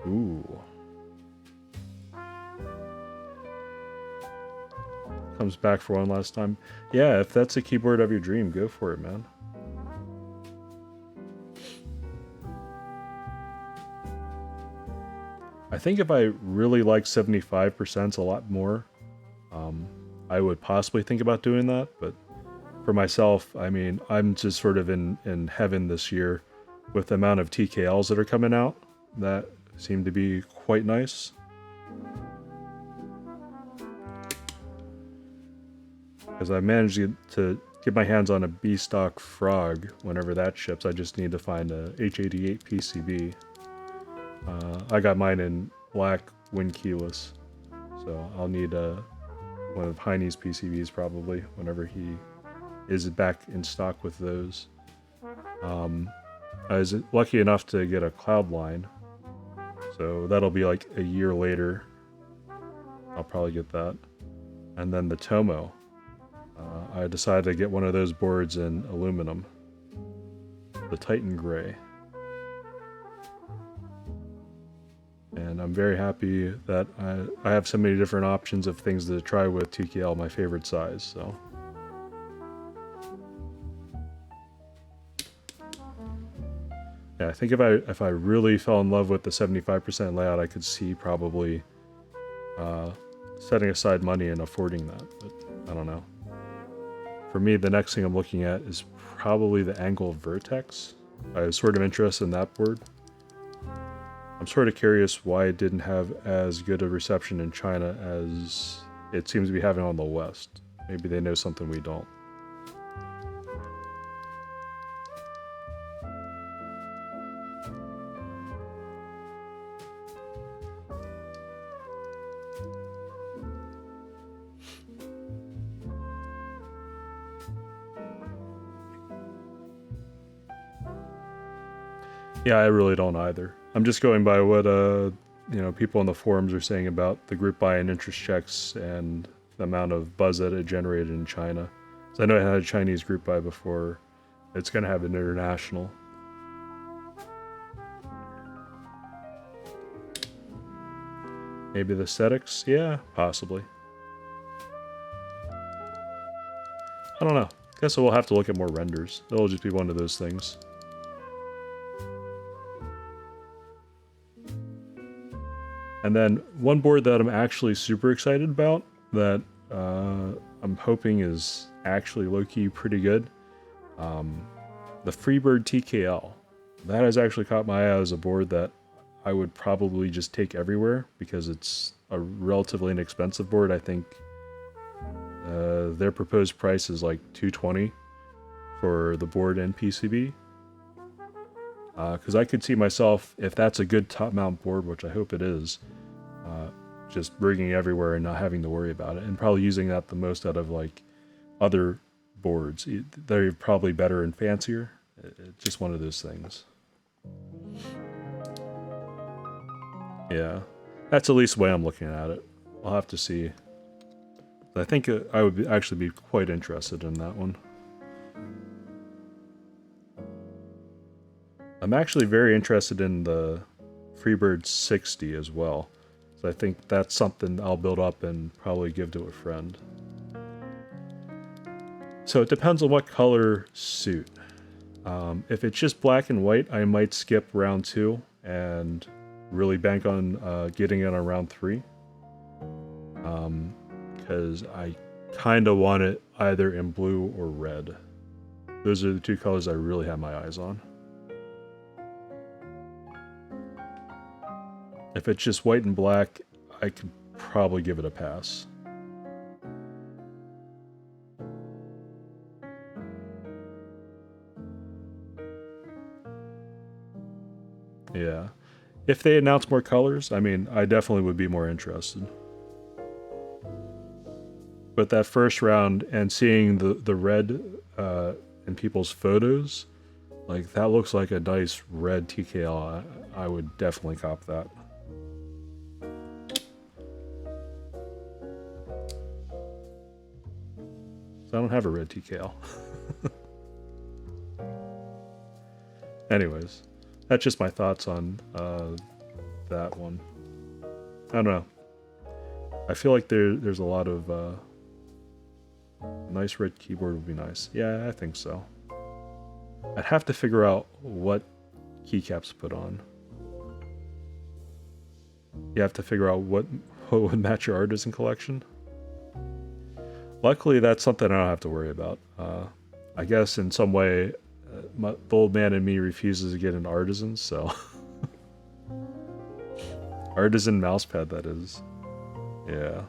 Speaker 1: Ooh. Comes back for one last time. Yeah, if that's a keyboard of your dream, go for it, man. I think if I really like 75% a lot more, I would possibly think about doing that. But for myself, I mean, I'm just sort of in heaven this year with the amount of TKLs that are coming out that seem to be quite nice. Because I managed to get my hands on a B-stock Frog whenever that ships. I just need to find a H88 PCB. I got mine in black wind keyless, so I'll need one of Heine's PCBs probably whenever he is back in stock with those. I was lucky enough to get a cloud line, so that'll be like a year later. I'll probably get that. And then the Tomo. I decided to get one of those boards in aluminum. The Titan Gray. And I'm very happy that I have so many different options of things to try with TKL, my favorite size, so. Yeah, I think if I really fell in love with the 75% layout, I could see probably setting aside money and affording that, but I don't know. For me, the next thing I'm looking at is probably the Angle Vertex. I was sort of interested in that board. I'm sort of curious why it didn't have as good a reception in China as it seems to be having on the West. Maybe they know something we don't. Yeah, I really don't either. I'm just going by what people on the forums are saying about the group buy and interest checks and the amount of buzz that it generated in China. So I know it had a Chinese group buy before. It's going to have an international. Maybe the aesthetics? Yeah, possibly. I don't know. Guess we'll have to look at more renders. It'll just be one of those things. And then one board that I'm actually super excited about that I'm hoping is actually low-key pretty good. The Freebird TKL. That has actually caught my eye as a board that I would probably just take everywhere because it's a relatively inexpensive board. I think their proposed price is like $220 for the board and PCB. Because I could see myself, if that's a good top mount board, which I hope it is, just bringing it everywhere and not having to worry about it, and probably using that the most out of like other boards. They're probably better and fancier. It's just one of those things. Yeah, that's at least the way I'm looking at it. I'll have to see. I think I would actually be quite interested in that one. I'm actually very interested in the Freebird 60 as well. So I think that's something I'll build up and probably give to a friend. So it depends on what color suit. If it's just black and white, I might skip round 2 and really bank on getting it on round 3. Because I kind of want it either in blue or red. Those are the two colors I really have my eyes on. If it's just white and black, I could probably give it a pass. Yeah. If they announce more colors, I mean, I definitely would be more interested. But that first round and seeing the red in people's photos, like that looks like a nice red TKL. I would definitely cop that. So I don't have a red TKL. Anyways, that's just my thoughts on that one. I don't know. I feel like there's a lot of nice red keyboard would be nice. Yeah, I think so. I'd have to figure out what keycaps to put on. You have to figure out what would match your artisan collection. Luckily, that's something I don't have to worry about. I guess in some way, the old man in me refuses to get an artisan, so... Artisan mousepad, that is. Yeah.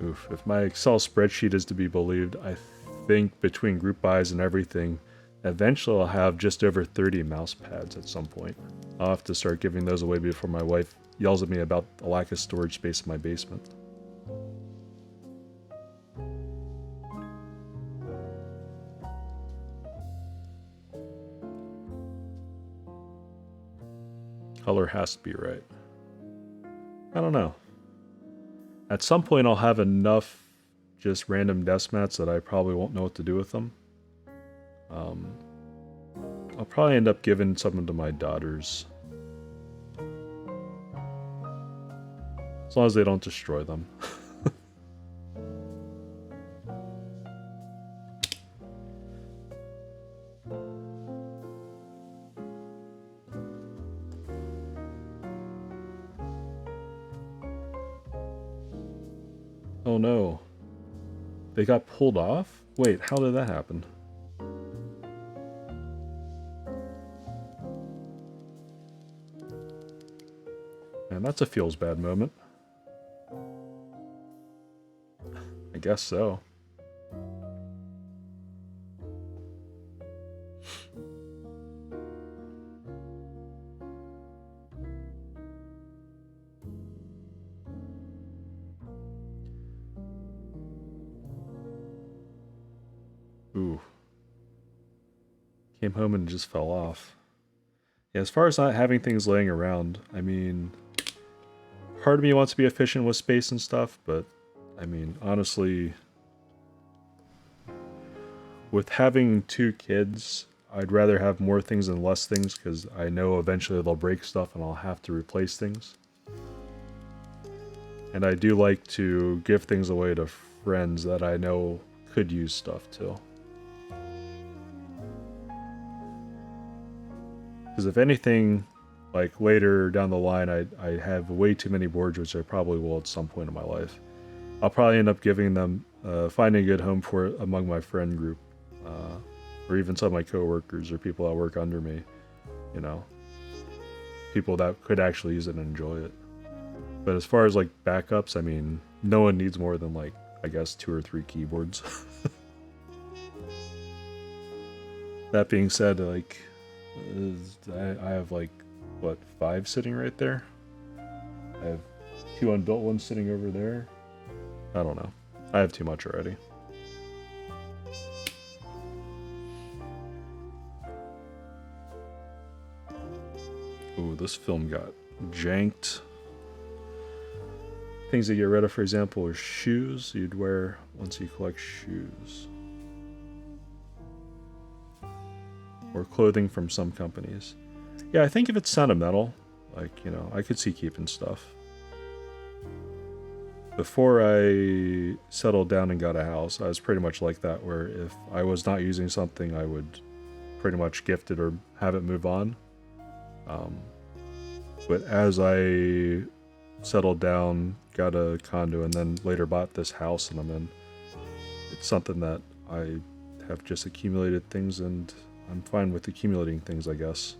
Speaker 1: Oof, if my Excel spreadsheet is to be believed, I think between group buys and everything, eventually I'll have just over 30 mouse pads at some point. I'll have to start giving those away before my wife yells at me about the lack of storage space in my basement. Color has to be right. I don't know. At some point I'll have enough just random desk mats that I probably won't know what to do with them. I'll probably end up giving some of them to my daughters. As long as they don't destroy them. Oh no. They got pulled off? Wait, how did that happen? Man, that's a feels bad moment. I guess so. Ooh. Came home and just fell off. Yeah, as far as not having things laying around, I mean, part of me wants to be efficient with space and stuff, but I mean, honestly, with having 2 kids, I'd rather have more things than less things because I know eventually they'll break stuff and I'll have to replace things. And I do like to give things away to friends that I know could use stuff too. Because if anything, like later down the line, I have way too many boards, which I probably will at some point in my life. I'll probably end up giving them, finding a good home for it among my friend group, or even some of my coworkers or people that work under me, you know, people that could actually use it and enjoy it. But as far as like backups, I mean, no one needs more than like, I guess 2 or 3 keyboards. That being said, like, I have like, what, 5 sitting right there? I have 2 unbuilt ones sitting over there. I don't know. I have too much already. Ooh, this film got janked. Things that get rid of, for example, are shoes you'd wear once you collect shoes. Or clothing from some companies. Yeah, I think if it's sentimental, like, you know, I could see keeping stuff. Before I settled down and got a house, I was pretty much like that, where if I was not using something, I would pretty much gift it or have it move on. But as I settled down, got a condo, and then later bought this house and I'm in, it's something that I have just accumulated things, and I'm fine with accumulating things, I guess.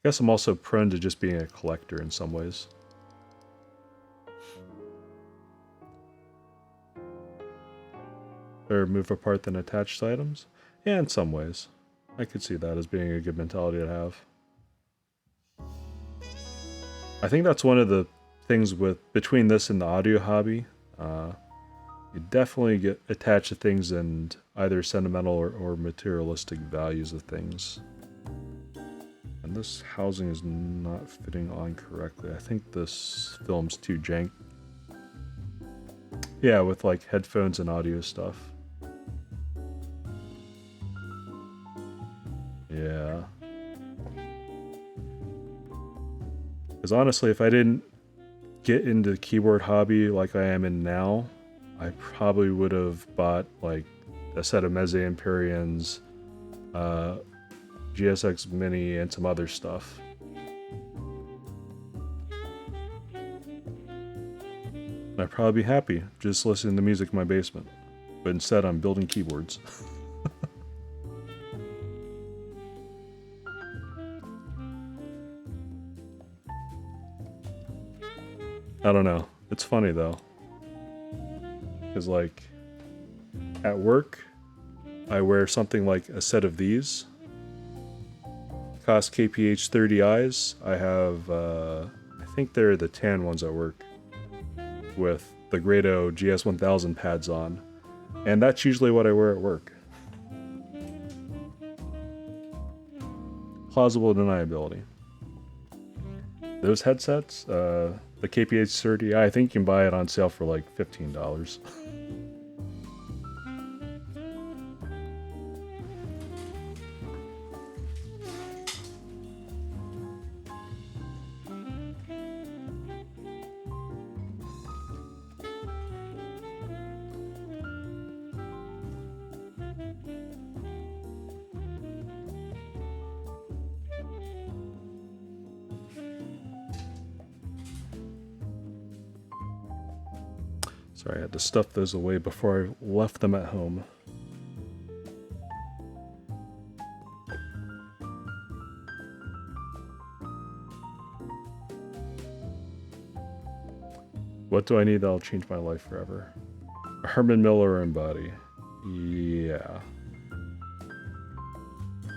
Speaker 1: I guess I'm also prone to just being a collector in some ways. Better move apart than attached items? Yeah, in some ways. I could see that as being a good mentality to have. I think that's one of the things between this and the audio hobby. You definitely get attached to things and either sentimental or materialistic values of things. And this housing is not fitting on correctly. I think this film's too jank. Yeah, with like headphones and audio stuff. Yeah. Because honestly, if I didn't get into the keyboard hobby like I am in now, I probably would have bought like a set of Meze Empyreans, GSX Mini, and some other stuff. I'd probably be happy just listening to music in my basement. But instead, I'm building keyboards. I don't know. It's funny though. Because like at work, I wear something like a set of these. Cost KPH 30Is. I have, I think they're the tan ones at work with the Grado GS1000 pads on. And that's usually what I wear at work. Plausible deniability. Those headsets, the KPH 30i, I think you can buy it on sale for like $15. Sorry, I had to stuff those away before I left them at home. What do I need that'll change my life forever? A Herman Miller and body. Yeah.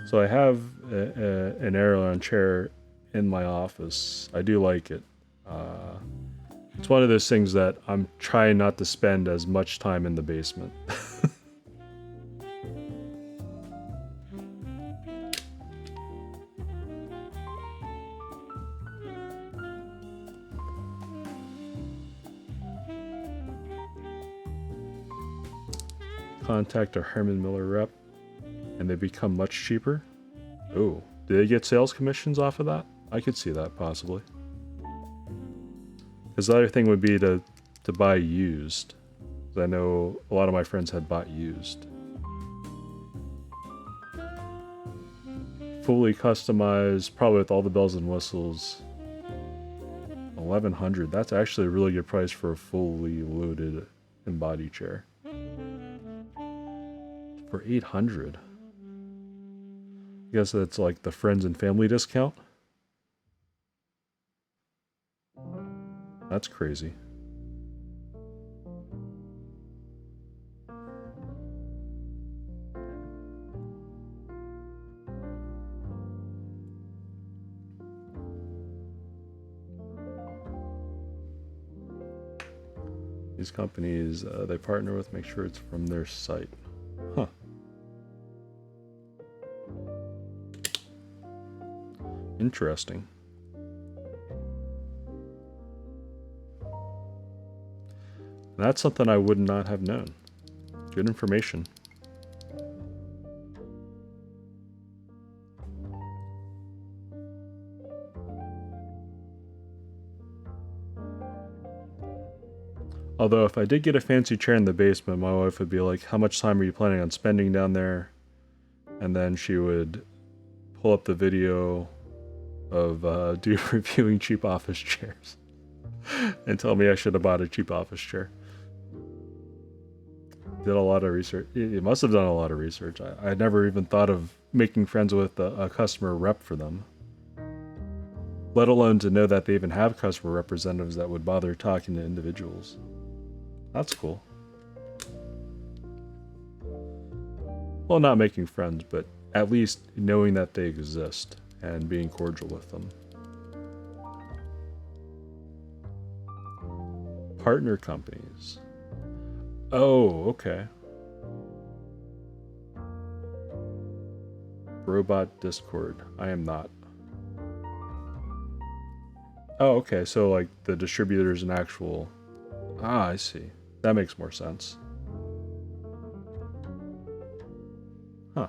Speaker 1: So I have an Aeron chair in my office. I do like it. It's one of those things that I'm trying not to spend as much time in the basement. Contact a Herman Miller rep and they become much cheaper. Oh, do they get sales commissions off of that? I could see that possibly. Because the other thing would be to buy used. I know a lot of my friends had bought used. Fully customized, probably with all the bells and whistles. 1100. That's actually a really good price for a fully loaded embody chair. For 800. I guess that's like the friends and family discount. That's crazy. These companies they partner with make sure it's from their site. Huh. Interesting. That's something I would not have known. Good information. Although if I did get a fancy chair in the basement, my wife would be like, how much time are you planning on spending down there? And then she would pull up the video of reviewing cheap office chairs and tell me I should have bought a cheap office chair. Did a lot of research. It must have done a lot of research. I never even thought of making friends with a customer rep for them. Let alone to know that they even have customer representatives that would bother talking to individuals. That's cool. Well, not making friends, but at least knowing that they exist and being cordial with them. Partner companies. Oh, okay. Robot Discord. I am not. Oh, okay. So like the distributor's an actual... Ah, I see. That makes more sense. Huh.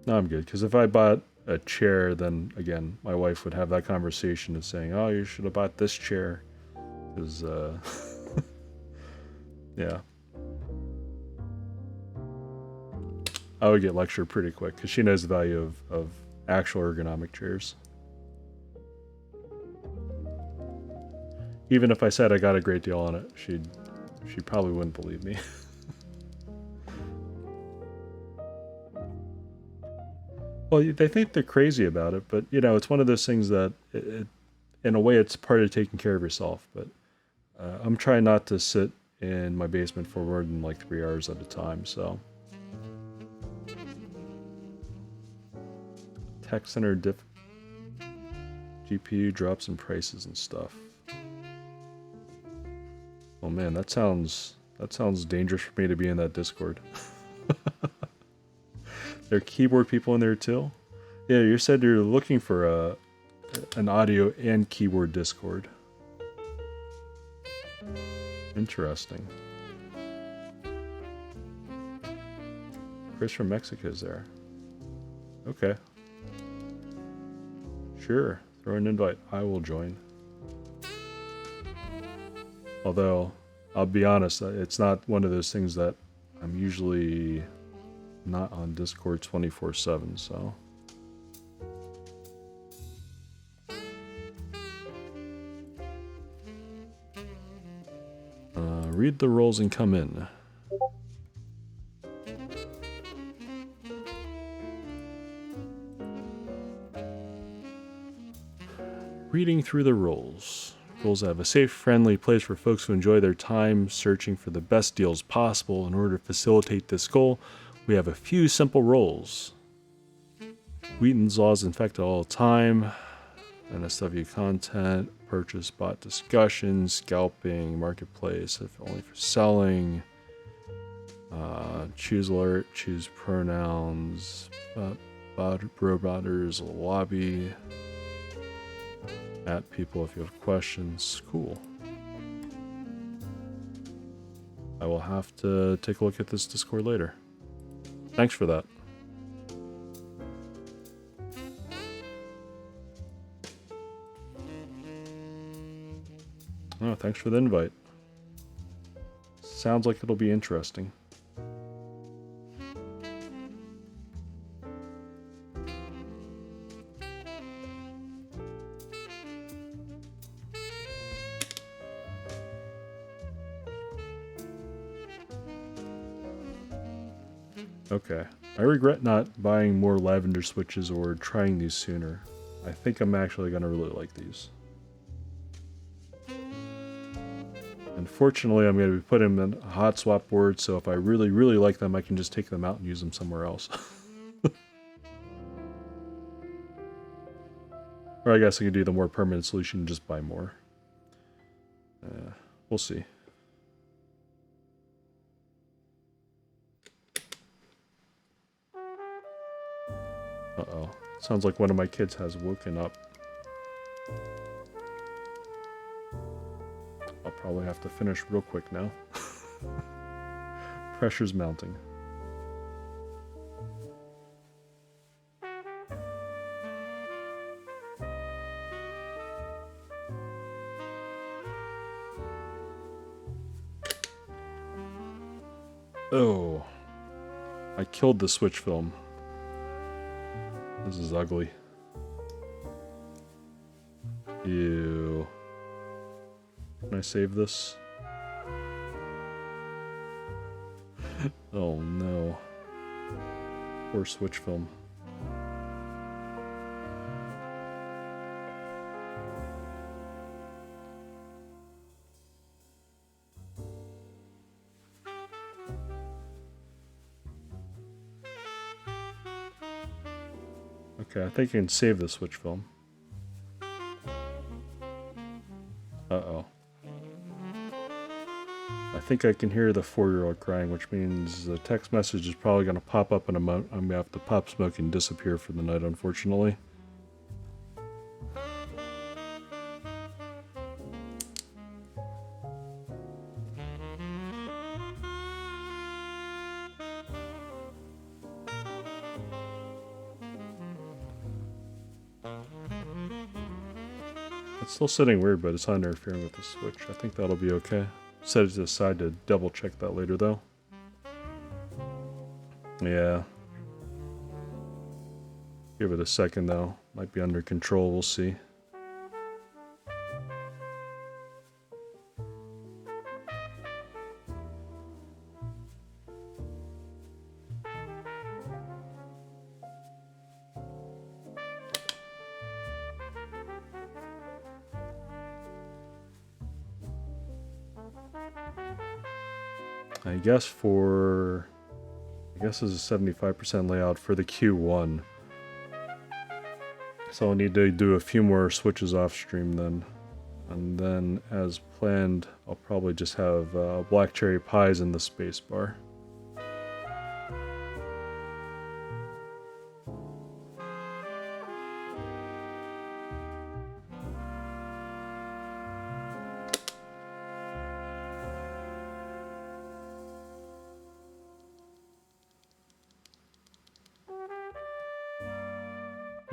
Speaker 1: No, I'm good. Because if I bought a chair, then again, my wife would have that conversation of saying, oh, you should have bought this chair. Because, yeah. I would get lectured pretty quick because she knows the value of actual ergonomic chairs. Even if I said I got a great deal on it, she probably wouldn't believe me. Well, they think they're crazy about it, but you know, it's one of those things that, in a way, it's part of taking care of yourself. But I'm trying not to sit in my basement for more than like 3 hours at a time. So, tech center GPU drops in prices and stuff. Oh man, that sounds dangerous for me to be in that Discord. There are keyboard people in there too? Yeah, you said you're looking for an audio and keyboard Discord. Interesting. Chris from Mexico is there. Okay. Sure, throw an invite. I will join. Although, I'll be honest, it's not one of those things that I'm usually not on Discord 24/7, so. Read the roles and come in. Reading through the roles. Roles have a safe, friendly place for folks who enjoy their time searching for the best deals possible. In order to facilitate this goal, we have a few simple roles. Wheaton's Laws infect all the time. NSW content, purchase, bot discussion, scalping, marketplace, if only for selling. Choose alert, choose pronouns, robotters, lobby. At people if you have questions. Cool. I will have to take a look at this Discord later. Thanks for that. Oh, thanks for the invite. Sounds like it'll be interesting. Okay. I regret not buying more lavender switches or trying these sooner. I think I'm actually going to really like these. Unfortunately, I'm going to be putting them in a hot swap board, so if I really, really like them, I can just take them out and use them somewhere else. Or I guess I could do the more permanent solution and just buy more. We'll see. Uh-oh. Sounds like one of my kids has woken up. I'll probably have to finish real quick now. Pressure's mounting. Oh. I killed the switch film. This is ugly. Ew. Can I save this? Oh no. Poor switch film. Okay, I think I can save the switch film. Uh-oh. I think I can hear the 4-year-old crying, which means the text message is probably going to pop up in a moment. I'm going to have to pop smoke and disappear for the night, unfortunately. It's still sitting weird, but it's not interfering with the switch. I think that'll be okay. Set it to the side to double check that later, though. Yeah. Give it a second, though. Might be under control. We'll see. I guess this is a 75% layout for the Q1. So I'll need to do a few more switches off stream then. And then, as planned, I'll probably just have black cherry pies in the spacebar.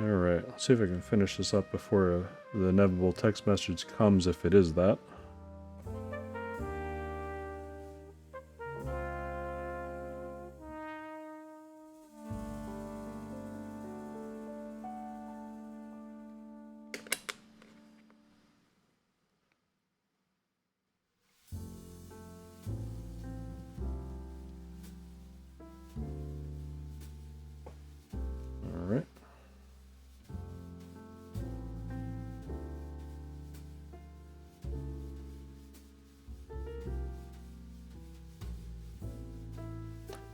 Speaker 1: Alright, let's see if I can finish this up before the inevitable text message comes, if it is that. Alright.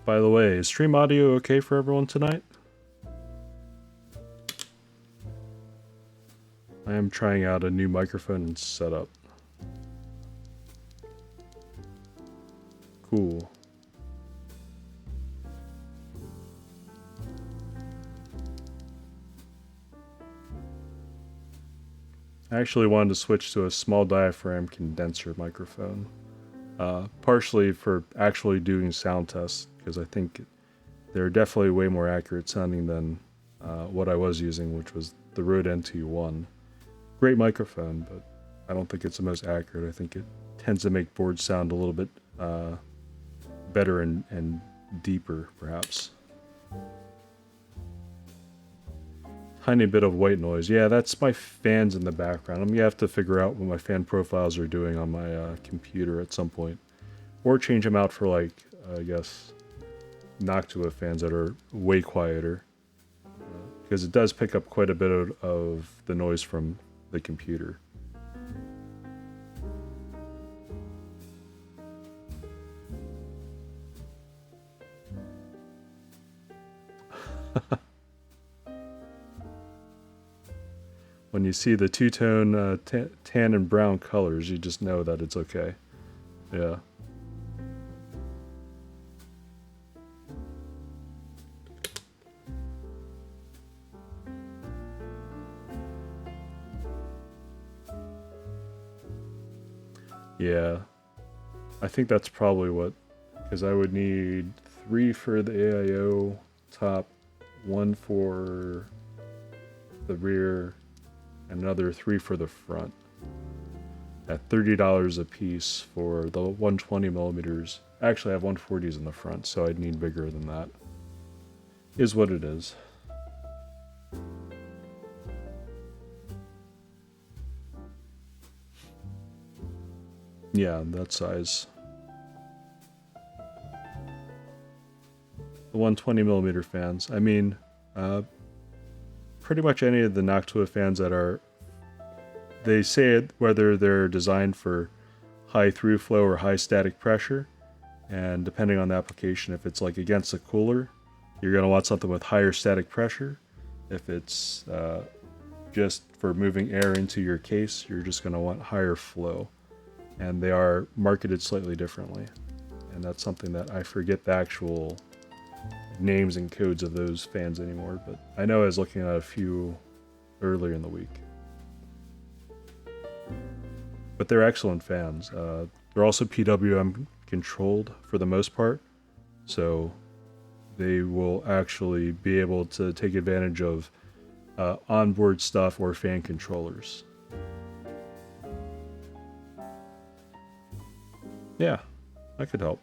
Speaker 1: By the way, is stream audio okay for everyone tonight? I am trying out a new microphone and setup. Cool. I actually wanted to switch to a small diaphragm condenser microphone. Partially for actually doing sound tests, because I think they're definitely way more accurate sounding than what I was using, which was the Rode NT1. Great microphone, but I don't think it's the most accurate. I think it tends to make boards sound a little bit better and deeper, perhaps. Tiny bit of white noise. Yeah, that's my fans in the background. I'm gonna have to figure out what my fan profiles are doing on my computer at some point. Or change them out for, like, I guess, Noctua fans that are way quieter. Because it does pick up quite a bit of the noise from the computer. When you see the two-tone tan and brown colors, you just know that it's okay. Yeah. Yeah. I think that's probably what, because I would need 3 for the AIO top, 1 for the rear, and another 3 for the front. At $30 a piece for the 120 millimeters. Actually, I have 140s in the front, so I'd need bigger than that. Is what it is. Yeah, that size. The 120 millimeter fans. I mean, pretty much any of the Noctua fans that are, they say it whether they're designed for high through flow or high static pressure, and depending on the application, if it's like against a cooler, you're going to want something with higher static pressure. If it's just for moving air into your case, you're just going to want higher flow. And they are marketed slightly differently. And that's something that I forget the actual names and codes of those fans anymore, but I know I was looking at a few earlier in the week. But they're excellent fans. They're also PWM controlled for the most part, so they will actually be able to take advantage of onboard stuff or fan controllers. Yeah, that could help.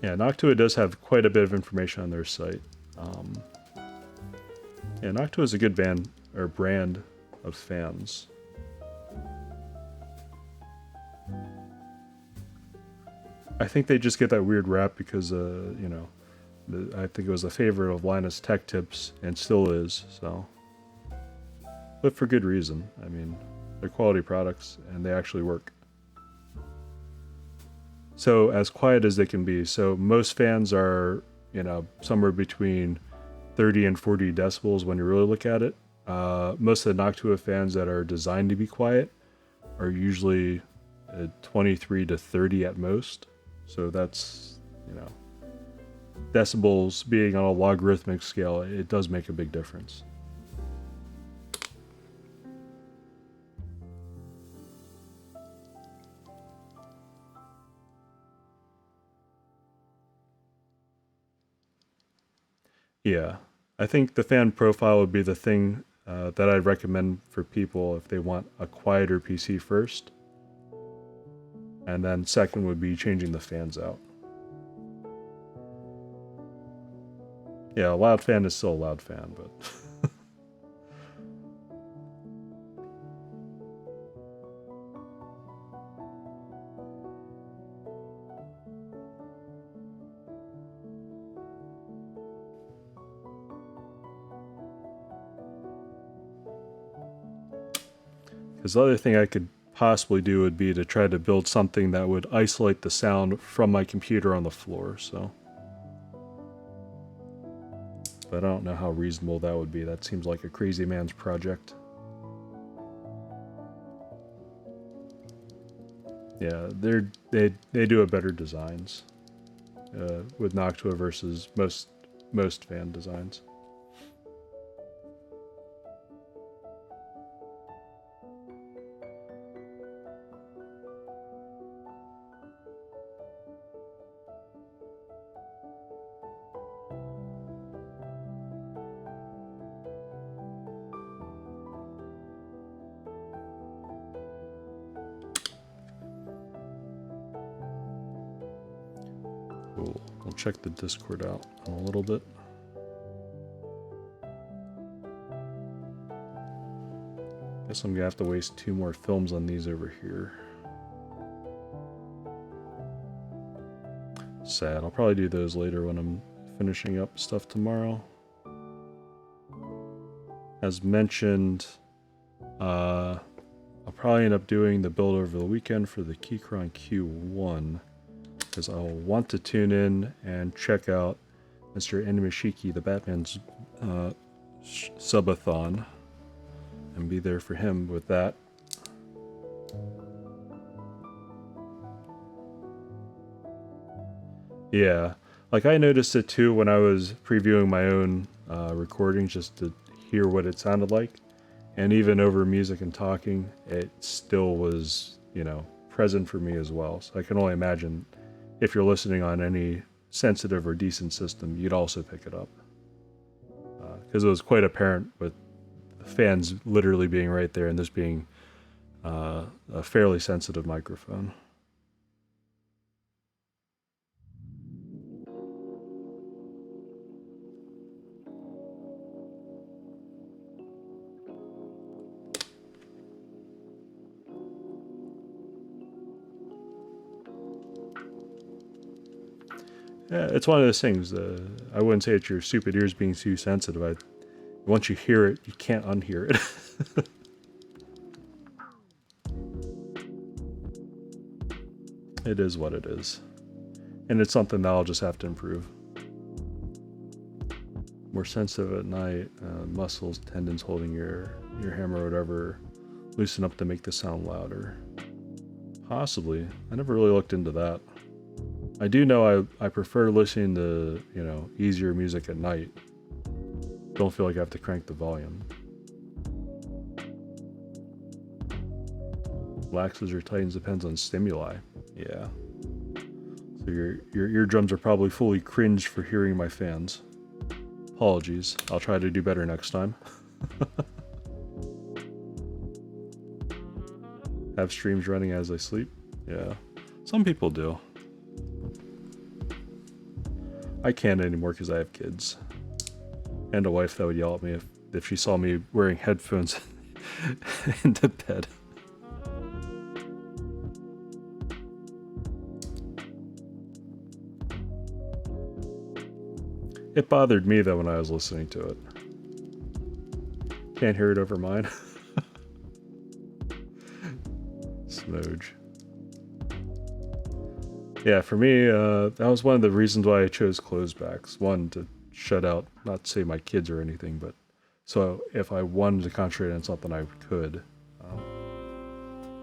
Speaker 1: Yeah, Noctua does have quite a bit of information on their site. Yeah, Noctua is a good band or brand of fans. I think they just get that weird rap because, you know, I think it was a favorite of Linus Tech Tips and still is, so. But for good reason. I mean, they're quality products and they actually work. So as quiet as they can be. So most fans are, you know, somewhere between 30 and 40 decibels when you really look at it. Most of the Noctua fans that are designed to be quiet are usually 23 to 30 at most. So that's, you know, decibels being on a logarithmic scale, it does make a big difference. Yeah, I think the fan profile would be the thing that I'd recommend for people if they want a quieter PC first. And then second would be changing the fans out. Yeah, a loud fan is still a loud fan, but... Because the other thing I could possibly do would be to try to build something that would isolate the sound from my computer on the floor, so... But I don't know how reasonable that would be. That seems like a crazy man's project. Yeah, they do a better designs with Noctua versus most fan designs. Cool. I'll check the Discord out in a little bit. Guess I'm gonna have to waste 2 more films on these over here. Sad. I'll probably do those later when I'm finishing up stuff tomorrow. As mentioned, I'll probably end up doing the build over the weekend for the Keychron Q1. Because I'll want to tune in and check out Mr. Animashiki, the Batman's subathon, and be there for him with that. Yeah, like I noticed it too when I was previewing my own recordings just to hear what it sounded like. And even over music and talking, it still was, you know, present for me as well. So I can only imagine if you're listening on any sensitive or decent system, you'd also pick it up. Because it was quite apparent with the fans literally being right there and this being a fairly sensitive microphone. Yeah, it's one of those things. I wouldn't say it's your stupid ears being too sensitive. Once you hear it, you can't unhear it. It is what it is. And it's something that I'll just have to improve. More sensitive at night, muscles, tendons holding your hammer or whatever, loosen up to make the sound louder. Possibly. I never really looked into that. I do know I prefer listening to, you know, easier music at night. Don't feel like I have to crank the volume. Relaxes or tightens depends on stimuli. Yeah. So your eardrums are probably fully cringed for hearing my fans. Apologies. I'll try to do better next time. Have streams running as I sleep? Yeah. Some people do. I can't anymore because I have kids. And a wife that would yell at me if she saw me wearing headphones into bed. It bothered me though when I was listening to it. Can't hear it over mine. Smooge. Yeah, for me, that was one of the reasons why I chose closebacks. One, to shut out, not to say my kids or anything, but so if I wanted to concentrate on something, I could.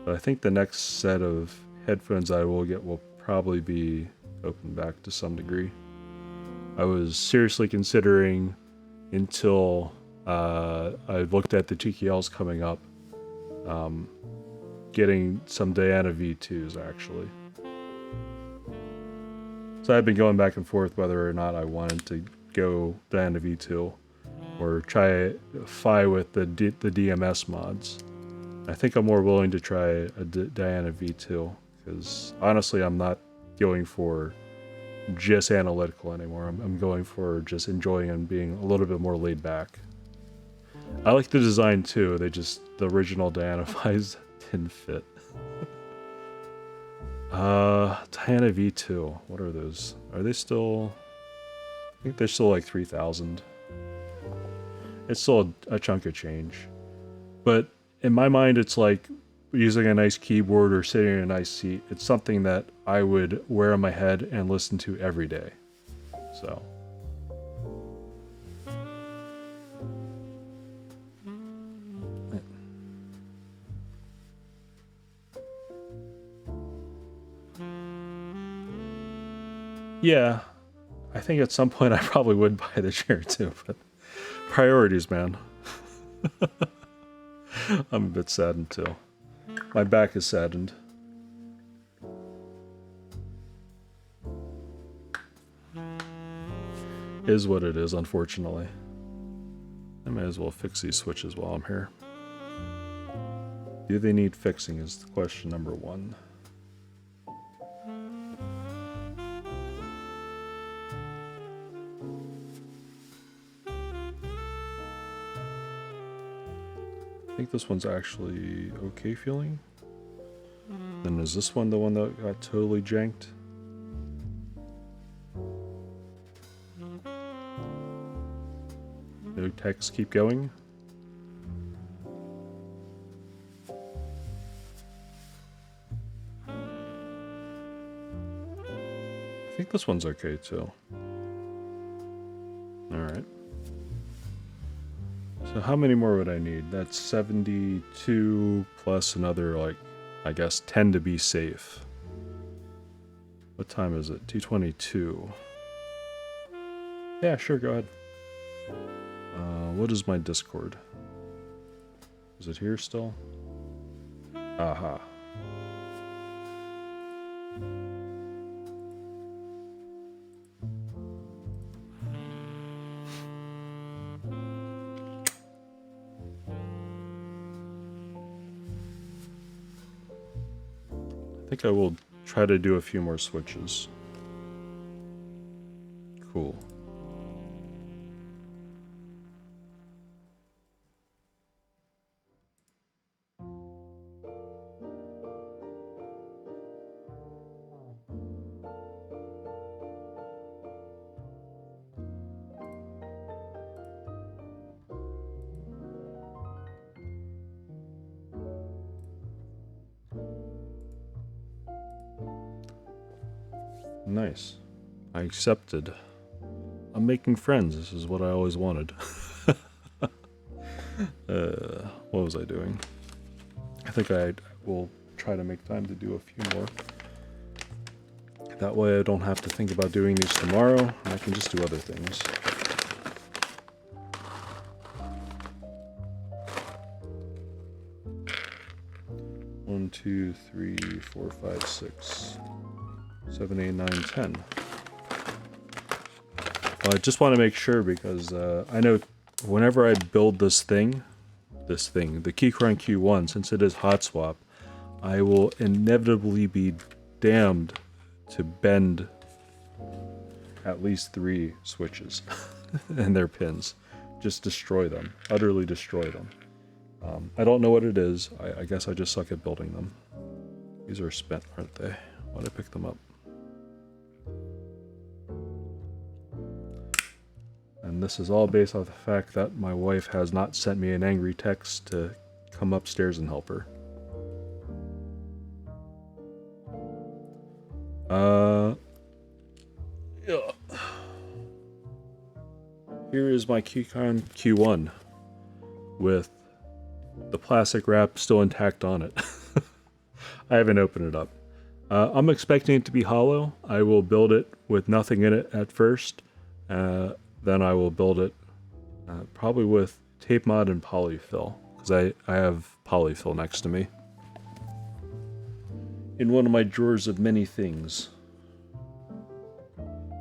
Speaker 1: But I think the next set of headphones I will get will probably be open back to some degree. I was seriously considering until I looked at the TKLs coming up, getting some Diana V2s actually. So I've been going back and forth whether or not I wanted to go Diana V2 or try Phi with the DMS mods. I think I'm more willing to try a Diana V2 because honestly I'm not going for just analytical anymore. I'm going for just enjoying and being a little bit more laid back. I like the design too, the original Diana Phis didn't fit. Diana V2, what are those? Are they still, I think they're still like 3,000. It's still a chunk of change. But in my mind, it's like using a nice keyboard or sitting in a nice seat. It's something that I would wear on my head and listen to every day. So. Yeah, I think at some point I probably would buy the chair too, but priorities, man. I'm a bit saddened too. My back is saddened. Is what it is, unfortunately. I may as well fix these switches while I'm here. Do they need fixing is question number one. I think this one's actually okay feeling. Then is this one the one that got totally janked? No text keep going. I think this one's okay too. Alright. So how many more would I need? That's 72 plus another, like, I guess 10 to be safe. What time is it? 2:22. Yeah, sure, go ahead. What is my Discord? Is it here still? Aha. I think I will try to do a few more switches. Cool. Nice. I accepted. I'm making friends. This is what I always wanted. What was I doing? I think I will try to make time to do a few more. That way I don't have to think about doing these tomorrow, and I can just do other things. One, 2, 3, 4, 5, 6, 7, 8, 9, 10. I just want to make sure because I know whenever I build this thing, the Keychron Q1, since it is hot swap, I will inevitably be damned to bend at least 3 switches and their pins. Just destroy them, utterly destroy them. I don't know what it is. I guess I just suck at building them. These are spent, aren't they? Why'd I pick them up? And this is all based off the fact that my wife has not sent me an angry text to come upstairs and help her. Yeah. Here is my Keychron Q1 with the plastic wrap still intact on it. I haven't opened it up. I'm expecting it to be hollow. I will build it with nothing in it at first. Then I will build it probably with tape mod and polyfill, because I have polyfill next to me in one of my drawers of many things.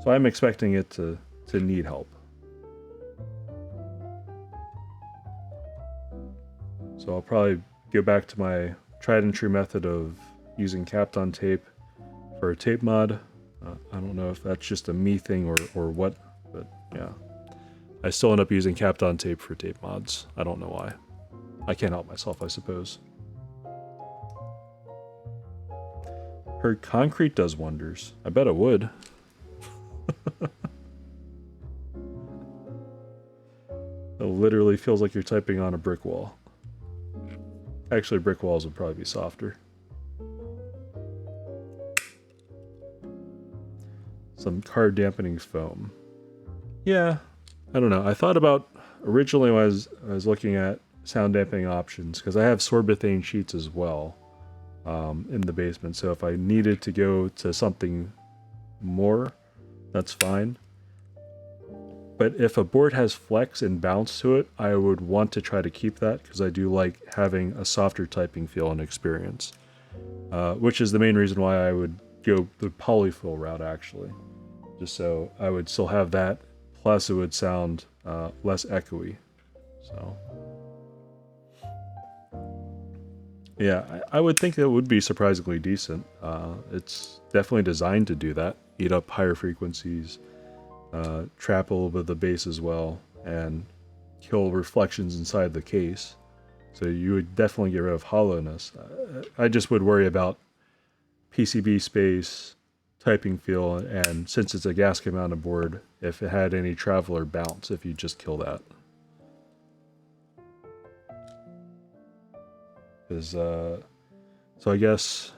Speaker 1: So I'm expecting it to need help. So I'll probably go back to my tried and true method of using Kapton tape for a tape mod. I don't know if that's just a me thing or what, but yeah. I still end up using Kapton tape for tape mods. I don't know why. I can't help myself, I suppose. Heard concrete does wonders. I bet it would. It literally feels like you're typing on a brick wall. Actually, brick walls would probably be softer. Some card dampening foam. Yeah, I don't know. I thought about originally when I was looking at sound dampening options, because I have sorbethane sheets as well in the basement. So if I needed to go to something more, that's fine. But if a board has flex and bounce to it, I would want to try to keep that, because I do like having a softer typing feel and experience. Which is the main reason why I would go the polyfill route, actually. Just so I would still have that, plus it would sound less echoey. So yeah, I would think that would be surprisingly decent. It's definitely designed to do that, eat up higher frequencies, trap a little bit of the bass as well, and kill reflections inside the case. So you would definitely get rid of hollowness. I just would worry about PCB space, typing feel, and since it's a gasket mounted board, if it had any travel or bounce, if you just kill that. Because, so I guess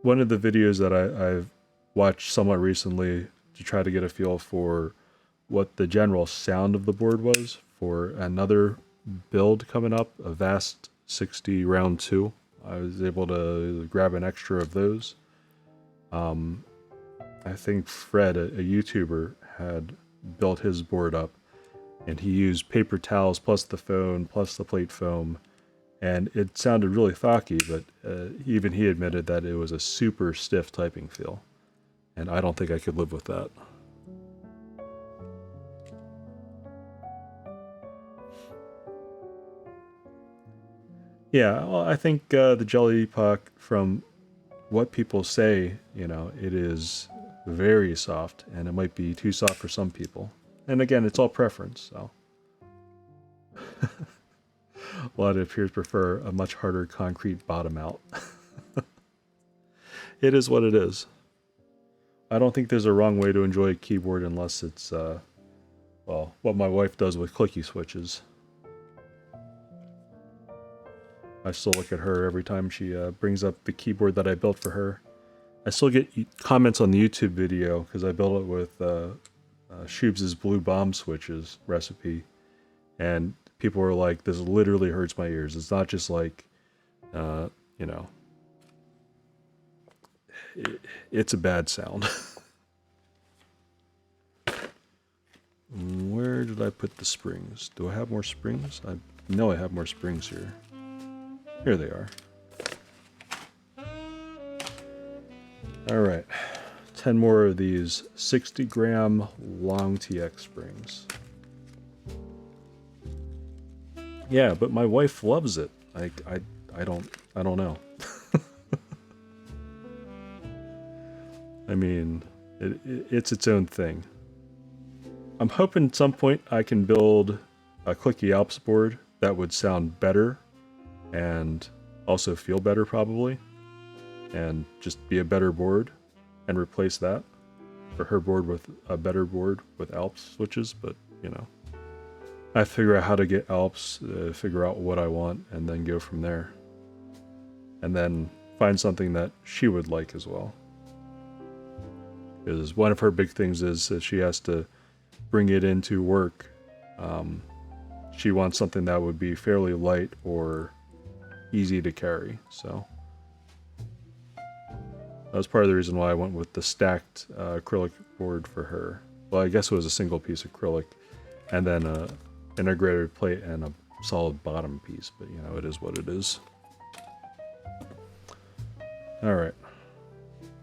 Speaker 1: one of the videos that I've watched somewhat recently to try to get a feel for what the general sound of the board was for another build coming up, a Vast 60 round 2. I was able to grab an extra of those. I think Fred, a YouTuber, had built his board up, and he used paper towels plus the phone plus the plate foam, and it sounded really thocky, but even he admitted that it was a super stiff typing feel, and I don't think I could live with that. Yeah, well, I think the Jelly Puck, from what people say, you know, it is very soft, and it might be too soft for some people. And again, it's all preference, so. A lot of peers prefer a much harder concrete bottom out. It is what it is. I don't think there's a wrong way to enjoy a keyboard unless it's, well, what my wife does with clicky switches. I still look at her every time she brings up the keyboard that I built for her. I still get comments on the YouTube video because I built it with Shubes' Blue Bomb Switches recipe. And people were like, this literally hurts my ears. It's not just like, you know, it's a bad sound. Where did I put the springs? Do I have more springs? I know I have more springs here. Here they are. Alright. 10 more of these 60-gram long TX springs. Yeah, but my wife loves it. I don't know. I mean, it's its own thing. I'm hoping at some point I can build a Clicky Alps board that would sound better and also feel better probably, and just be a better board and replace that for her board with a better board with Alps switches, but you know, I figure out how to get Alps, figure out what I want, and then go from there. And then find something that she would like as well. Because one of her big things is that she has to bring it into work. She wants something that would be fairly light or easy to carry. So that was part of the reason why I went with the stacked acrylic board for her. Well, I guess it was a single piece acrylic and then a integrated plate and a solid bottom piece, but you know, it is what it is. All right,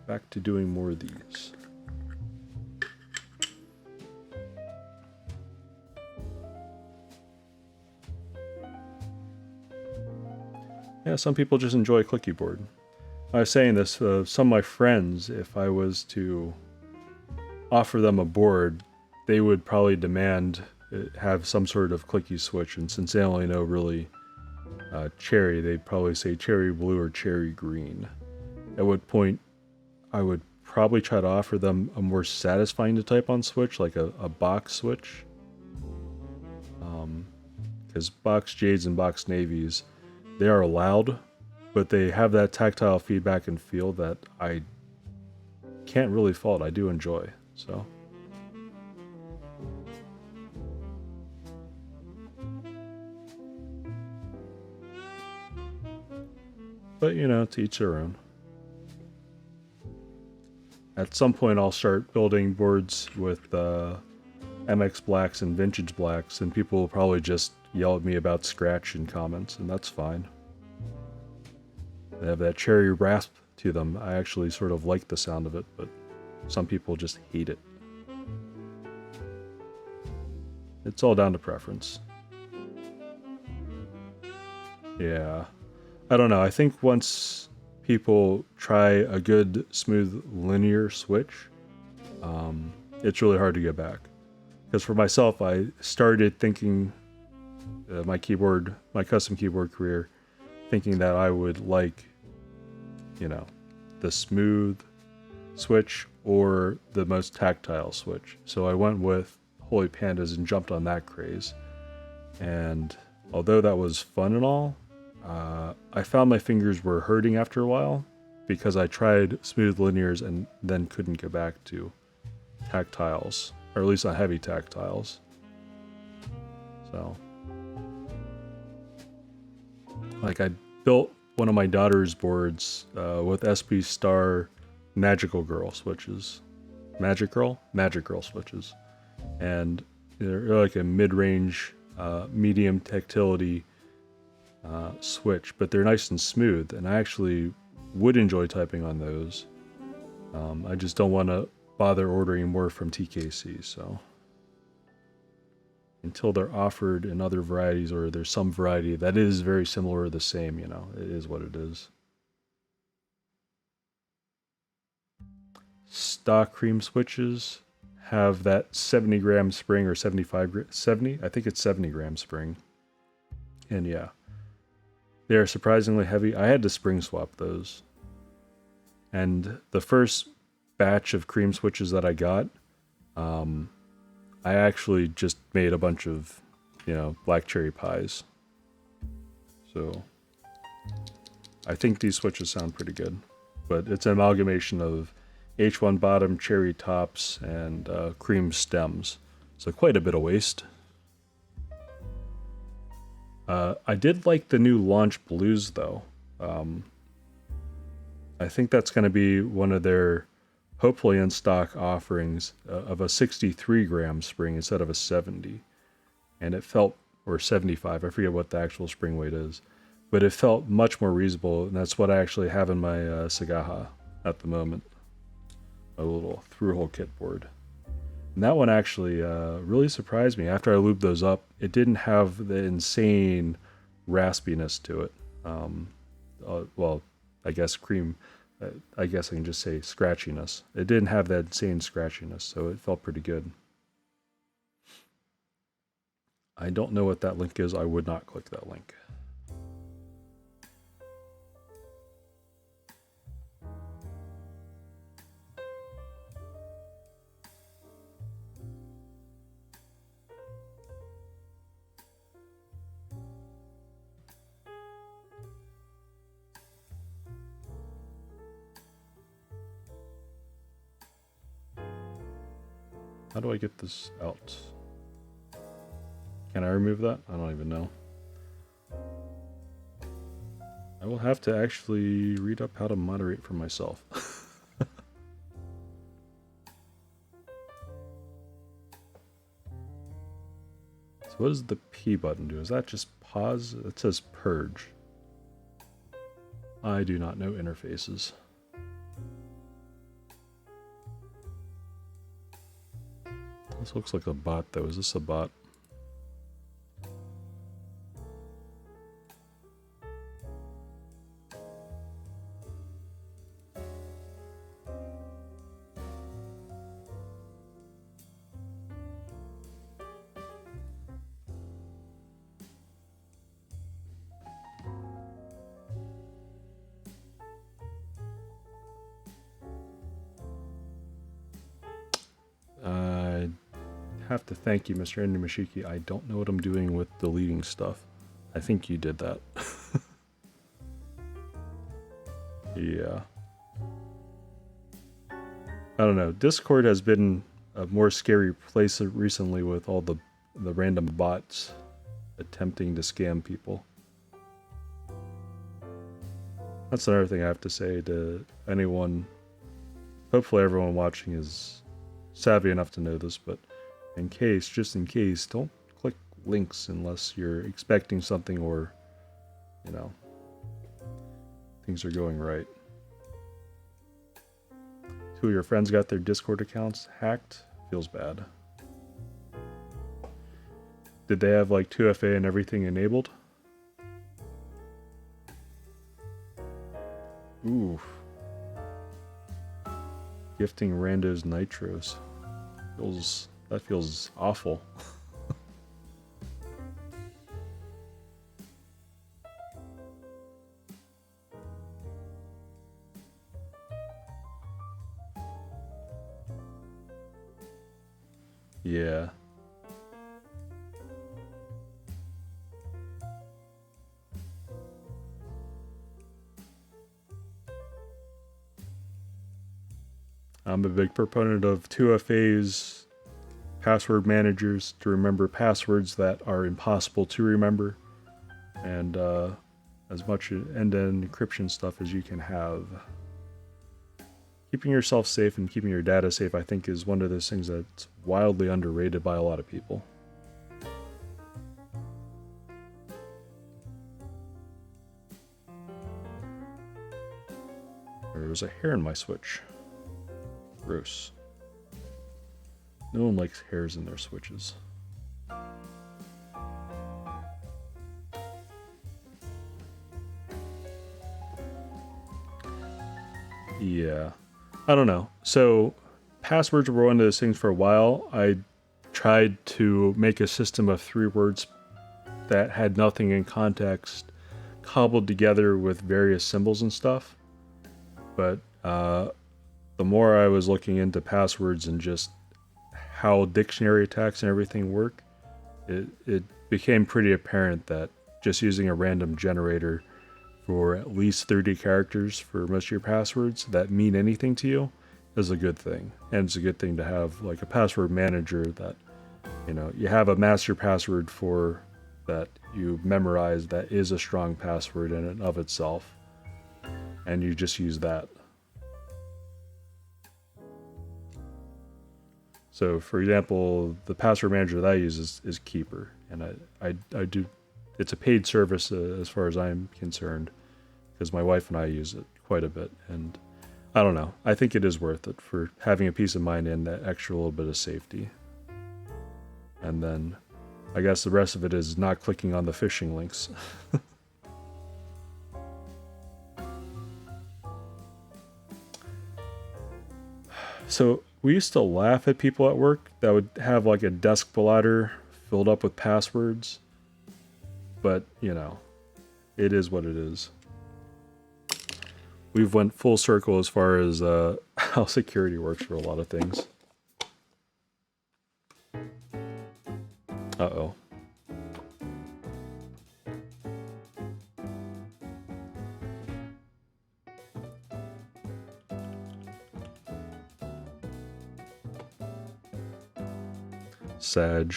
Speaker 1: back to doing more of these. Yeah, some people just enjoy clicky board. I was saying this, some of my friends, if I was to offer them a board, they would probably demand it have some sort of clicky switch, and since they only know really cherry, they'd probably say cherry blue or cherry green. At what point I would probably try to offer them a more satisfying to type on switch, like a box switch. Because box jades and box navies, they are loud, but they have that tactile feedback and feel that I can't really fault. I do enjoy, so. But, you know, to each their own. At some point, I'll start building boards with MX blacks and vintage blacks, and people will probably just yell at me about scratch in comments, and that's fine. They have that cherry rasp to them. I actually sort of like the sound of it, but some people just hate it. It's all down to preference. Yeah. I don't know. I think once people try a good, smooth, linear switch, it's really hard to get back. Because for myself, I started thinking my custom keyboard career, thinking that I would like, you know, the smooth switch or the most tactile switch. So I went with Holy Pandas and jumped on that craze. And although that was fun and all, I found my fingers were hurting after a while because I tried smooth linears and then couldn't get back to tactiles, or at least not heavy tactiles. So, like, I built one of my daughter's boards with SP Star Magical Girl switches. Magic Girl switches. And they're like a mid-range, medium tactility switch, but they're nice and smooth, and I actually would enjoy typing on those. I just don't want to bother ordering more from TKC, so until they're offered in other varieties, or there's some variety that is very similar or the same, you know, it is what it is. Stock cream switches have that 70 gram spring, or 70, I think it's 70 gram spring, and yeah, they are surprisingly heavy. I had to spring swap those. And the first batch of cream switches that I got, I actually just made a bunch of, you know, black cherry pies. So I think these switches sound pretty good. But it's an amalgamation of H1 bottom, cherry tops, and cream stems. So quite a bit of waste. I did like the new launch blues, though. I think that's going to be one of their, hopefully in stock offerings, of a 63 gram spring instead of a 70. And it felt, or 75, I forget what the actual spring weight is, but it felt much more reasonable, and that's what I actually have in my Sagaha at the moment. A little through-hole kit board. And that one actually really surprised me. After I lubed those up, it didn't have the insane raspiness to it. Well, I guess I guess I can just say scratchiness. It didn't have that insane scratchiness, so it felt pretty good. I don't know what that link is. I would not click that link. How do I get this out? Can I remove that? I don't even know. I will have to actually read up how to moderate for myself. So what does the P button do? Is that just pause? It says purge. I do not know interfaces. This looks like a bot though. Is this a bot? I have to thank you, Mr. Mashiki. I don't know what I'm doing with deleting stuff. I think you did that. Yeah. I don't know. Discord has been a more scary place recently with all the random bots attempting to scam people. That's another thing I have to say to anyone. Hopefully everyone watching is savvy enough to know this, but in case, just in case, don't click links unless you're expecting something or, you know, things are going right. 2 of your friends got their Discord accounts hacked. Feels bad. Did they have like 2FA and everything enabled? Ooh. Gifting randos nitros. That feels awful. Yeah. I'm a big proponent of 2FA's password managers to remember passwords that are impossible to remember, and as much end-to-end encryption stuff as you can have. Keeping yourself safe and keeping your data safe, I think, is one of those things that's wildly underrated by a lot of people. There's a hair in my switch. Gross. No one likes hairs in their switches. Yeah. I don't know. So, passwords were one of those things for a while. I tried to make a system of 3 words that had nothing in context, cobbled together with various symbols and stuff. But the more I was looking into passwords and just how dictionary attacks and everything work, it became pretty apparent that just using a random generator for at least 30 characters for most of your passwords that mean anything to you is a good thing. And it's a good thing to have like a password manager that, you know, you have a master password for that you memorize that is a strong password in and of itself. And you just use that. So, for example, the password manager that I use is Keeper, and I do. It's a paid service as far as I'm concerned, because my wife and I use it quite a bit, and I don't know. I think it is worth it for having a peace of mind and that extra little bit of safety. And then, I guess the rest of it is not clicking on the phishing links. So we used to laugh at people at work that would have like a desk blotter filled up with passwords. But, you know, it is what it is. We've went full circle as far as how security works for a lot of things. Uh-oh. Sag.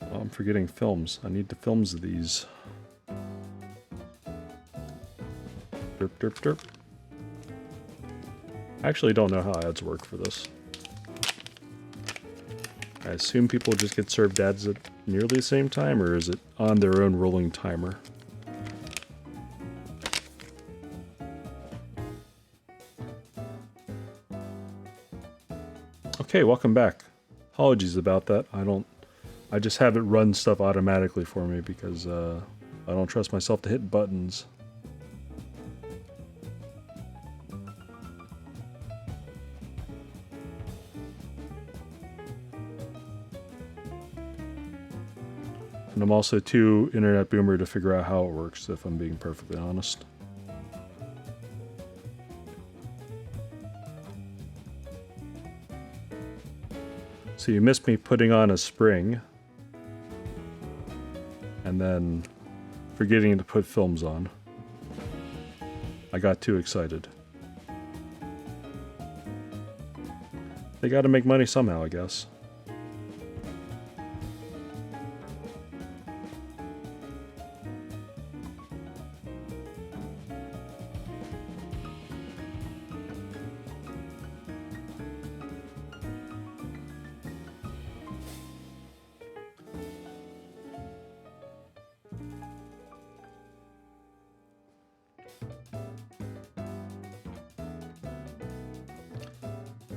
Speaker 1: Oh, I'm forgetting films. I need the films of these. Derp, derp, derp. I actually don't know how ads work for this. I assume people just get served ads at nearly the same time, or is it on their own rolling timer? Okay, welcome back. Apologies about that. I just have it run stuff automatically for me because I don't trust myself to hit buttons. And I'm also too internet boomer to figure out how it works, if I'm being perfectly honest. So you missed me putting on a spring and then forgetting to put films on. I got too excited. They gotta make money somehow, I guess.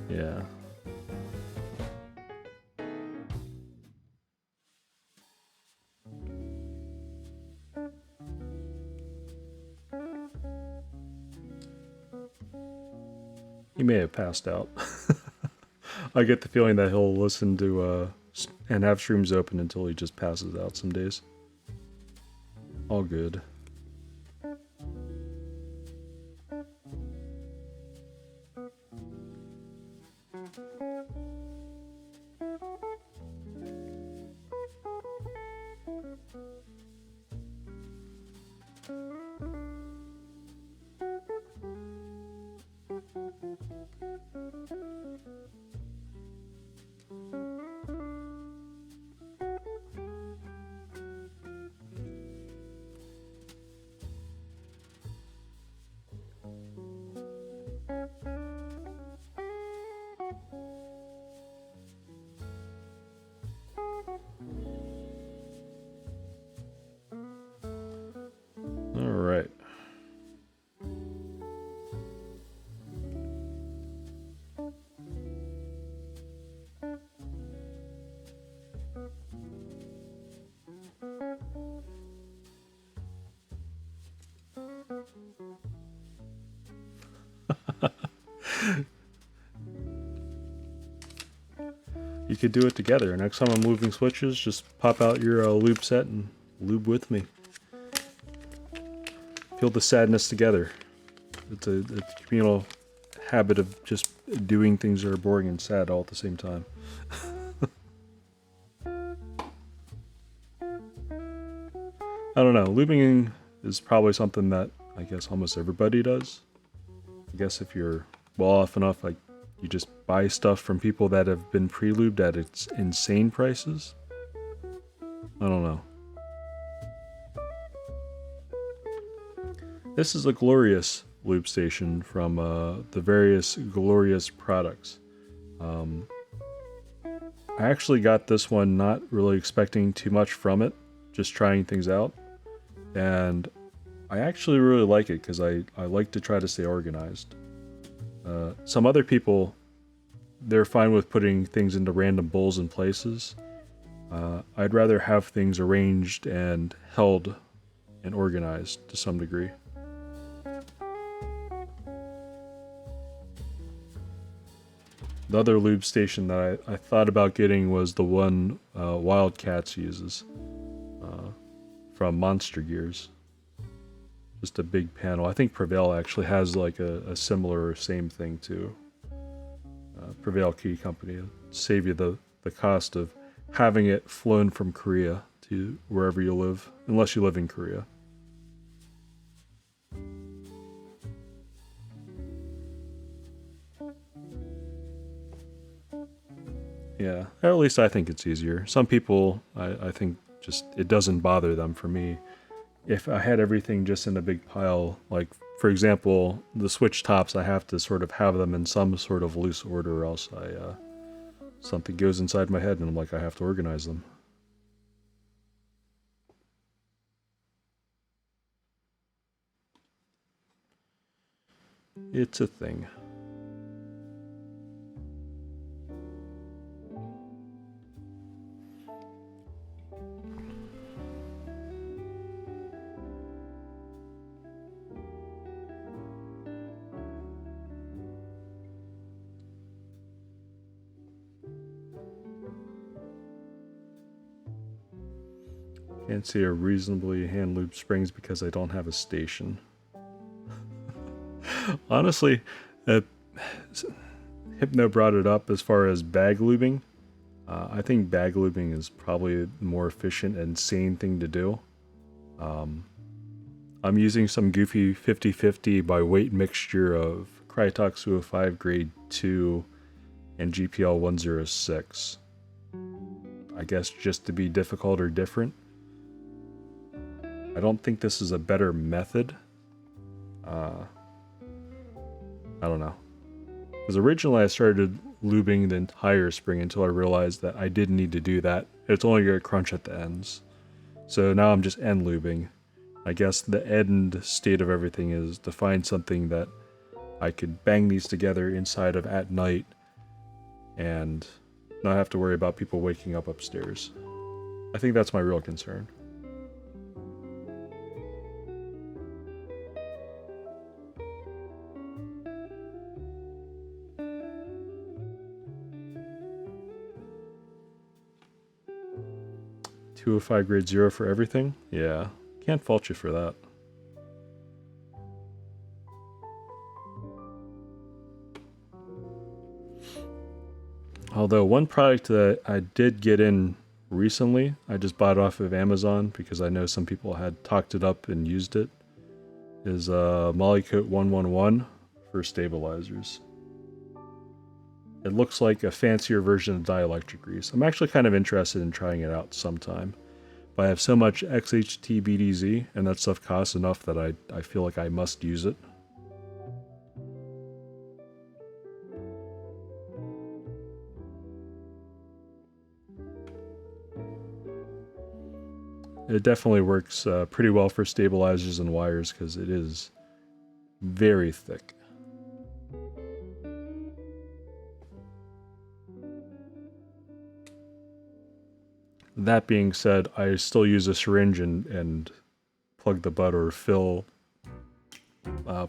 Speaker 1: Yeah. He may have passed out. I get the feeling that he'll listen to and have streams open until he just passes out some days. All good. All right. You could do it together. Next time I'm moving switches, just pop out your lube set and lube with me. Feel the sadness together. It's a communal habit of just doing things that are boring and sad all at the same time. I don't know. Lubing is probably something that I guess almost everybody does. I guess if you're well off enough, like you just buy stuff from people that have been pre-lubed at its insane prices. I don't know. This is a glorious lube station from the various glorious products. I actually got this one not really expecting too much from it, just trying things out. And I actually really like it because I like to try to stay organized. Some other people, they're fine with putting things into random bowls and places. I'd rather have things arranged and held and organized to some degree. The other lube station that I thought about getting was the one Wildcats uses from Monster Gears. Just a big panel. I think Prevail actually has like a similar or same thing too. Prevail Key Company. It'll save you the cost of having it flown from Korea to wherever you live, unless you live in Korea. Yeah, or at least I think it's easier. Some people, I think, just it doesn't bother them. For me, if I had everything just in a big pile, like for example, the switch tops, I have to sort of have them in some sort of loose order, or else something goes inside my head and I'm like, I have to organize them. It's a thing. Can't see a reasonably hand lube springs because I don't have a station. Honestly, Hypno brought it up as far as bag lubing. I think bag lubing is probably the more efficient and sane thing to do. I'm using some goofy 50-50 by weight mixture of Krytox 205 grade 2 and GPL 106. I guess just to be difficult or different. I don't think this is a better method. I don't know. Because originally I started lubing the entire spring until I realized that I didn't need to do that. It's only going to crunch at the ends. So now I'm just end lubing. I guess the end state of everything is to find something that I could bang these together inside of at night and not have to worry about people waking up upstairs. I think that's my real concern. .205 grade 0 for everything? Yeah, can't fault you for that. Although one product that I did get in recently, I just bought off of Amazon because I know some people had talked it up and used it, is Molykote 111 for stabilizers. It looks like a fancier version of dielectric grease. I'm actually kind of interested in trying it out sometime. But I have so much XHT BDZ and that stuff costs enough that I feel like I must use it. It definitely works pretty well for stabilizers and wires because it is very thick. That being said, I still use a syringe and plug the butt or fill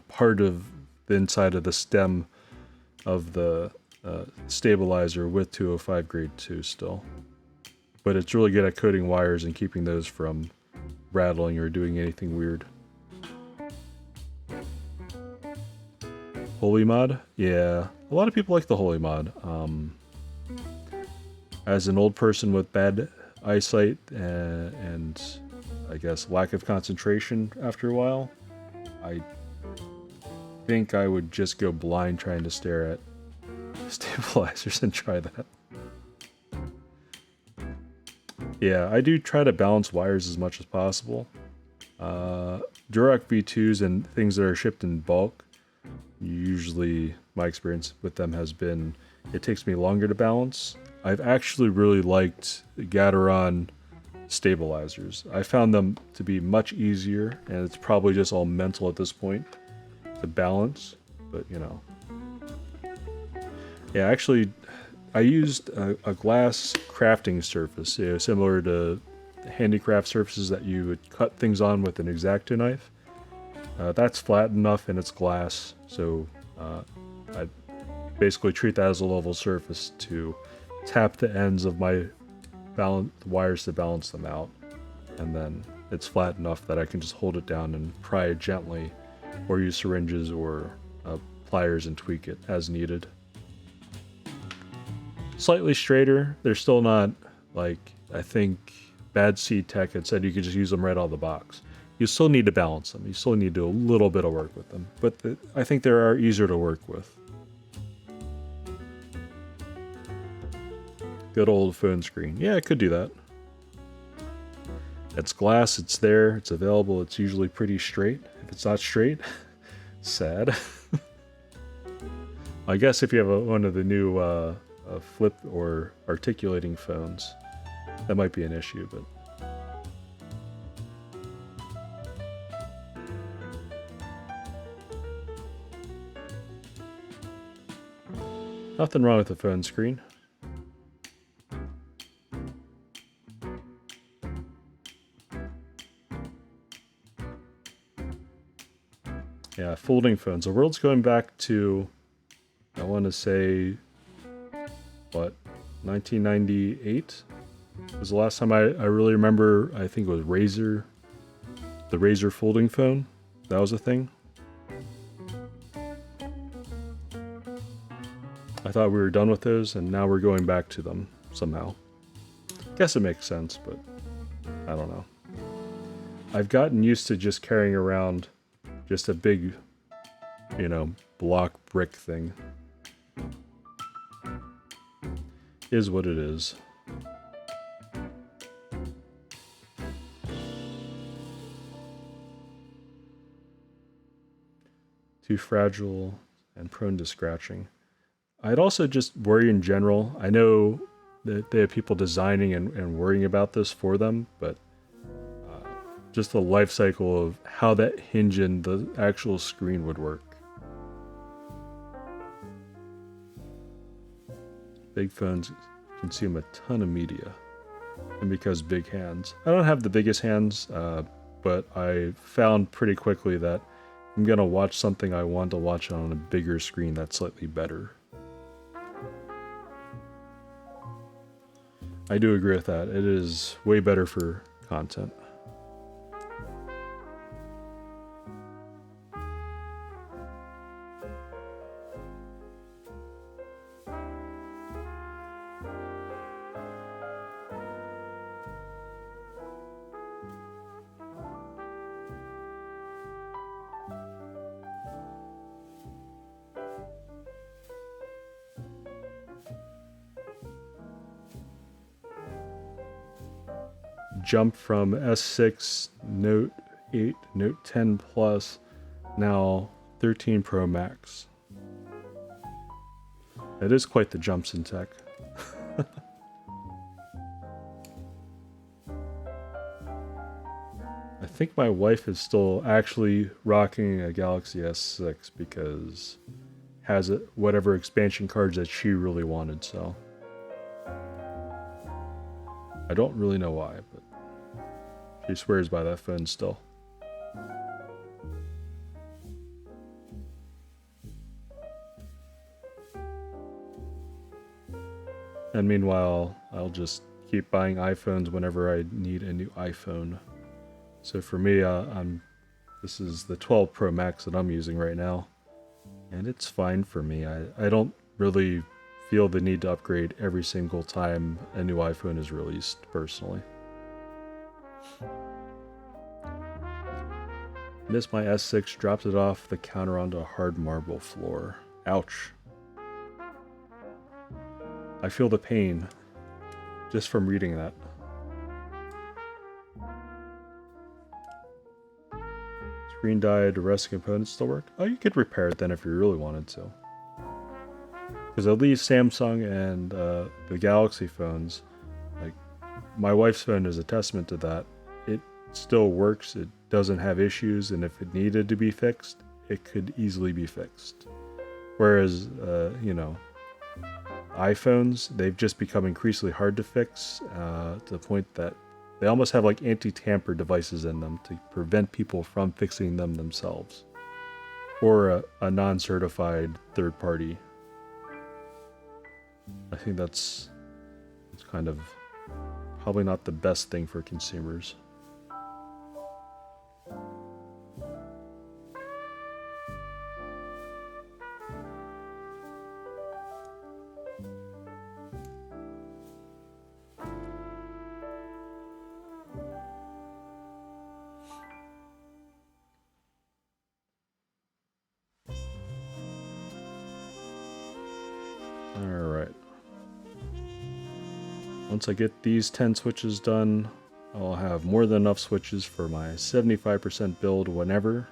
Speaker 1: part of the inside of the stem of the stabilizer with 205 grade 2 still. But it's really good at coating wires and keeping those from rattling or doing anything weird. Holy mod? Yeah, a lot of people like the Holy mod. As an old person with bad eyesight and I guess lack of concentration after a while, I think I would just go blind trying to stare at stabilizers and try that. Yeah, I do try to balance wires as much as possible. Duroc V2s and things that are shipped in bulk, usually my experience with them has been it takes me longer to balance. I've actually really liked Gateron stabilizers. I found them to be much easier, and it's probably just all mental at this point to balance, but you know. Yeah, actually, I used a glass crafting surface, you know, similar to handicraft surfaces that you would cut things on with an X-Acto knife. That's flat enough and it's glass, so I basically treat that as a level surface to tap the ends of my wires to balance them out, and then it's flat enough that I can just hold it down and pry it gently, or use syringes or pliers and tweak it as needed. Slightly straighter. They're still not, like, I think Bad Seed Tech had said you could just use them right out of the box. You still need to balance them. You still need to do a little bit of work with them. But I think they are easier to work with. Good old phone screen. Yeah, I could do that. It's glass, it's there, it's available, it's usually pretty straight. If it's not straight, sad. I guess if you have one of the new flip or articulating phones, that might be an issue, but... Nothing wrong with the phone screen. Yeah, folding phones. The world's going back to, I want to say, what, 1998 was the last time I really remember. I think it was Razor, the Razor folding phone. That was a thing. I thought we were done with those, and now we're going back to them somehow. Guess it makes sense, but I don't know. I've gotten used to just carrying around just a big, block brick thing. Is what it is. Too fragile and prone to scratching. I'd also just worry in general. I know that they have people designing and worrying about this for them, but just the life cycle of how that hinge in the actual screen would work. Big phones consume a ton of media, and because big hands. I don't have the biggest hands, but I found pretty quickly that I'm gonna watch something I want to watch on a bigger screen that's slightly better. I do agree with that. It is way better for content. Jump from S6, Note 8, Note 10 Plus, now 13 Pro Max. It is quite the jumps in tech. I think my wife is still actually rocking a Galaxy S6 because has it whatever expansion cards that she really wanted, so I don't really know why, but she swears by that phone still. And meanwhile, I'll just keep buying iPhones whenever I need a new iPhone. So for me, this is the 12 Pro Max that I'm using right now, and it's fine for me. I don't really feel the need to upgrade every single time a new iPhone is released, personally. Missed my S6, dropped it off the counter onto a hard marble floor. Ouch. I feel the pain just from reading that. Screen died, the rest of the components still work? Oh, you could repair it then if you really wanted to. Because at least Samsung and the Galaxy phones, like my wife's phone is a testament to that. It still works, it doesn't have issues, and if it needed to be fixed, it could easily be fixed. Whereas, iPhones, they've just become increasingly hard to fix to the point that they almost have like anti-tamper devices in them to prevent people from fixing them themselves. Or a non-certified third party. I think it's kind of probably not the best thing for consumers. Once I get these 10 switches done, I'll have more than enough switches for my 75% build whenever.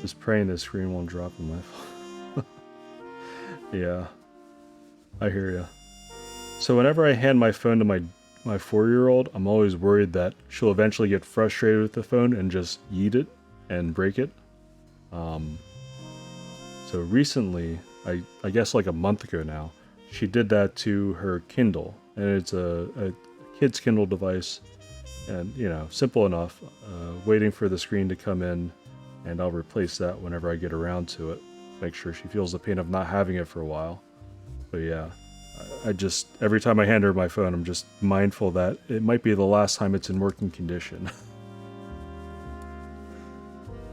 Speaker 1: Just praying the screen won't drop in my phone. Yeah, I hear ya. So whenever I hand my phone to my 4-year-old, I'm always worried that she'll eventually get frustrated with the phone and just yeet it and break it. So recently, I guess like a month ago now, she did that to her Kindle, and it's a kid's Kindle device, and you know, simple enough. Waiting for the screen to come in, and I'll replace that whenever I get around to it. Make sure she feels the pain of not having it for a while. But yeah, I just, every time I hand her my phone, I'm just mindful that it might be the last time it's in working condition.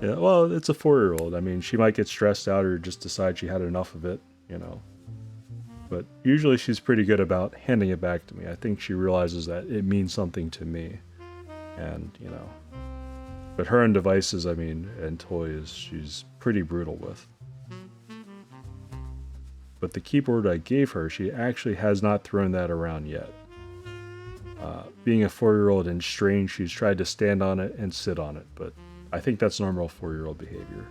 Speaker 1: Yeah, well, it's a 4-year-old. I mean, she might get stressed out or just decide she had enough of it, you know. But usually she's pretty good about handing it back to me. I think she realizes that it means something to me. And, you know. But her own devices, I mean, and toys, she's pretty brutal with. But the keyboard I gave her, she actually has not thrown that around yet. Being a 4-year-old and strange, she's tried to stand on it and sit on it, but I think that's normal 4-year-old behavior.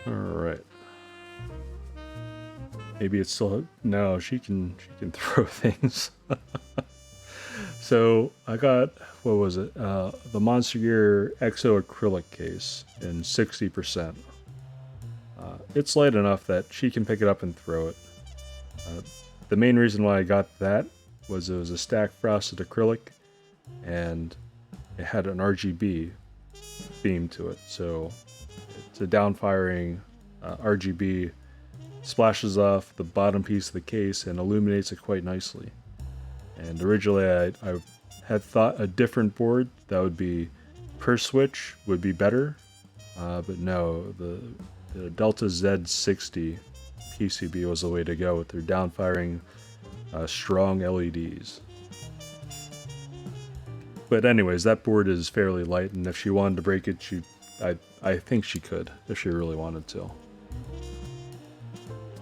Speaker 1: Alright. Maybe it's still... No, she can throw things. So, I got... What was it? The Monster Gear Exo acrylic case in 60%. It's light enough that she can pick it up and throw it. The main reason why I got that was it was a stacked frosted acrylic, and it had an RGB theme to it. So it's a downfiring RGB, splashes off the bottom piece of the case and illuminates it quite nicely. And originally I had thought a different board that would be per switch would be better, but no, the Delta Z60 PCB was the way to go with their downfiring strong LEDs. But anyways, that board is fairly light, and if she wanted to break it, I think she could, if she really wanted to.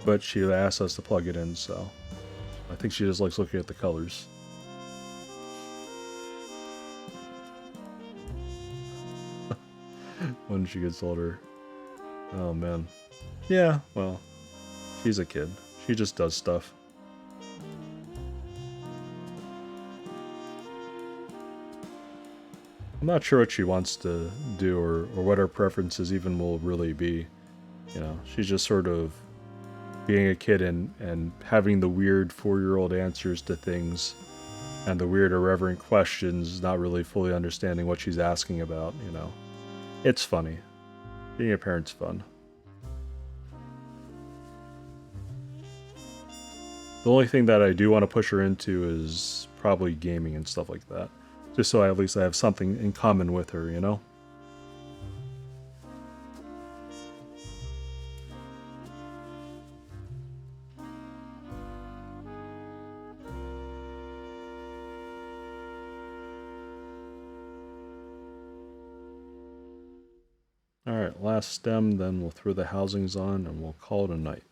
Speaker 1: But she asked us to plug it in, so I think she just likes looking at the colors. When she gets older. Oh man. Yeah, well, she's a kid. She just does stuff. I'm not sure what she wants to do or what her preferences even will really be. You know, she's just sort of being a kid and having the weird 4-year-old answers to things and the weird irreverent questions, not really fully understanding what she's asking about, you know. It's funny. Being a parent's fun. The only thing that I do want to push her into is probably gaming and stuff like that. Just so at least I have something in common with her, you know? Alright, last stem, then we'll throw the housings on and we'll call it a night.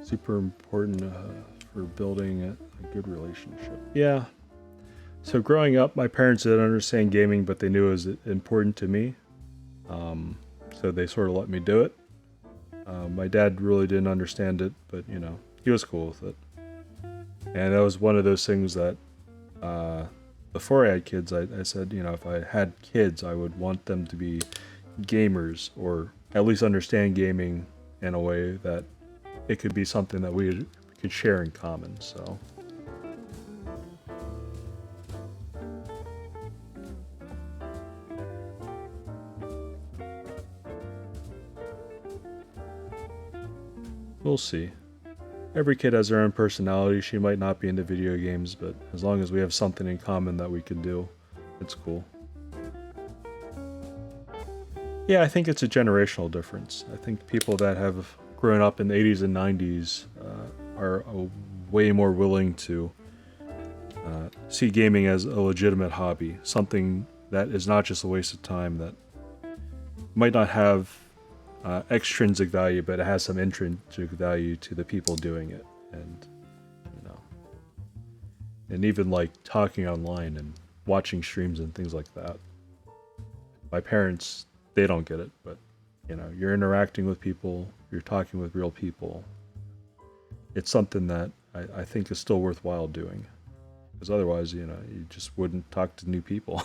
Speaker 1: Super important for building a good relationship. Yeah. So growing up, my parents didn't understand gaming, but they knew it was important to me. So they sort of let me do it. My dad really didn't understand it, but you know, he was cool with it. And that was one of those things that before I had kids, I said, you know, if I had kids, I would want them to be gamers or at least understand gaming in a way that it could be something that we could share in common. So we'll see. Every kid has their own personality. She might not be into video games, but as long as we have something in common that we can do, it's cool. Yeah, I think it's a generational difference. I think people that have grown up in the 80s and 90s are way more willing to see gaming as a legitimate hobby, something that is not just a waste of time, that might not have extrinsic value, but it has some intrinsic value to the people doing it, and and even like talking online and watching streams and things like that. My parents, they don't get it, but you're interacting with people, you're talking with real people. It's something that I think is still worthwhile doing, because otherwise, you just wouldn't talk to new people.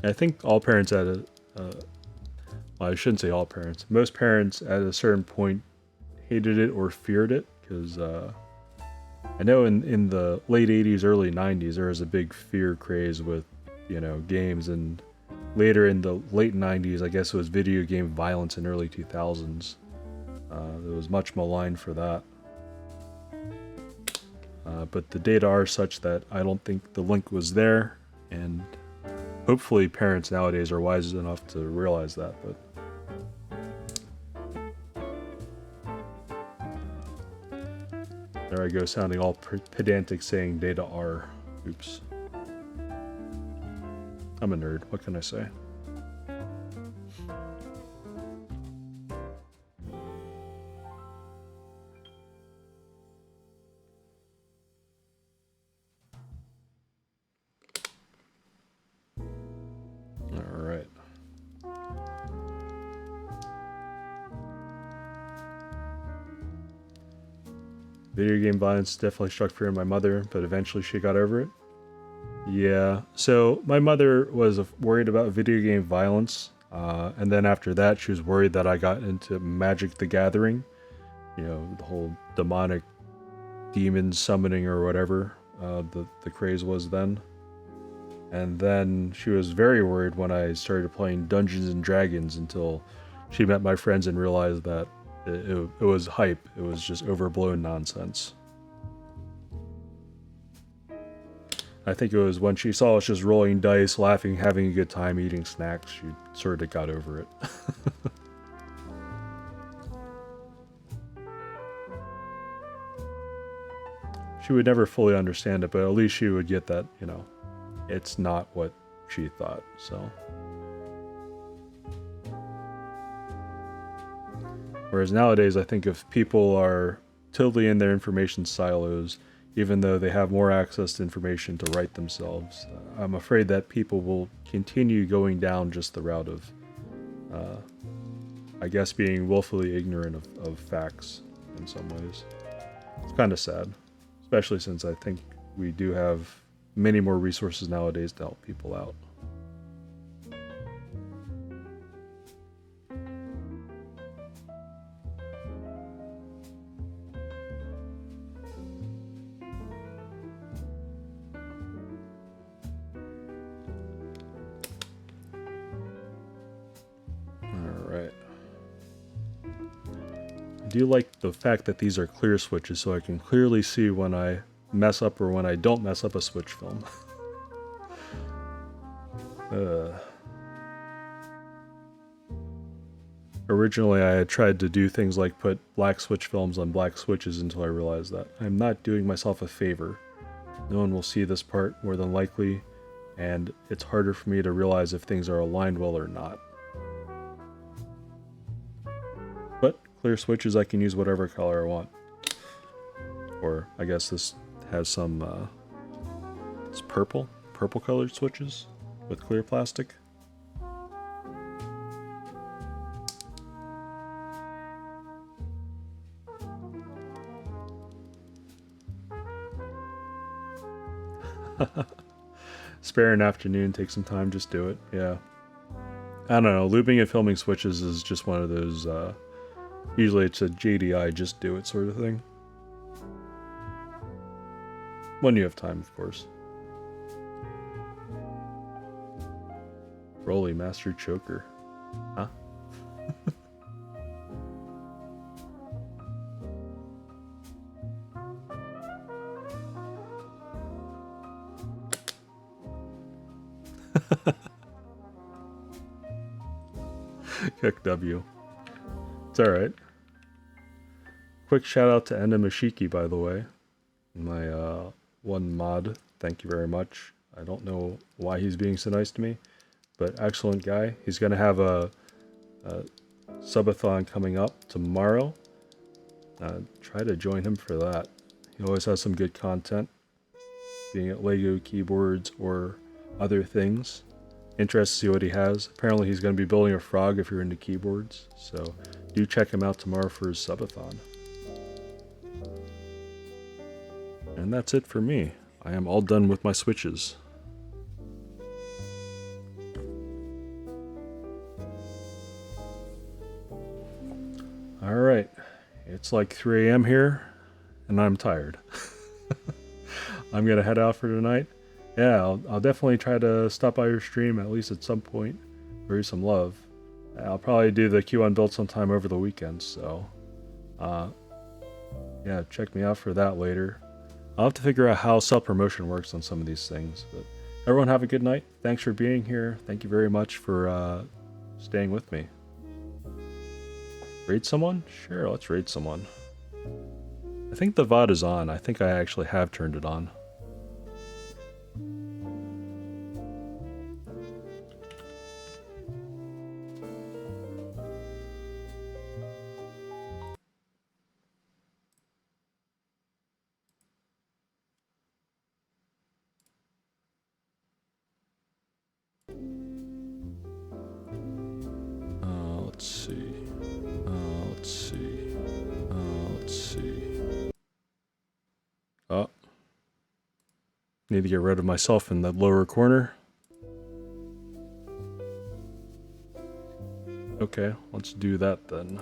Speaker 1: I think all parents well, I shouldn't say all parents. Most parents at a certain point hated it or feared it, because I know in the late 80s, early 90s, there was a big fear craze with, games, and later in the late 90s, I guess it was video game violence in early 2000s. There was much maligned for that. But the data are such that I don't think the link was there, and hopefully parents nowadays are wise enough to realize that, but there I go, sounding all pedantic saying data are. Oops. I'm a nerd, what can I say? Alright. Video game violence definitely struck fear in my mother, but eventually she got over it. Yeah, so my mother was worried about video game violence, and then after that she was worried that I got into Magic the Gathering, the whole demonic demon summoning or whatever the craze was then. And then she was very worried when I started playing Dungeons and Dragons, until she met my friends and realized that it was hype. It was just overblown nonsense. I think it was when she saw us just rolling dice, laughing, having a good time, eating snacks, she sort of got over it. She would never fully understand it, but at least she would get that, it's not what she thought, so. Whereas nowadays, I think if people are totally in their information silos, even though they have more access to information to write themselves, I'm afraid that people will continue going down just the route of, I guess, being willfully ignorant of facts in some ways. It's kind of sad, especially since I think we do have many more resources nowadays to help people out. Alright. I do like the fact that these are clear switches, so I can clearly see when I mess up or when I don't mess up a switch film. Originally I had tried to do things like put black switch films on black switches, until I realized that I'm not doing myself a favor. No one will see this part more than likely, and it's harder for me to realize if things are aligned well or not. But clear switches, I can use whatever color I want. Or I guess this has some, it's purple colored switches with clear plastic. Spare an afternoon, take some time, just do it. Yeah. I don't know. Looping and filming switches is just one of those, usually it's a JDI, just do it sort of thing. When you have time, of course. Rolly Master Choker. Huh? Kick W. It's alright. Quick shout out to Enda Mashiki, by the way. My one mod. Thank you very much. I don't know why he's being so nice to me, but excellent guy. He's going to have a subathon coming up tomorrow. Try to join him for that. He always has some good content, being it Lego keyboards or other things. Interested to see what he has. Apparently he's going to be building a frog if you're into keyboards, so do check him out tomorrow for his subathon. And that's it for me. I am all done with my switches. Alright, it's like 3 a.m. here, and I'm tired. I'm going to head out for tonight. Yeah, I'll definitely try to stop by your stream at least at some point. Bring some love. I'll probably do the Q1 build sometime over the weekend, so yeah, check me out for that later. I'll have to figure out how self-promotion works on some of these things. But everyone have a good night. Thanks for being here. Thank you very much for staying with me. Raid someone? Sure, let's raid someone. I think the VOD is on. I think I actually have turned it on. Let's see. Oh. Need to get rid of myself in the lower corner. Okay, let's do that then.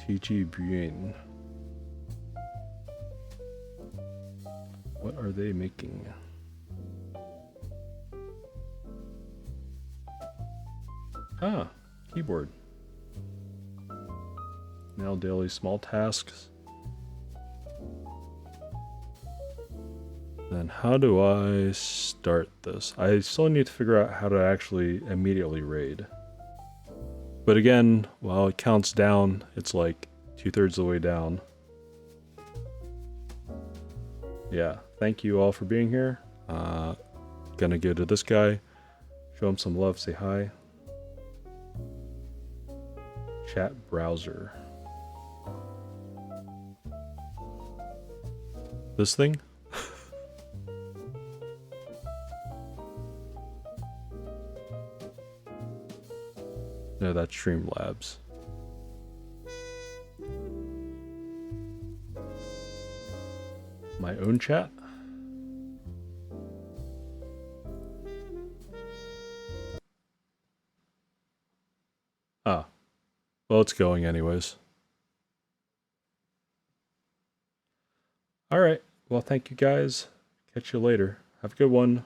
Speaker 1: CG Bien. What are they making? Ah, keyboard. Now daily small tasks. Then how do I start this? I still need to figure out how to actually immediately raid. But again, while it counts down, it's like 2/3 of the way down. Yeah, thank you all for being here. Gonna go to this guy, show him some love, say hi. Chat browser. This thing? No, that's Streamlabs. My own chat? Ah. Well, it's going anyways. Alright. Well, thank you guys. Catch you later. Have a good one.